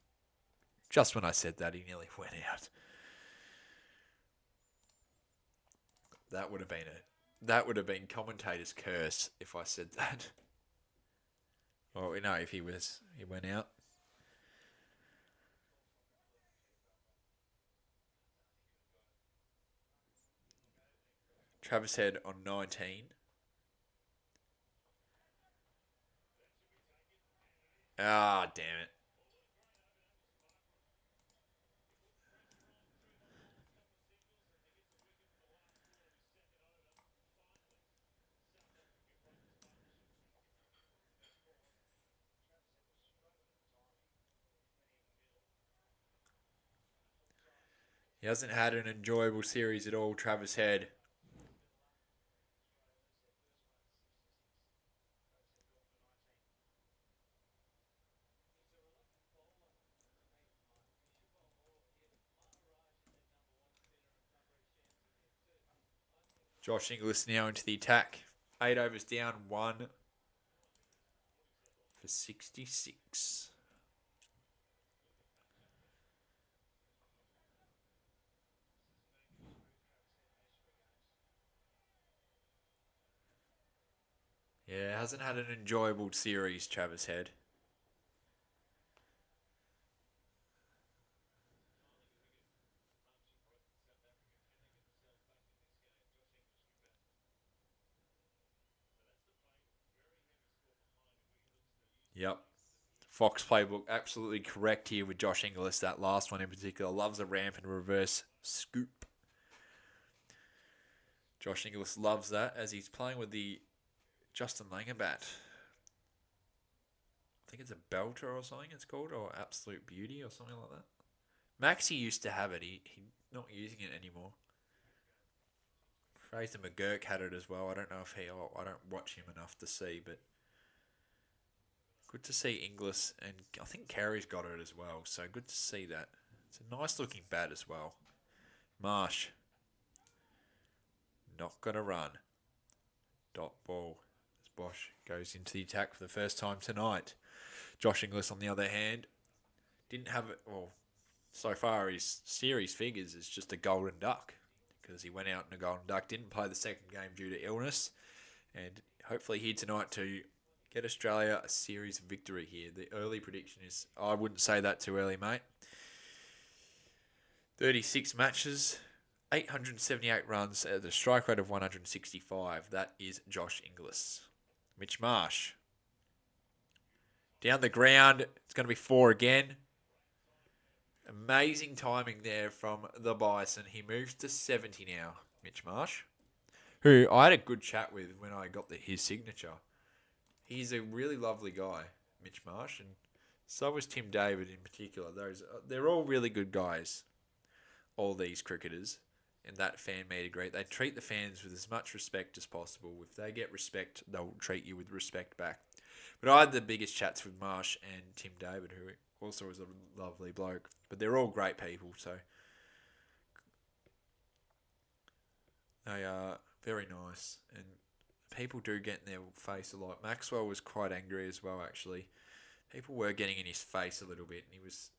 just when I said that, he nearly went out. That would have been commentator's curse if I said that. Well, we know if he went out. Travis Head on 19. Ah, damn it. He hasn't had an enjoyable series at all, Travis Head. Josh Inglis now into the attack. 8 overs down, 1 for 66. Yeah, hasn't had an enjoyable series, Travis Head. Yep. Fox playbook absolutely correct here with Josh Inglis. That last one in particular. Loves a ramp and reverse scoop. Josh Inglis loves that as he's playing with the Justin Langer bat. I think it's a belter or something it's called, or Absolute Beauty or something like that. Maxi used to have it. He's not using it anymore. Fraser McGurk had it as well. I don't know if I don't watch him enough to see, but good to see Inglis, and I think Carey's got it as well. So good to see that. It's a nice looking bat as well. Marsh. Not going to run. Dot ball. As Bosch goes into the attack for the first time tonight. Josh Inglis, on the other hand, didn't have it. Well, so far his series figures is just a golden duck because he went out in a golden duck. Didn't play the second game due to illness, and hopefully here tonight to get Australia a series victory here. The early prediction is, I wouldn't say that too early, mate. 36 matches, 878 runs at a strike rate of 165. That is Josh Inglis. Mitch Marsh. Down the ground, it's going to be 4 again. Amazing timing there from the Bison. He moves to 70 now, Mitch Marsh, who I had a good chat with when I got his signature. He's a really lovely guy, Mitch Marsh, and so was Tim David in particular. They're all really good guys, all these cricketers, and that fan made a great. They treat the fans with as much respect as possible. If they get respect, they'll treat you with respect back. But I had the biggest chats with Marsh and Tim David, who also is a lovely bloke. But they're all great people, so they are very nice. And people do get in their face a lot. Maxwell was quite angry as well, actually. People were getting in his face a little bit, and he was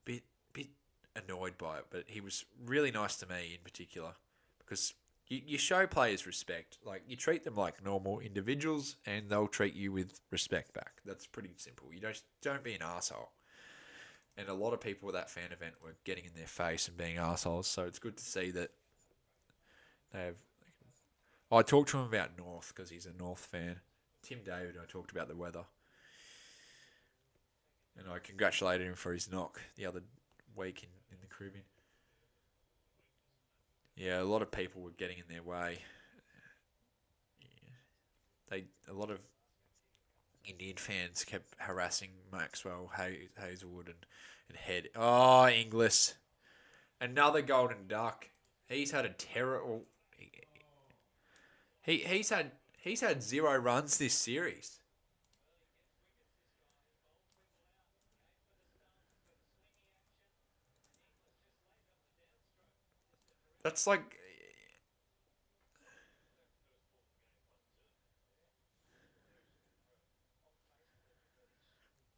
a bit annoyed by it. But he was really nice to me in particular, because you show players respect. Like, you treat them like normal individuals, and they'll treat you with respect back. That's pretty simple. You don't be an arsehole. And a lot of people at that fan event were getting in their face and being arseholes, so it's good to see that they have. I talked to him about North because he's a North fan. Tim David, I talked about the weather. And I congratulated him for his knock the other week in the Caribbean. Yeah, a lot of people were getting in their way. A lot of Indian fans kept harassing Maxwell, Hazelwood, and Head. Oh, Inglis. Another golden duck. He's had a terrible. He's had 0 runs this series. That's like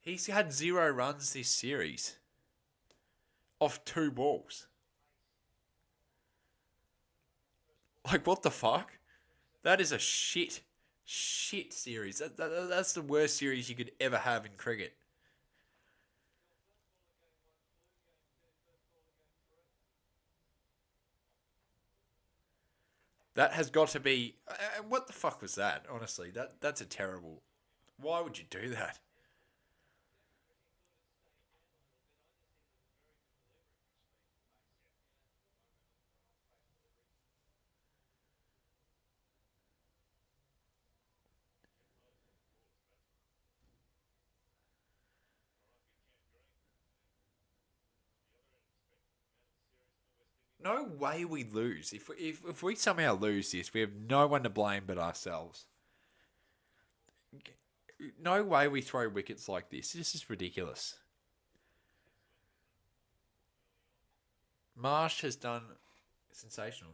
he's had 0 runs this series off 2 balls. Like what the fuck? That is a shit series. That's the worst series you could ever have in cricket. That has got to be. What the fuck was that? Honestly, that's a terrible. Why would you do that? No way we lose. If we somehow lose this, we have no one to blame but ourselves. No way we throw wickets like this. This is ridiculous. Marsh has done sensational.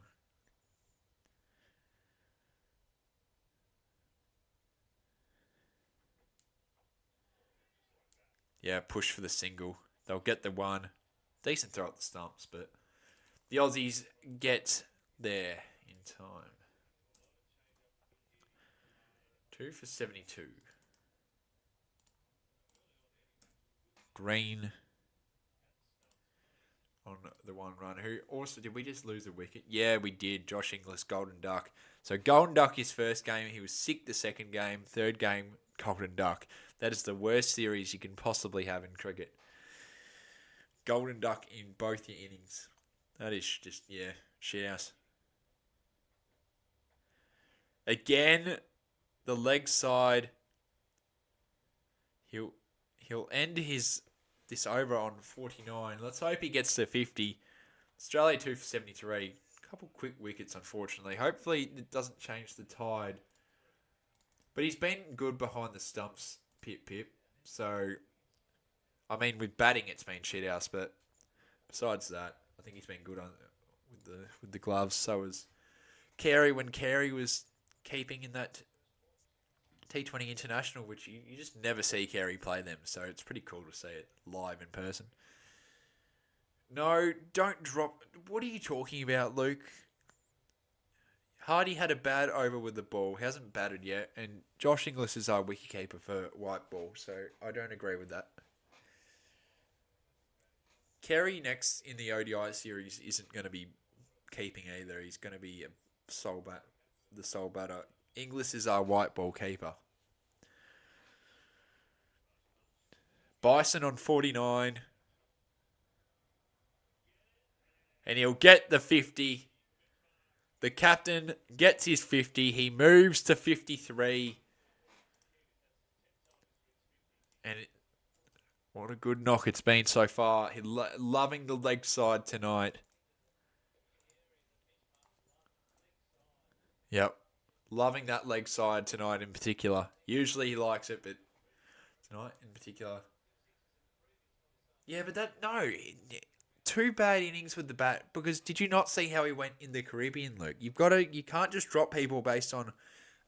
Yeah, push for the single. They'll get the one. Decent throw at the stumps, but the Aussies get there in time. 2 for 72. Green on the 1 run. Who also did we just lose a wicket? Yeah, we did. Josh Inglis, Golden Duck. So Golden Duck his first game. He was sick the second game. Third game, Golden Duck. That is the worst series you can possibly have in cricket. Golden Duck in both your innings. That is just shit house. Again, the leg side. He'll end this over on 49. Let's hope he gets to 50. Australia 2 for 73. Couple quick wickets, unfortunately. Hopefully it doesn't change the tide. But he's been good behind the stumps, Pip. So, I mean, with batting it's been shit house, but besides that, I think he's been good on with the gloves. So was Carey when Carey was keeping in that T20 International, which you just never see Carey play them. So it's pretty cool to see it live in person. No, don't drop. What are you talking about, Luke? Hardy had a bad over with the ball. He hasn't batted yet. And Josh Inglis is our wicketkeeper for white ball. So I don't agree with that. Carey next in the ODI series isn't going to be keeping either. He's going to be the sole batter. Inglis is our white ball keeper. Bison on 49. And he'll get the 50. The captain gets his 50. He moves to 53. And what a good knock it's been so far. He's loving the leg side tonight. Yep. Loving that leg side tonight in particular. Usually he likes it, but tonight in particular. Yeah, but no. Two bad innings with the bat, because did you not see how he went in the Caribbean, Luke? You can't just drop people based on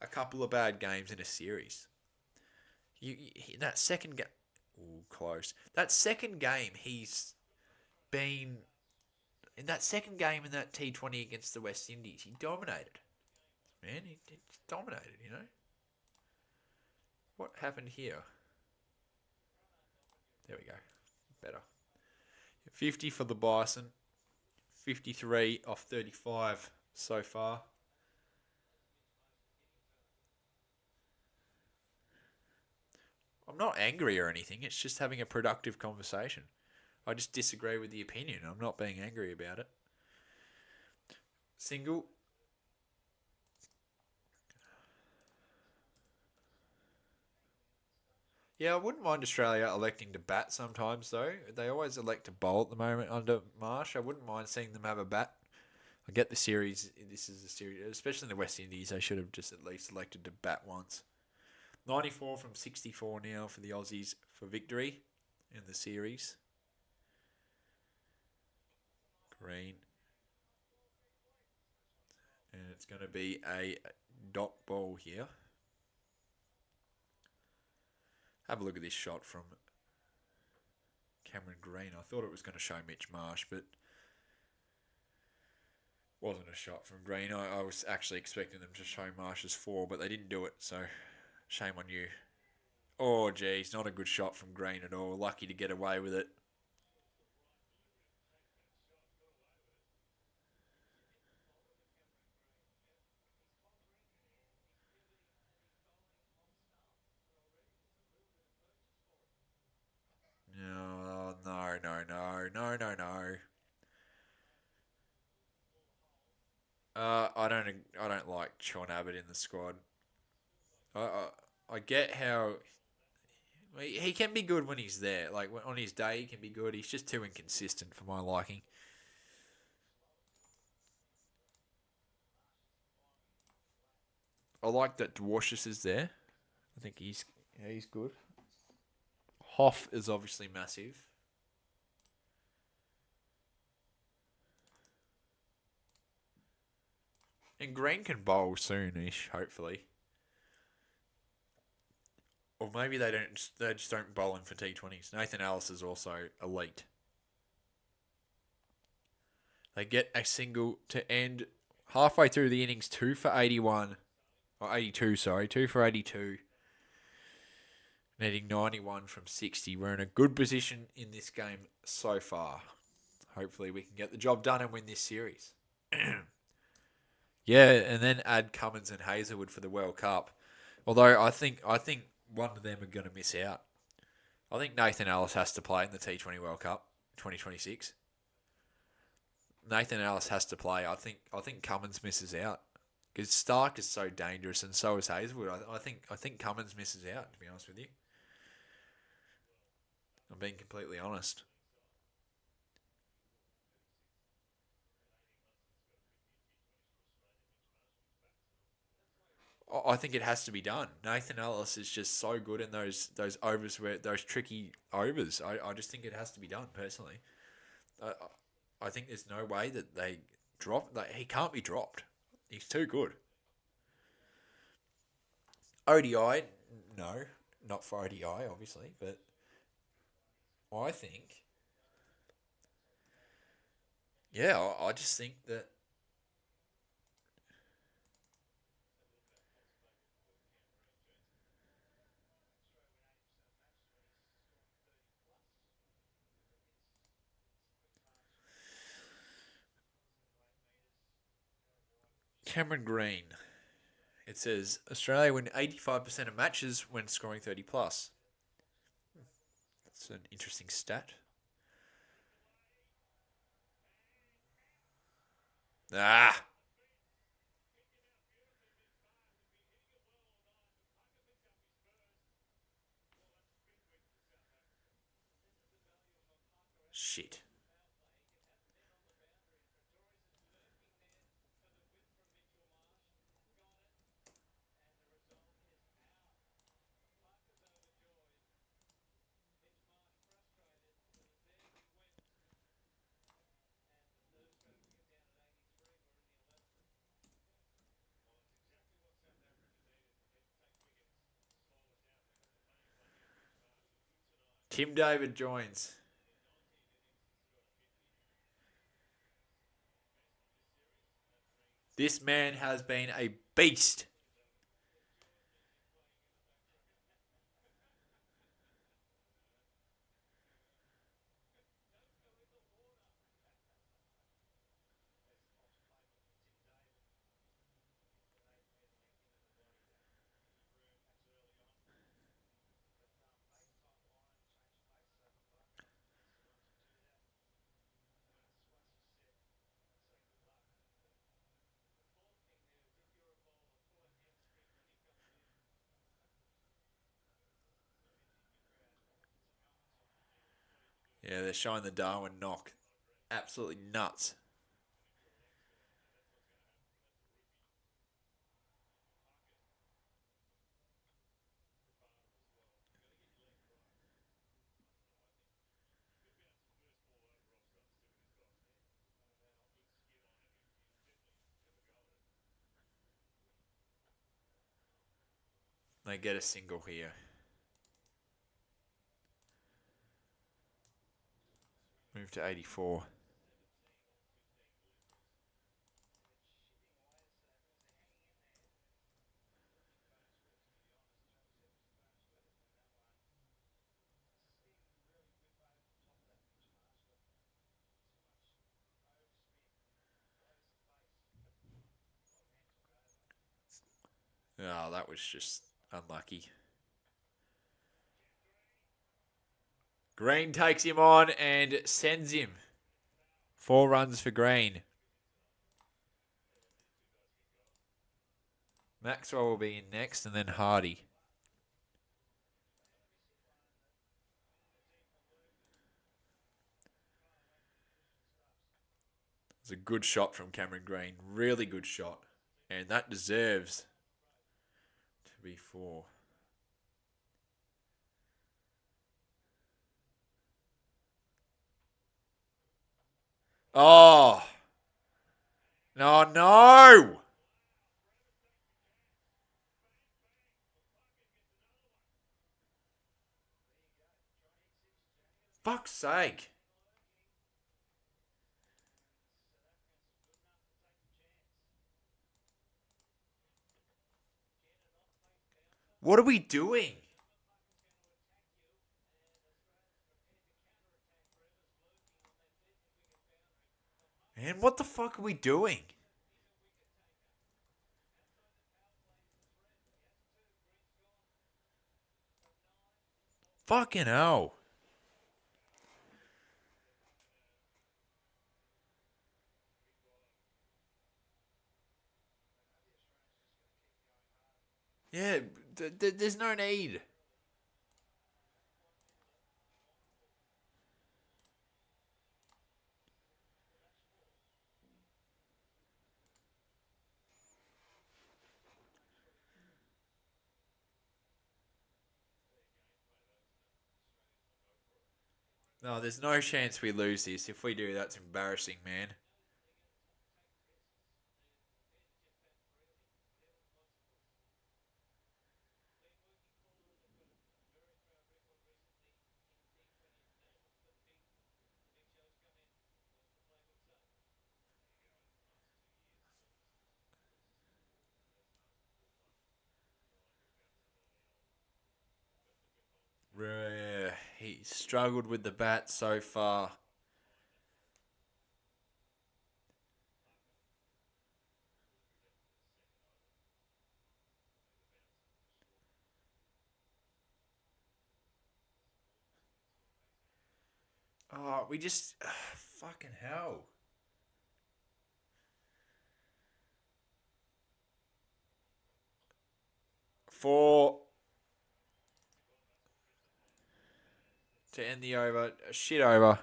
a couple of bad games in a series. That second game, close. That second game, he's been in that second game in that T20 against the West Indies. He dominated, man. He dominated. What happened here? There we go. Better. 50 for the Bison. 53 off 35 so far. I'm not angry or anything. It's just having a productive conversation. I just disagree with the opinion. I'm not being angry about it. Single. Yeah, I wouldn't mind Australia electing to bat sometimes, though. They always elect to bowl at the moment under Marsh. I wouldn't mind seeing them have a bat. I get the series. This is a series, especially in the West Indies. They should have just at least elected to bat once. 94 from 64 now for the Aussies for victory in the series. Green. And it's going to be a dot ball here. Have a look at this shot from Cameron Green. I thought it was going to show Mitch Marsh, but wasn't a shot from Green. I was actually expecting them to show Marsh's four, but they didn't do it, so shame on you. Oh, geez, not a good shot from Green at all. Lucky to get away with it. No, no, no, no, no, no, no. I don't like Sean Abbott in the squad. I get how he can be good when he's there. Like on his day, he can be good. He's just too inconsistent for my liking. I like that Dwarshuis is there. I think he's good. Hoff is obviously massive. And Green can bowl soonish, hopefully. Or maybe they don't. They just don't bowl him for T20s. Nathan Ellis is also elite. They get a single to end halfway through the innings, 2 for 81. Or 82, sorry. 2 for 82. Needing 91 from 60. We're in a good position in this game so far. Hopefully we can get the job done and win this series. Yeah, and then add Cummins and Hazelwood for the World Cup. Although I think one of them are going to miss out. I think Nathan Ellis has to play in the T20 World Cup 2026. Nathan Ellis has to play. I think Cummins misses out because Stark is so dangerous and so is Hazelwood. I think Cummins misses out. To be honest with you, I'm being completely honest. I think it has to be done. Nathan Ellis is just so good in those overs where those tricky overs. I just think it has to be done personally. I I think there's no way that they drop. Like, he can't be dropped. He's too good. ODI, no, not for ODI, obviously, but I think, yeah, I just think that Cameron Green. It says Australia win 85% of matches when scoring 30 plus. That's an interesting stat. Ah, shit. Tim David joins. This man has been a beast. Yeah, they're showing the Darwin knock. Absolutely nuts. They get a single here. Move to 84. Oh, that was just unlucky. Green takes him on and sends him. 4 runs for Green. Maxwell will be in next and then Hardy. It's a good shot from Cameron Green. Really good shot. And that deserves to be 4. Oh! No, no! Fuck's sake. What are we doing? Man, what the fuck are we doing? Fucking hell. Yeah, there's no need. No, there's no chance we lose this. If we do, that's embarrassing, man. He struggled with the bat so far. Oh, we just... fucking hell. Four to end the over. A shit over.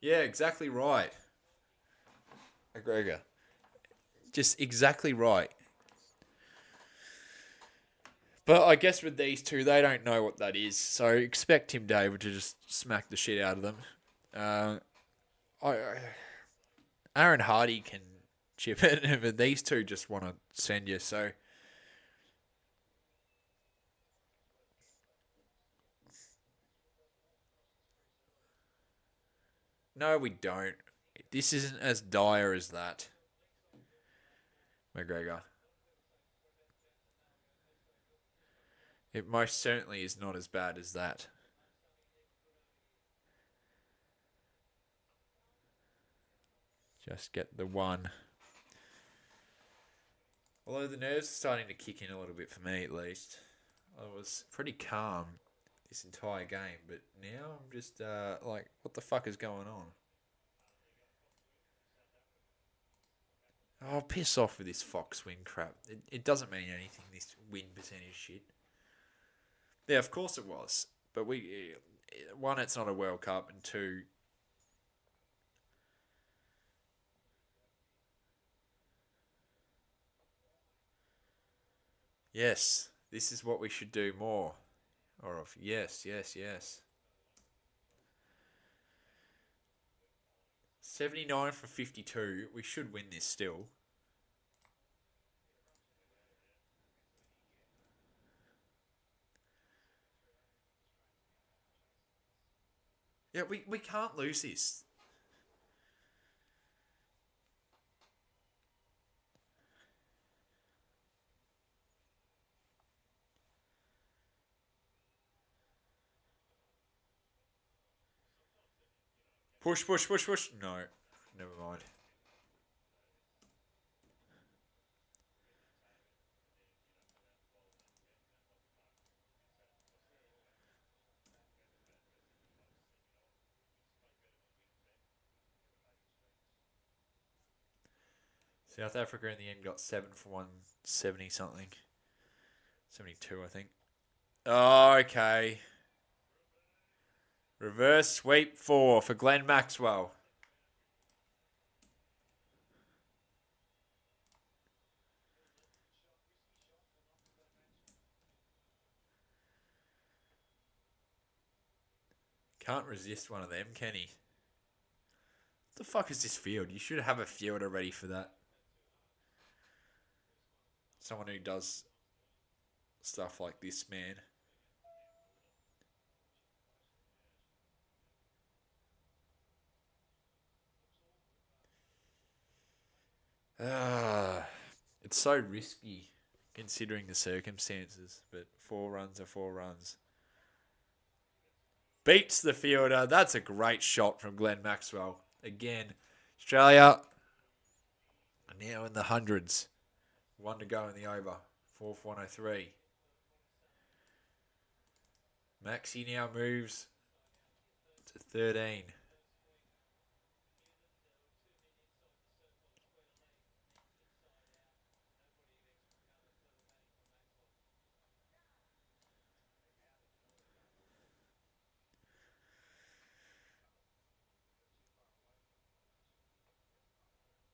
Yeah, exactly right. McGregor. Just exactly right. But I guess with these two, they don't know what that is. So expect Tim David to just smack the shit out of them. Uh, Aaron Hardy can chip it, but these two just want to send you. So no, we don't. This isn't as dire as that. McGregor. It most certainly is not as bad as that. Just get the one. Although the nerves are starting to kick in a little bit for me at least. I was pretty calm this entire game, but now I'm just like, what the fuck is going on? Oh, piss off with this Fox win crap. It doesn't mean anything, this win percentage shit. Yeah, of course it was. But one, it's not a World Cup, and two, yes, this is what we should do more. Or of yes, yes, yes. 79 from 52. We should win this still. Yeah, we can't lose this. Push, push, push, push. No, never mind. South Africa in the end got 7 for 170 something. 72, I think. Oh, okay. Reverse sweep 4 for Glenn Maxwell. Can't resist one of them, can he? What the fuck is this field? You should have a fielder ready for that. Someone who does stuff like this, man. Ah, it's so risky considering the circumstances, but 4 runs are 4 runs. Beats the fielder. That's a great shot from Glenn Maxwell. Again, Australia are now in the hundreds. 1 to go in the over. 4 for 103. Maxi now moves to 13.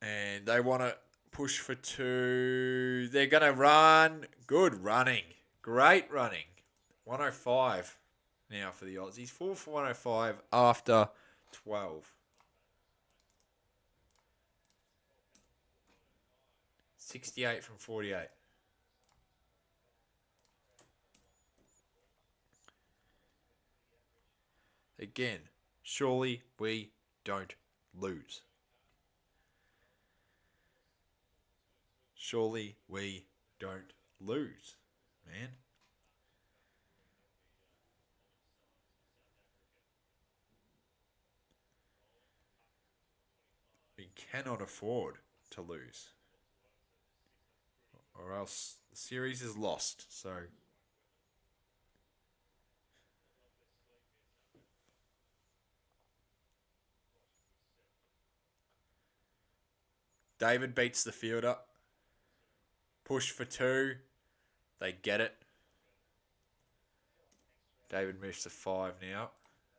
And they want to push for 2. They're going to run. Good running. Great running. 105 now for the Aussies. 4 for 105 after 12. 68 from 48. Again, surely we don't lose. Surely we don't lose, man. We cannot afford to lose, or else the series is lost. So David beats the fielder. Push for 2. They get it. David moves to 5 now.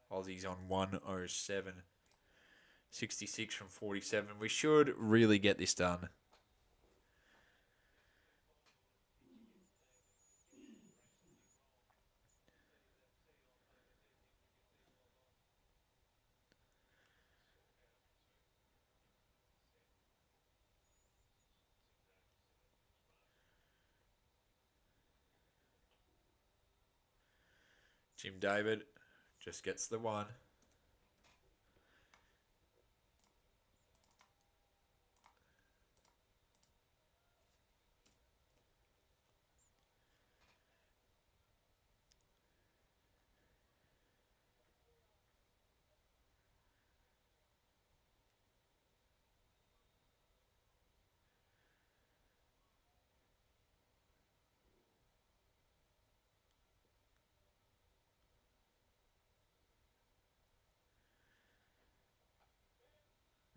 Aussie's on 107. 66 from 47. We should really get this done. Jim David just gets the 1.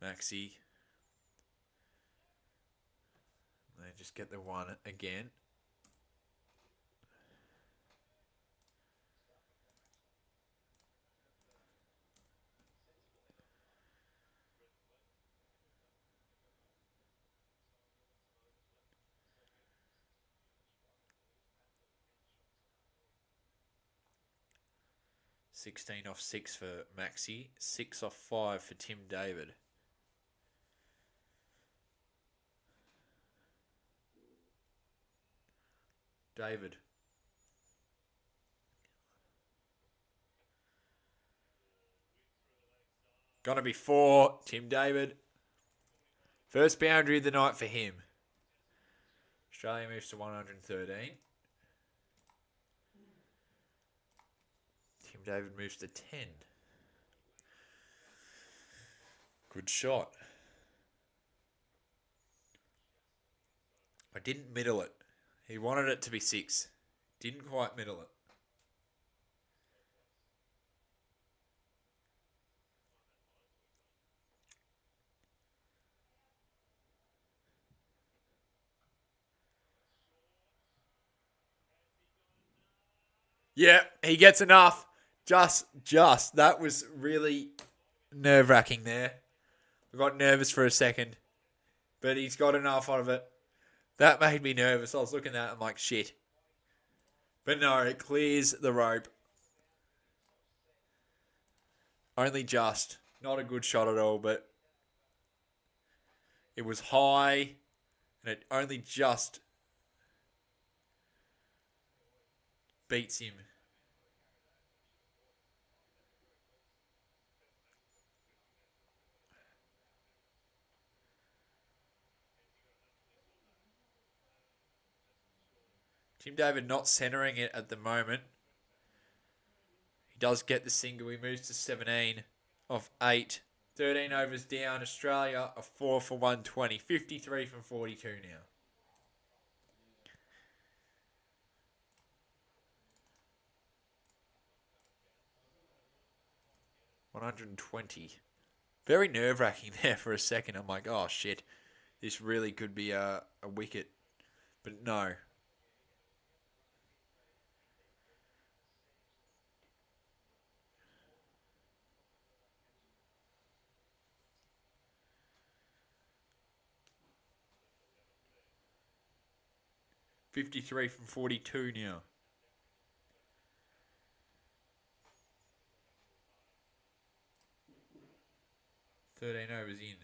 Maxi. They just get the one again. $16 off 6 for Maxi. 6 off 5 for Tim David. David. Gonna be 4. Tim David. First boundary of the night for him. Australia moves to 113. Tim David moves to 10. Good shot. I didn't middle it. He wanted it to be 6. Didn't quite middle it. Yeah, he gets enough. Just. That was really nerve-wracking there. I got nervous for a second. But he's got enough of it. That made me nervous. I was looking at it, I'm like, shit. But no, it clears the rope. Only just. Not a good shot at all, but it was high. And it only just beats him. Tim David not centering it at the moment. He does get the single. He moves to 17 of 8. 13 overs down. Australia a 4 for 120. 53 from 42 now. 120. Very nerve-wracking there for a second. I'm like, oh shit. This really could be a wicket. But no. $53 from 42 now. 13 overs in.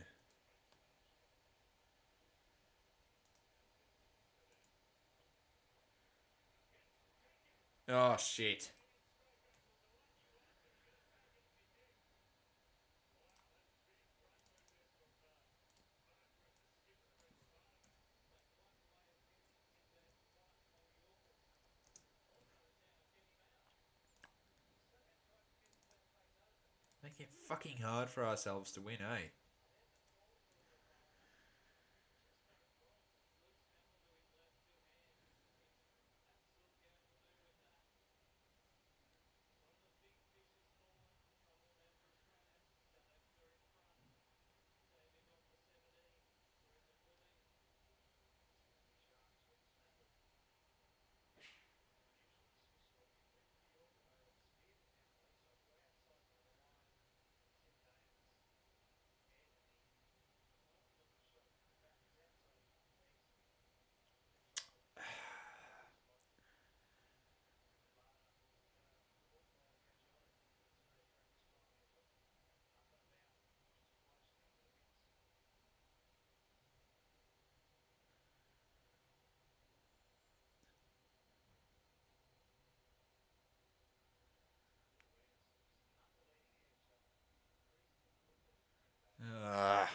Oh, shit. Make it fucking hard for ourselves to win, eh? Ah.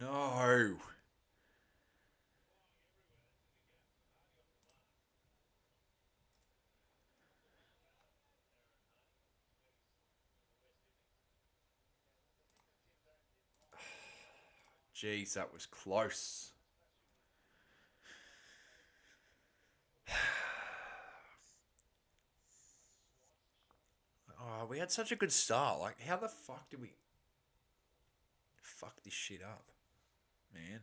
No. Jeez, that was close. Oh, we had such a good start. Like, how the fuck did we fuck this shit up, man?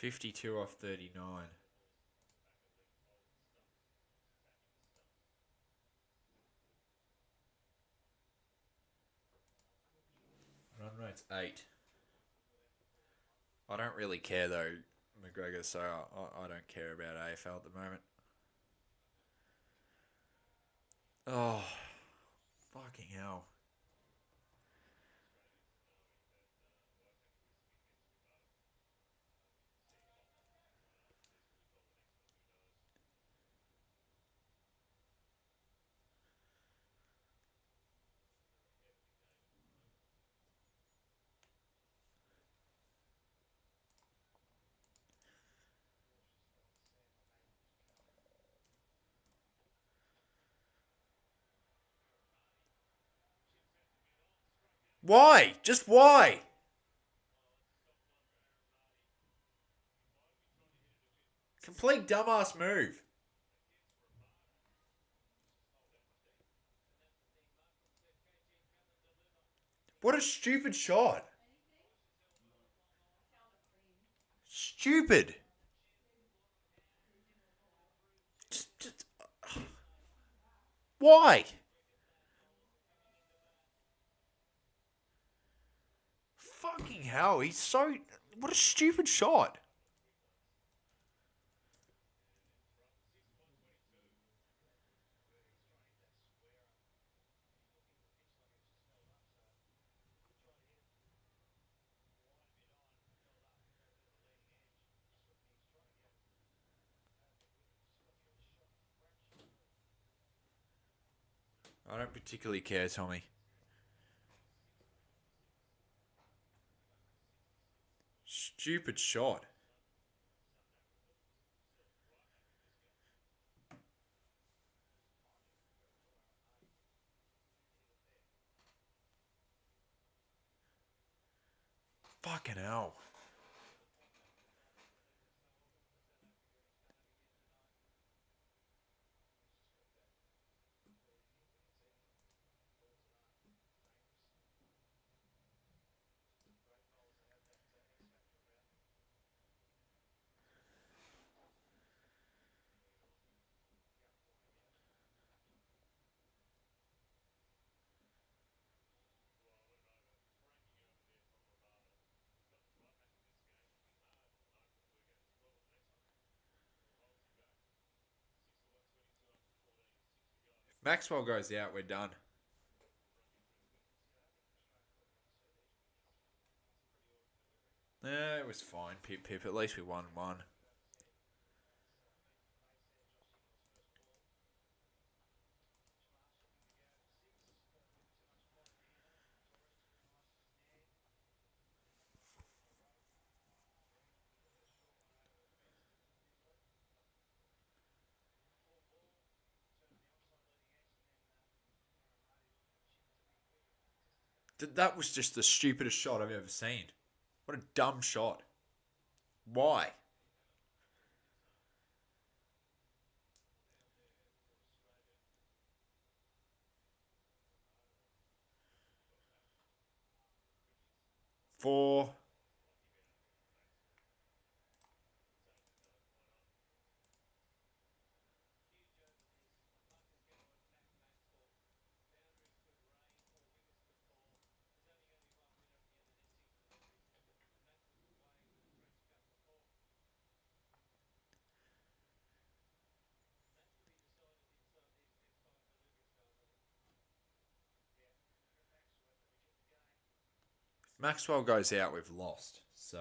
$52 off 39. Run rate's 8. I don't really care though, McGregor, so I don't care about AFL at the moment. Oh, fucking hell. Why? Just why? Complete dumbass move. What a stupid shot. Stupid. Just why? Fucking hell. He's so. What a stupid shot. I don't particularly care, Tommy. Stupid shot. Fucking hell. Maxwell goes out. We're done. It was fine. Pip pip. At least we won one. That was just the stupidest shot I've ever seen. What a dumb shot. Why? For Maxwell goes out, we've lost. So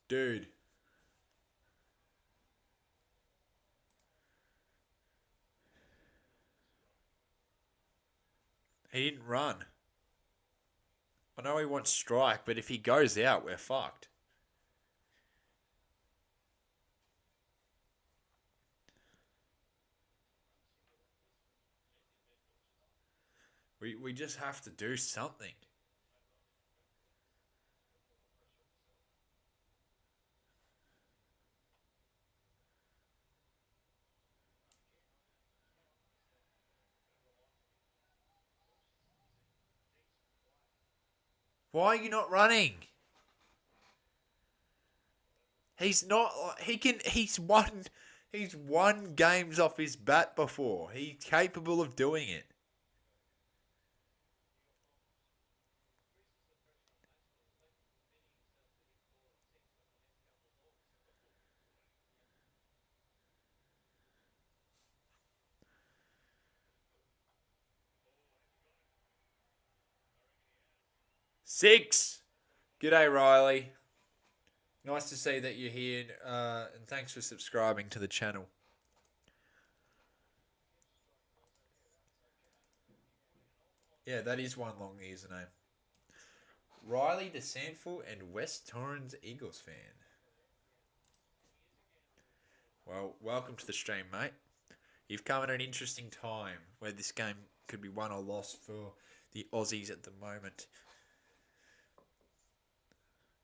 dude, He didn't run. I know he wants strike, but if he goes out, we're fucked. We just have to do something. Why are you not running? He's not. He can. He's won. He's won games off his bat before. He's capable of doing it. 6. G'day, Riley. Nice to see that you're here, and thanks for subscribing to the channel. Yeah, that is one long username. Riley DeSanford and West Torrens Eagles fan. Well, welcome to the stream, mate. You've come at an interesting time where this game could be won or lost for the Aussies at the moment.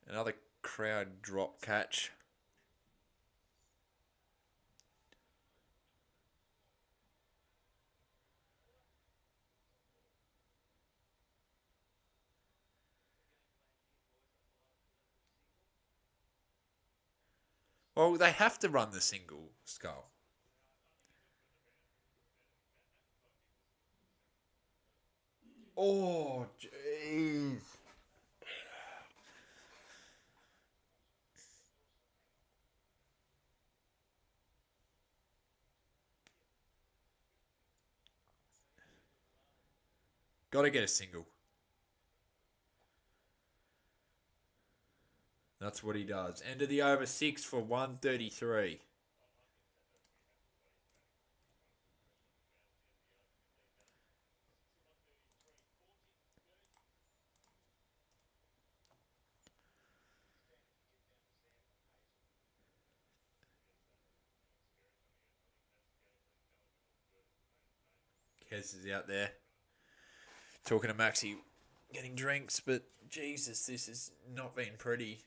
Another crowd drop catch. Well, they have to run the single, Skull. Oh, jeez. Got to get a single. That's what he does. End of the over 6 for 133. Kez is out there talking to Maxi, getting drinks, but Jesus, this has not been pretty.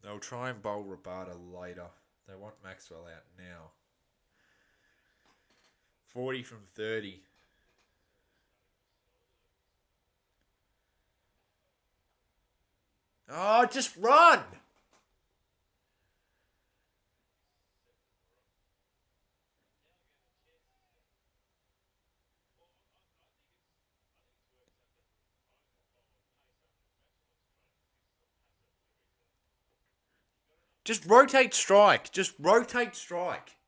They'll try and bowl Rabada later. They want Maxwell out now. 40 from 30. Oh, just run! Just rotate strike. Just rotate strike.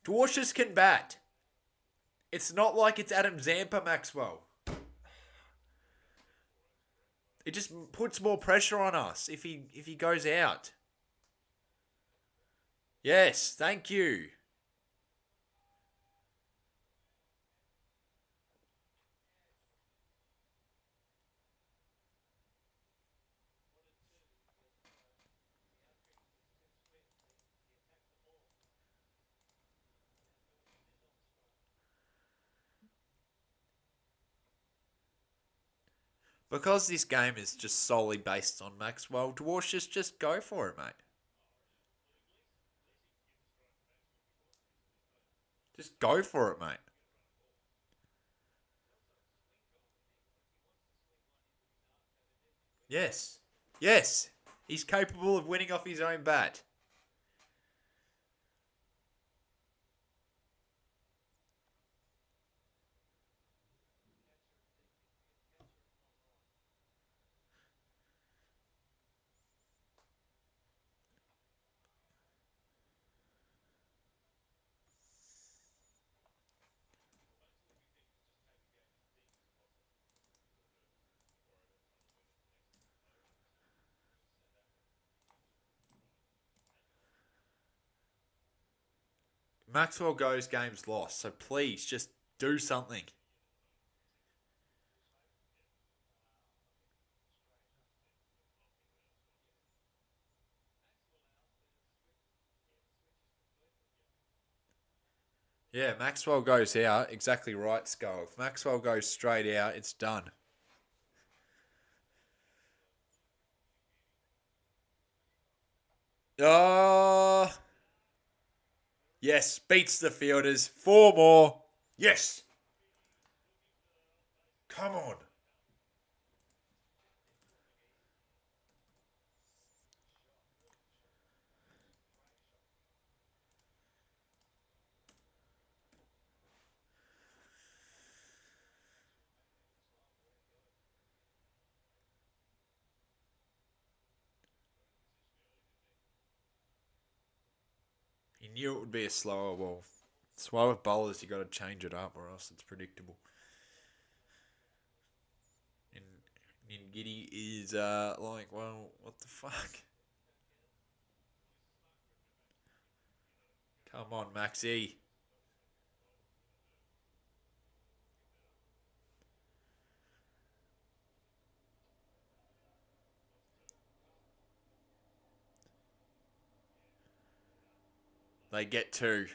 Dwarshuis can bat. It's not like it's Adam Zampa, Maxwell. It just puts more pressure on us if he goes out. Yes, thank you. Because this game is just solely based on Maxwell, Dwarshuis just go for it, mate. Just go for it, mate. Yes. Yes. He's capable of winning off his own bat. Maxwell goes, game's lost. So please, just do something. Yeah, Maxwell goes out. Exactly right, Skull. If Maxwell goes straight out, it's done. Oh, yes, beats the fielders. Four more. Yes, come on. He knew it would be a slower ball. Slower bowlers, you got to change it up, or else it's predictable. And Giddy is like, well, what the fuck? Come on, Maxi. They get two.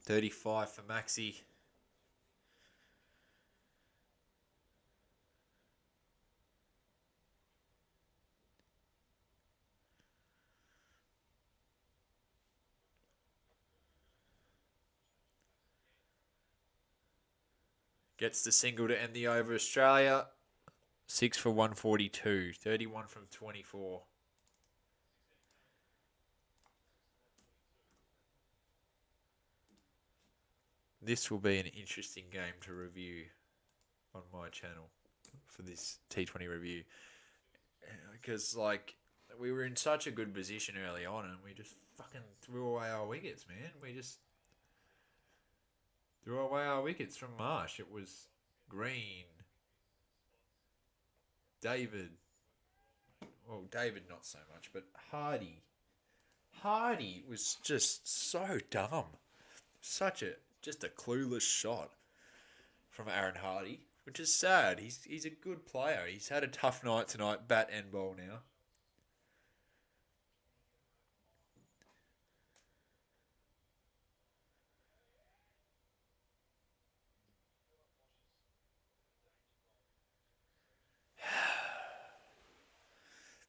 35 for Maxi. Gets the single to end the over. Australia, 6 for 142. 31 from 24. This will be an interesting game to review on my channel for this T20 review. Because, like, we were in such a good position early on and we just fucking threw away our wickets, man. We just threw away our wickets from Marsh. It was Green, David. Well, David not so much, but Hardy. Hardy was just so dumb. Such a just a clueless shot from Aaron Hardy, which is sad. He's a good player. He's had a tough night tonight, bat and ball now.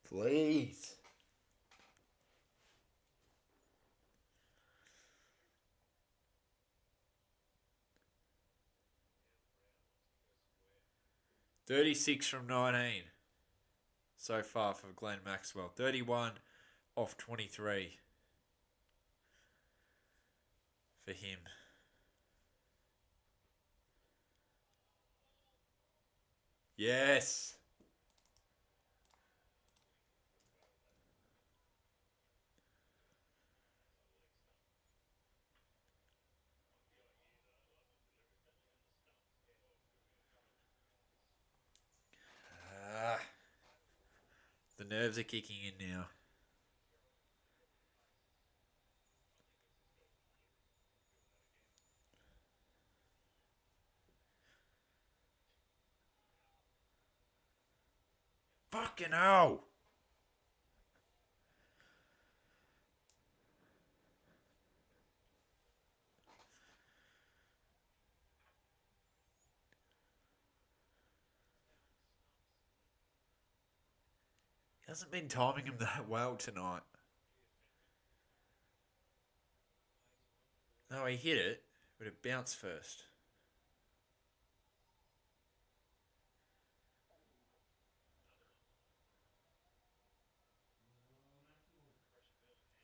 Please. 36 from 19 so far for Glenn Maxwell. 31 off 23 for him. Yes. Ah, the nerves are kicking in now. Fucking hell. He hasn't been timing him that well tonight. No, he hit it, but it bounced first.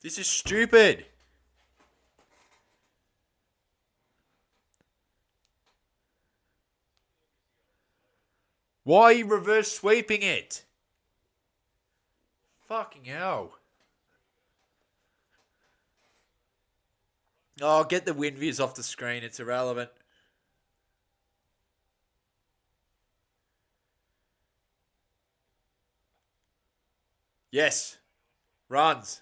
This is stupid. Why are you reverse sweeping it? Fucking hell. Oh, get the wind views off the screen. It's irrelevant. Yes. Runs.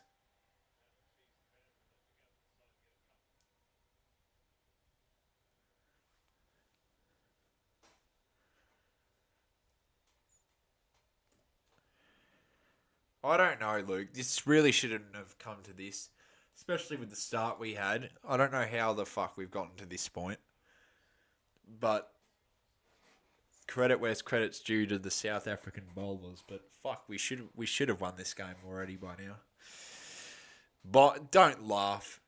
I don't know, Luke. This really shouldn't have come to this, especially with the start we had. I don't know how the fuck we've gotten to this point, but credit where's credit's due to the South African bowlers. But fuck, we should have won this game already by now. But don't laugh,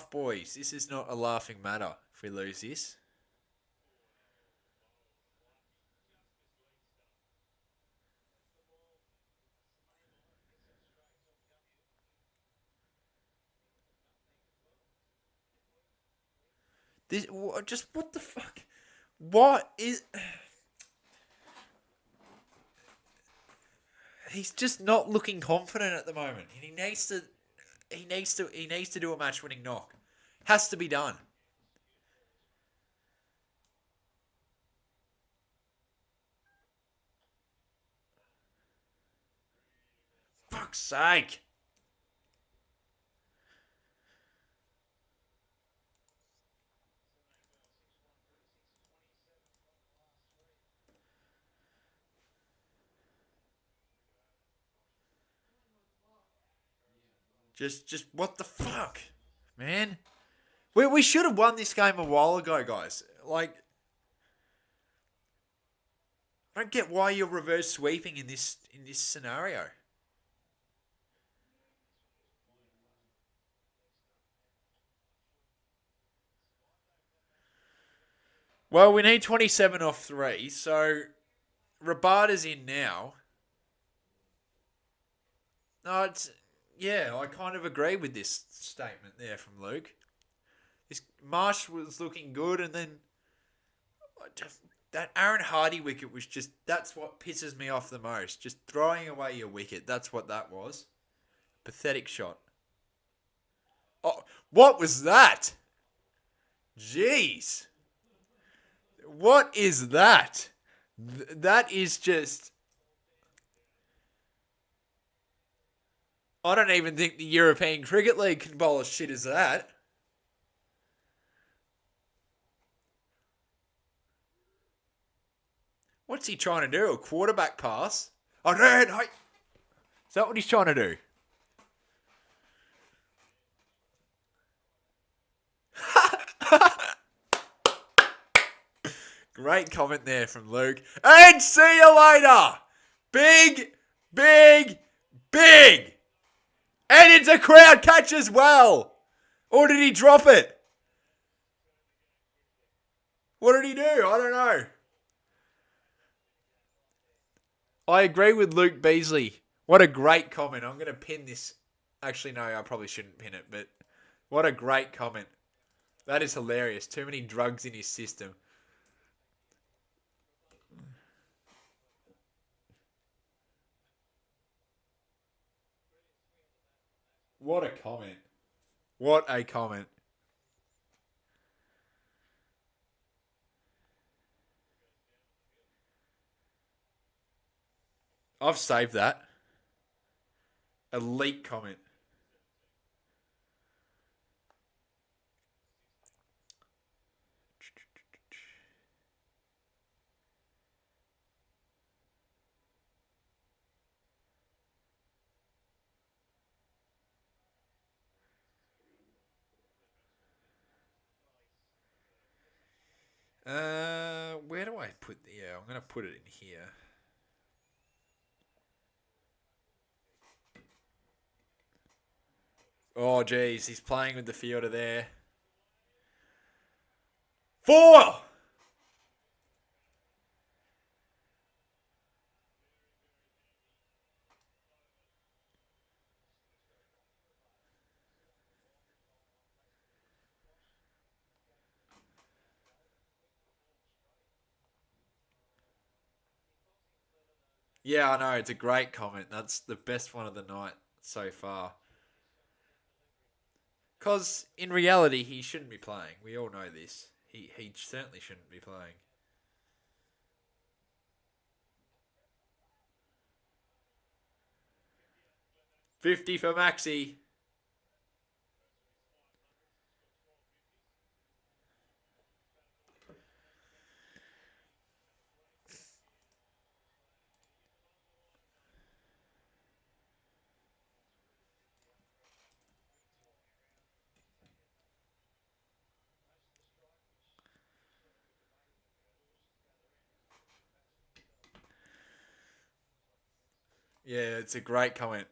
boys. This is not a laughing matter if we lose this. This just what the fuck? What is? He's just not looking confident at the moment, and he needs to. He needs to do a match-winning knock. Has to be done. Fuck's sake! Just what the fuck, man? We should have won this game a while ago, guys. Like, I don't get why you're reverse sweeping in this scenario. Well, we need 27 off three, so Rabada's in now. No, it's yeah, I kind of agree with this statement there from Luke. This Marsh was looking good, and then that Aaron Hardy wicket was just that's what pisses me off the most. Just throwing away your wicket. That's what that was. Pathetic shot. Oh, what was that? Jeez. What is that? That is just. I don't even think the European Cricket League can bowl as shit as that. What's he trying to do? A quarterback pass? Oh, no, no. Is that what he's trying to do? Great comment there from Luke. And see you later. Big, big, big. And it's a crowd catch as well. Or did he drop it? What did he do? I don't know. I agree with Luke Beasley. What a great comment. I'm going to pin this. Actually, no, I probably shouldn't pin it, but what a great comment. That is hilarious. Too many drugs in his system. What a comment. What a comment. I've saved that. Elite comment. Where do I put? Yeah, I'm gonna put it in here. Oh, geez, he's playing with the fielder there. 4. Yeah, I know. It's a great comment. That's the best one of the night so far. Because in reality, he shouldn't be playing. We all know this. He certainly shouldn't be playing. 50 for Maxi. Yeah, it's a great comment.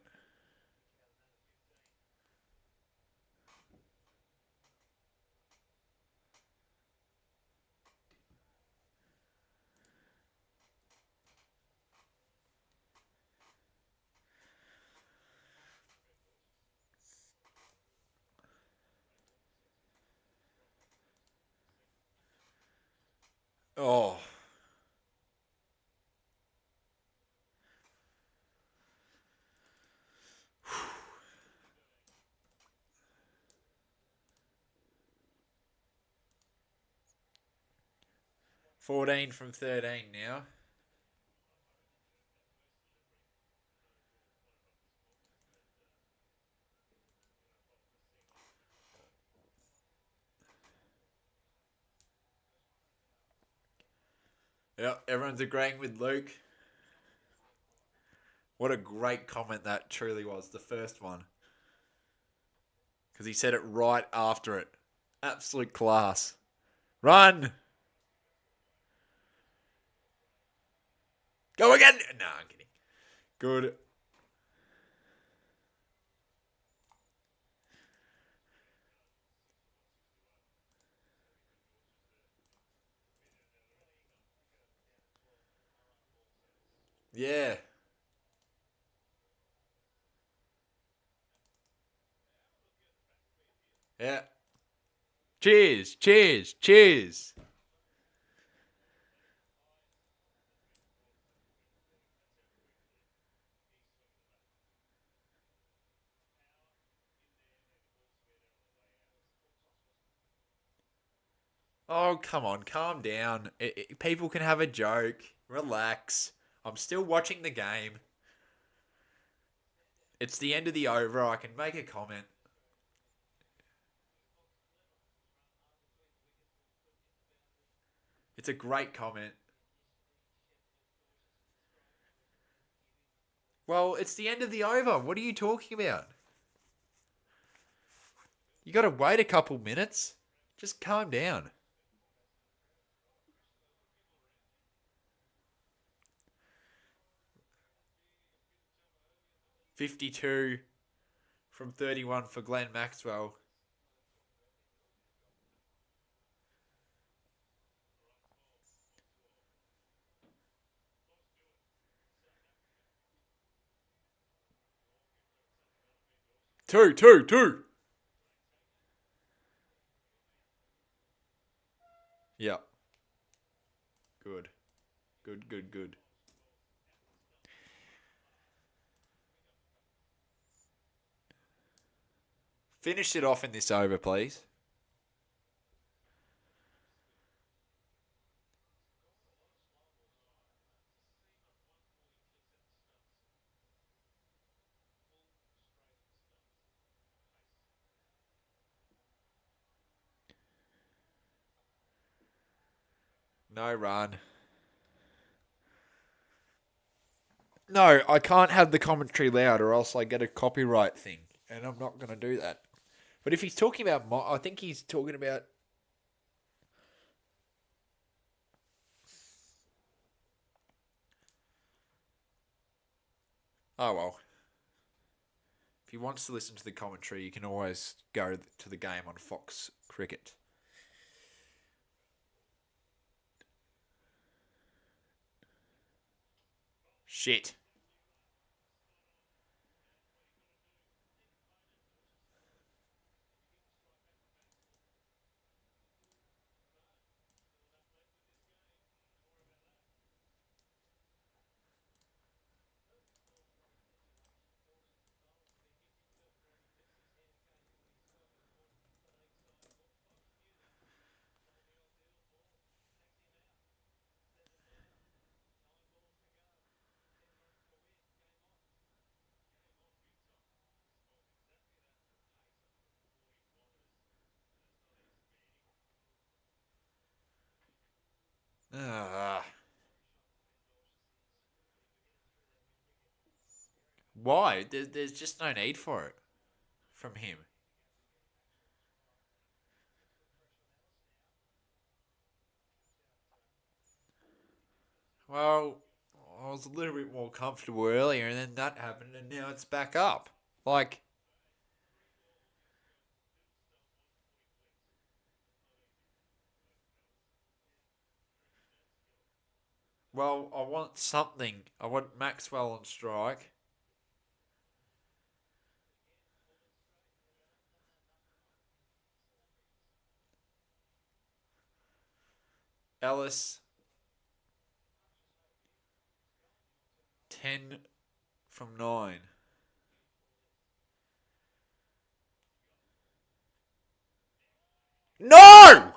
Oh, 14 from 13 now. Yep, everyone's agreeing with Luke. What a great comment that truly was, the first one. Because he said it right after it. Absolute class. Run! Go again! No, I'm kidding. Good. Yeah. Yeah. Cheers, cheers, cheers. Oh, come on, calm down. People can have a joke. Relax. I'm still watching the game. It's the end of the over. I can make a comment. It's a great comment. Well, it's the end of the over. What are you talking about? You got to wait a couple minutes. Just calm down. 52 from 31 for Glenn Maxwell. Two, two, two. Yep. Good. Good, good, good. Finish it off in this over, please. No run. No, I can't have the commentary loud or else I get a copyright thing. And I'm not going to do that. But if he's talking about... I think he's talking about... Oh, well. If he wants to listen to the commentary, you can always go to the game on Fox Cricket. Shit. Why? There's just no need for it from him. Well, I was a little bit more comfortable earlier, and then that happened, and now it's back up. Like, well, I want something. I want Maxwell on strike. Ellis, 10 from 9. No!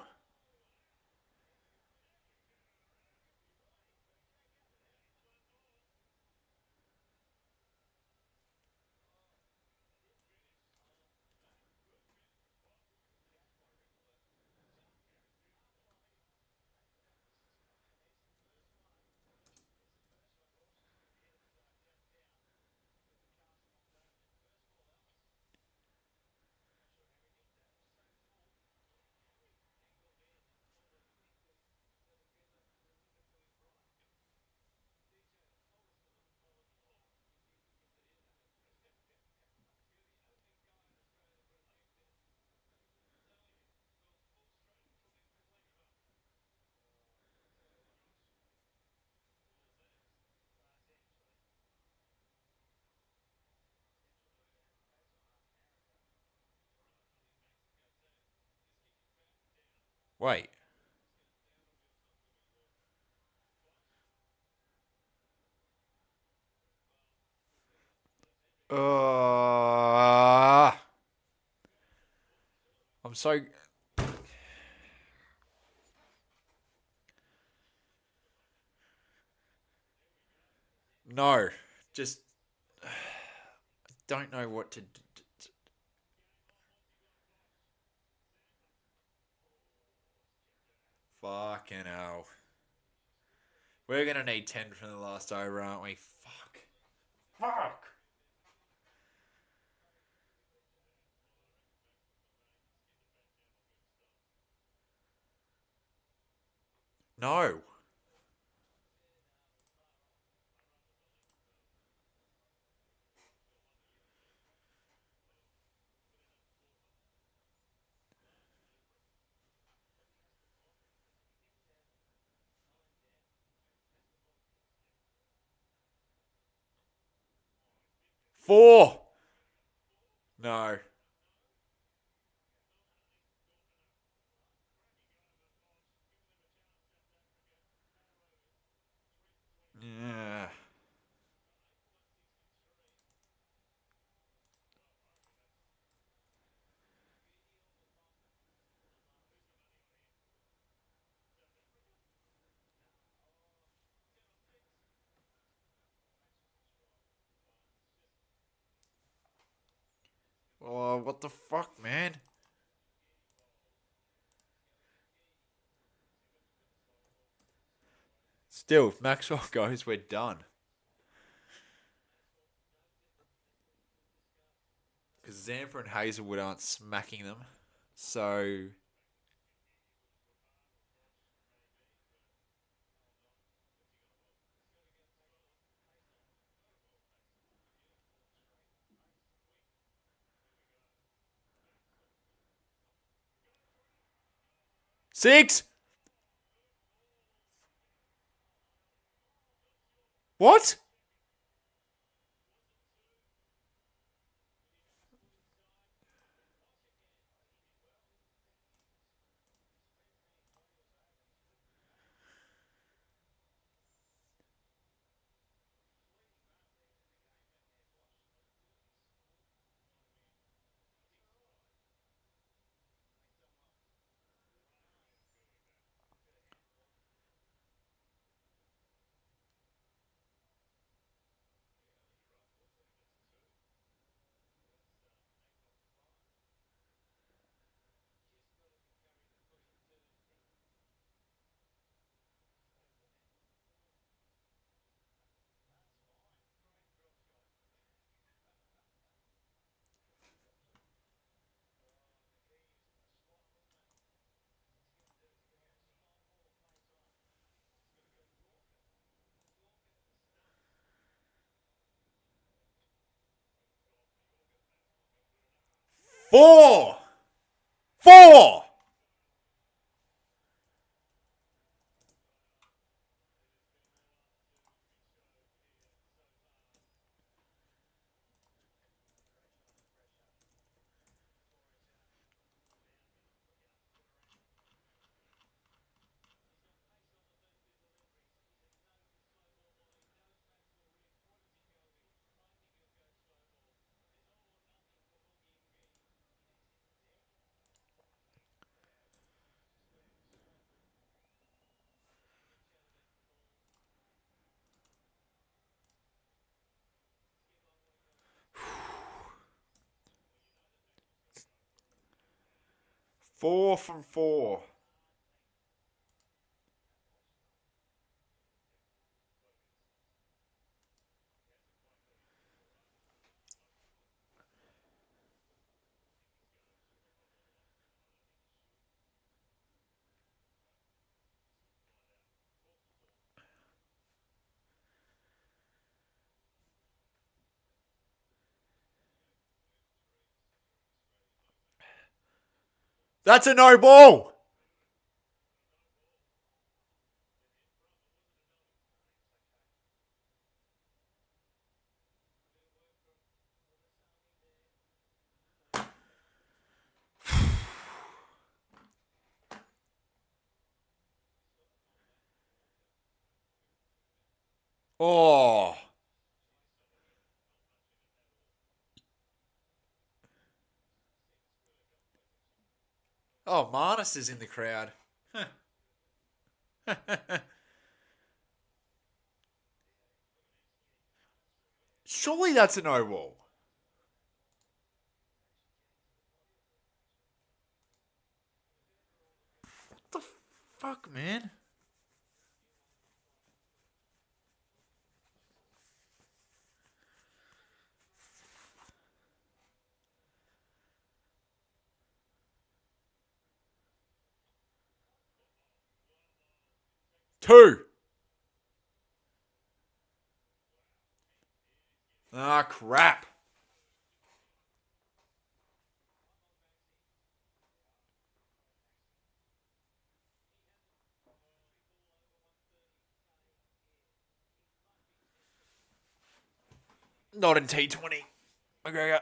Wait. Uh, I'm so. No. Just. Don't know what to. Fucking hell. We're gonna need 10 from the last over, aren't we? Fuck. Fuck! No. 4! No. Yeah. Oh, what the fuck, man? Still, if Maxwell goes, we're done. Because Zampa and Hazelwood aren't smacking them. So, 6! What? Four! Four! Four from four. That's a no ball. Oh. Oh, Marnus is in the crowd. Surely that's a no ball. What the fuck, man? Two. Ah, crap. Not in T20. McGregor.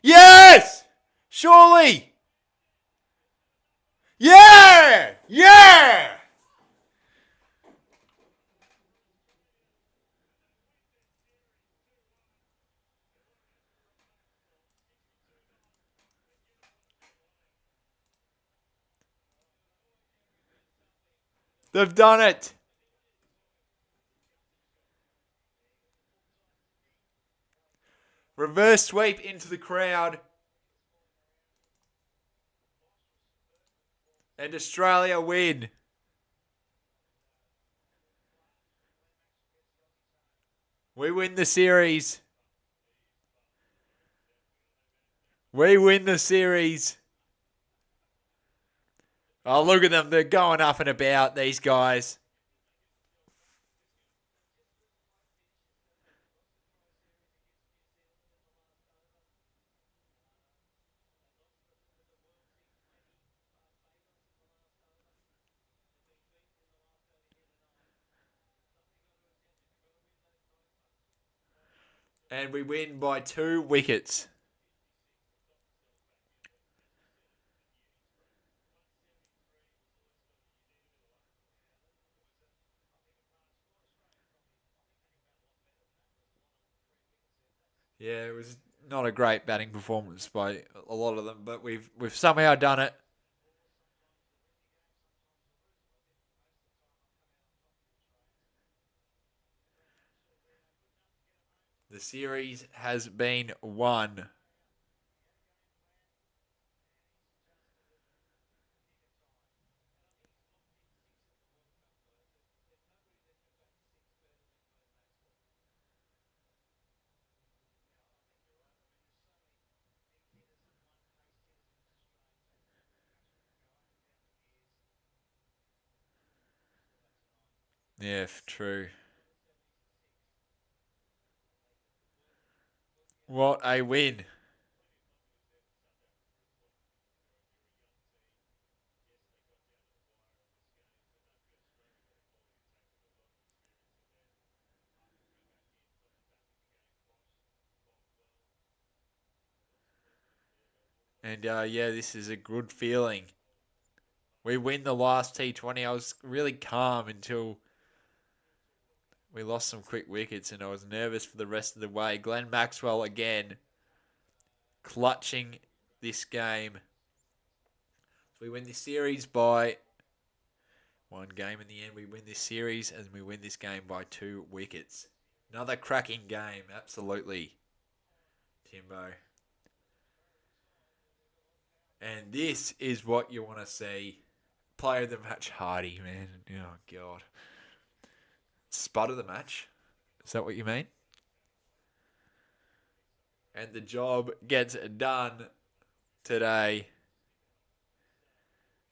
Yes! Surely! Yeah! Yeah! They've done it. Reverse sweep into the crowd. And Australia win. We win the series. We win the series. Oh, look at them. They're going up and about, these guys. And we win by 2 wickets. Yeah, it was not a great batting performance by a lot of them, but we've somehow done it. The series has been won. Yeah, true. What a win. And yeah, this is a good feeling. We win the last T20. I was really calm until we lost some quick wickets, and I was nervous for the rest of the way. Glenn Maxwell again clutching this game. So we win this series by one game in the end. We win this series and we win this game by 2 wickets. Another cracking game, absolutely, Timbo. And this is what you want to see. Player of the match, Hardy, man. Oh, God. Spud of the match. Is that what you mean? And the job gets done today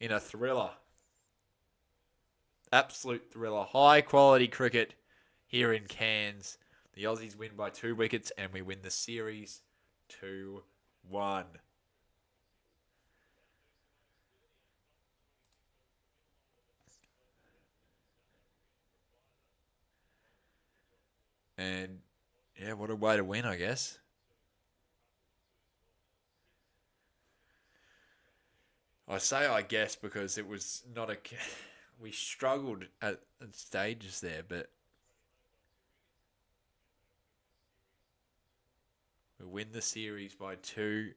in a thriller. Absolute thriller. High quality cricket here in Cairns. The Aussies win by 2 wickets and we win the series 2-1. And yeah, what a way to win, I guess. I say I guess because it was not a. We struggled at stages there, but we win the series by two.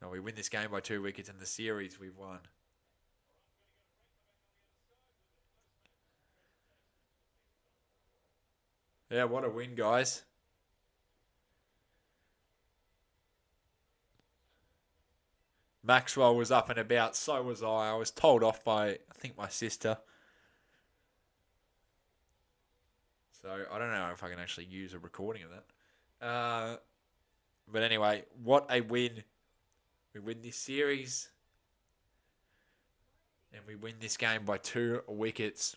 No, we win this game by 2 wickets, and the series we've won. Yeah, what a win, guys. Maxwell was up and about, so was I. I was told off by, I think, my sister. So I don't know if I can actually use a recording of that. But anyway, what a win. We win this series. And we win this game by 2 wickets.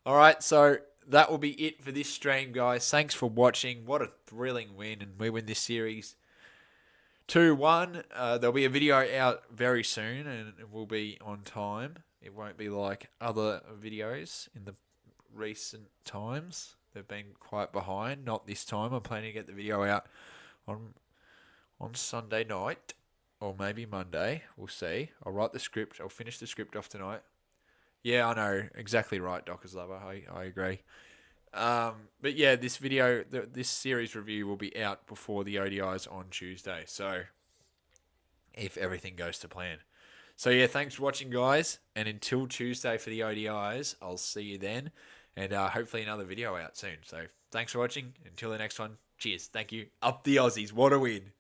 All right, so that will be it for this stream, guys. Thanks for watching. What a thrilling win. And we win this series 2-1. There'll be a video out very soon and it will be on time. It won't be like other videos in the recent times. They've been quite behind. Not this time. I'm planning to get the video out on Sunday night or maybe Monday. We'll see. I'll write the script. I'll finish the script off tonight. Yeah, I know. Exactly right, Dockers Lover. I agree. But yeah, this video, this series review will be out before the ODIs on Tuesday. So, if everything goes to plan. So yeah, thanks for watching, guys. And until Tuesday for the ODIs, I'll see you then. And hopefully another video out soon. So thanks for watching. Until the next one, cheers. Thank you. Up the Aussies. What a win.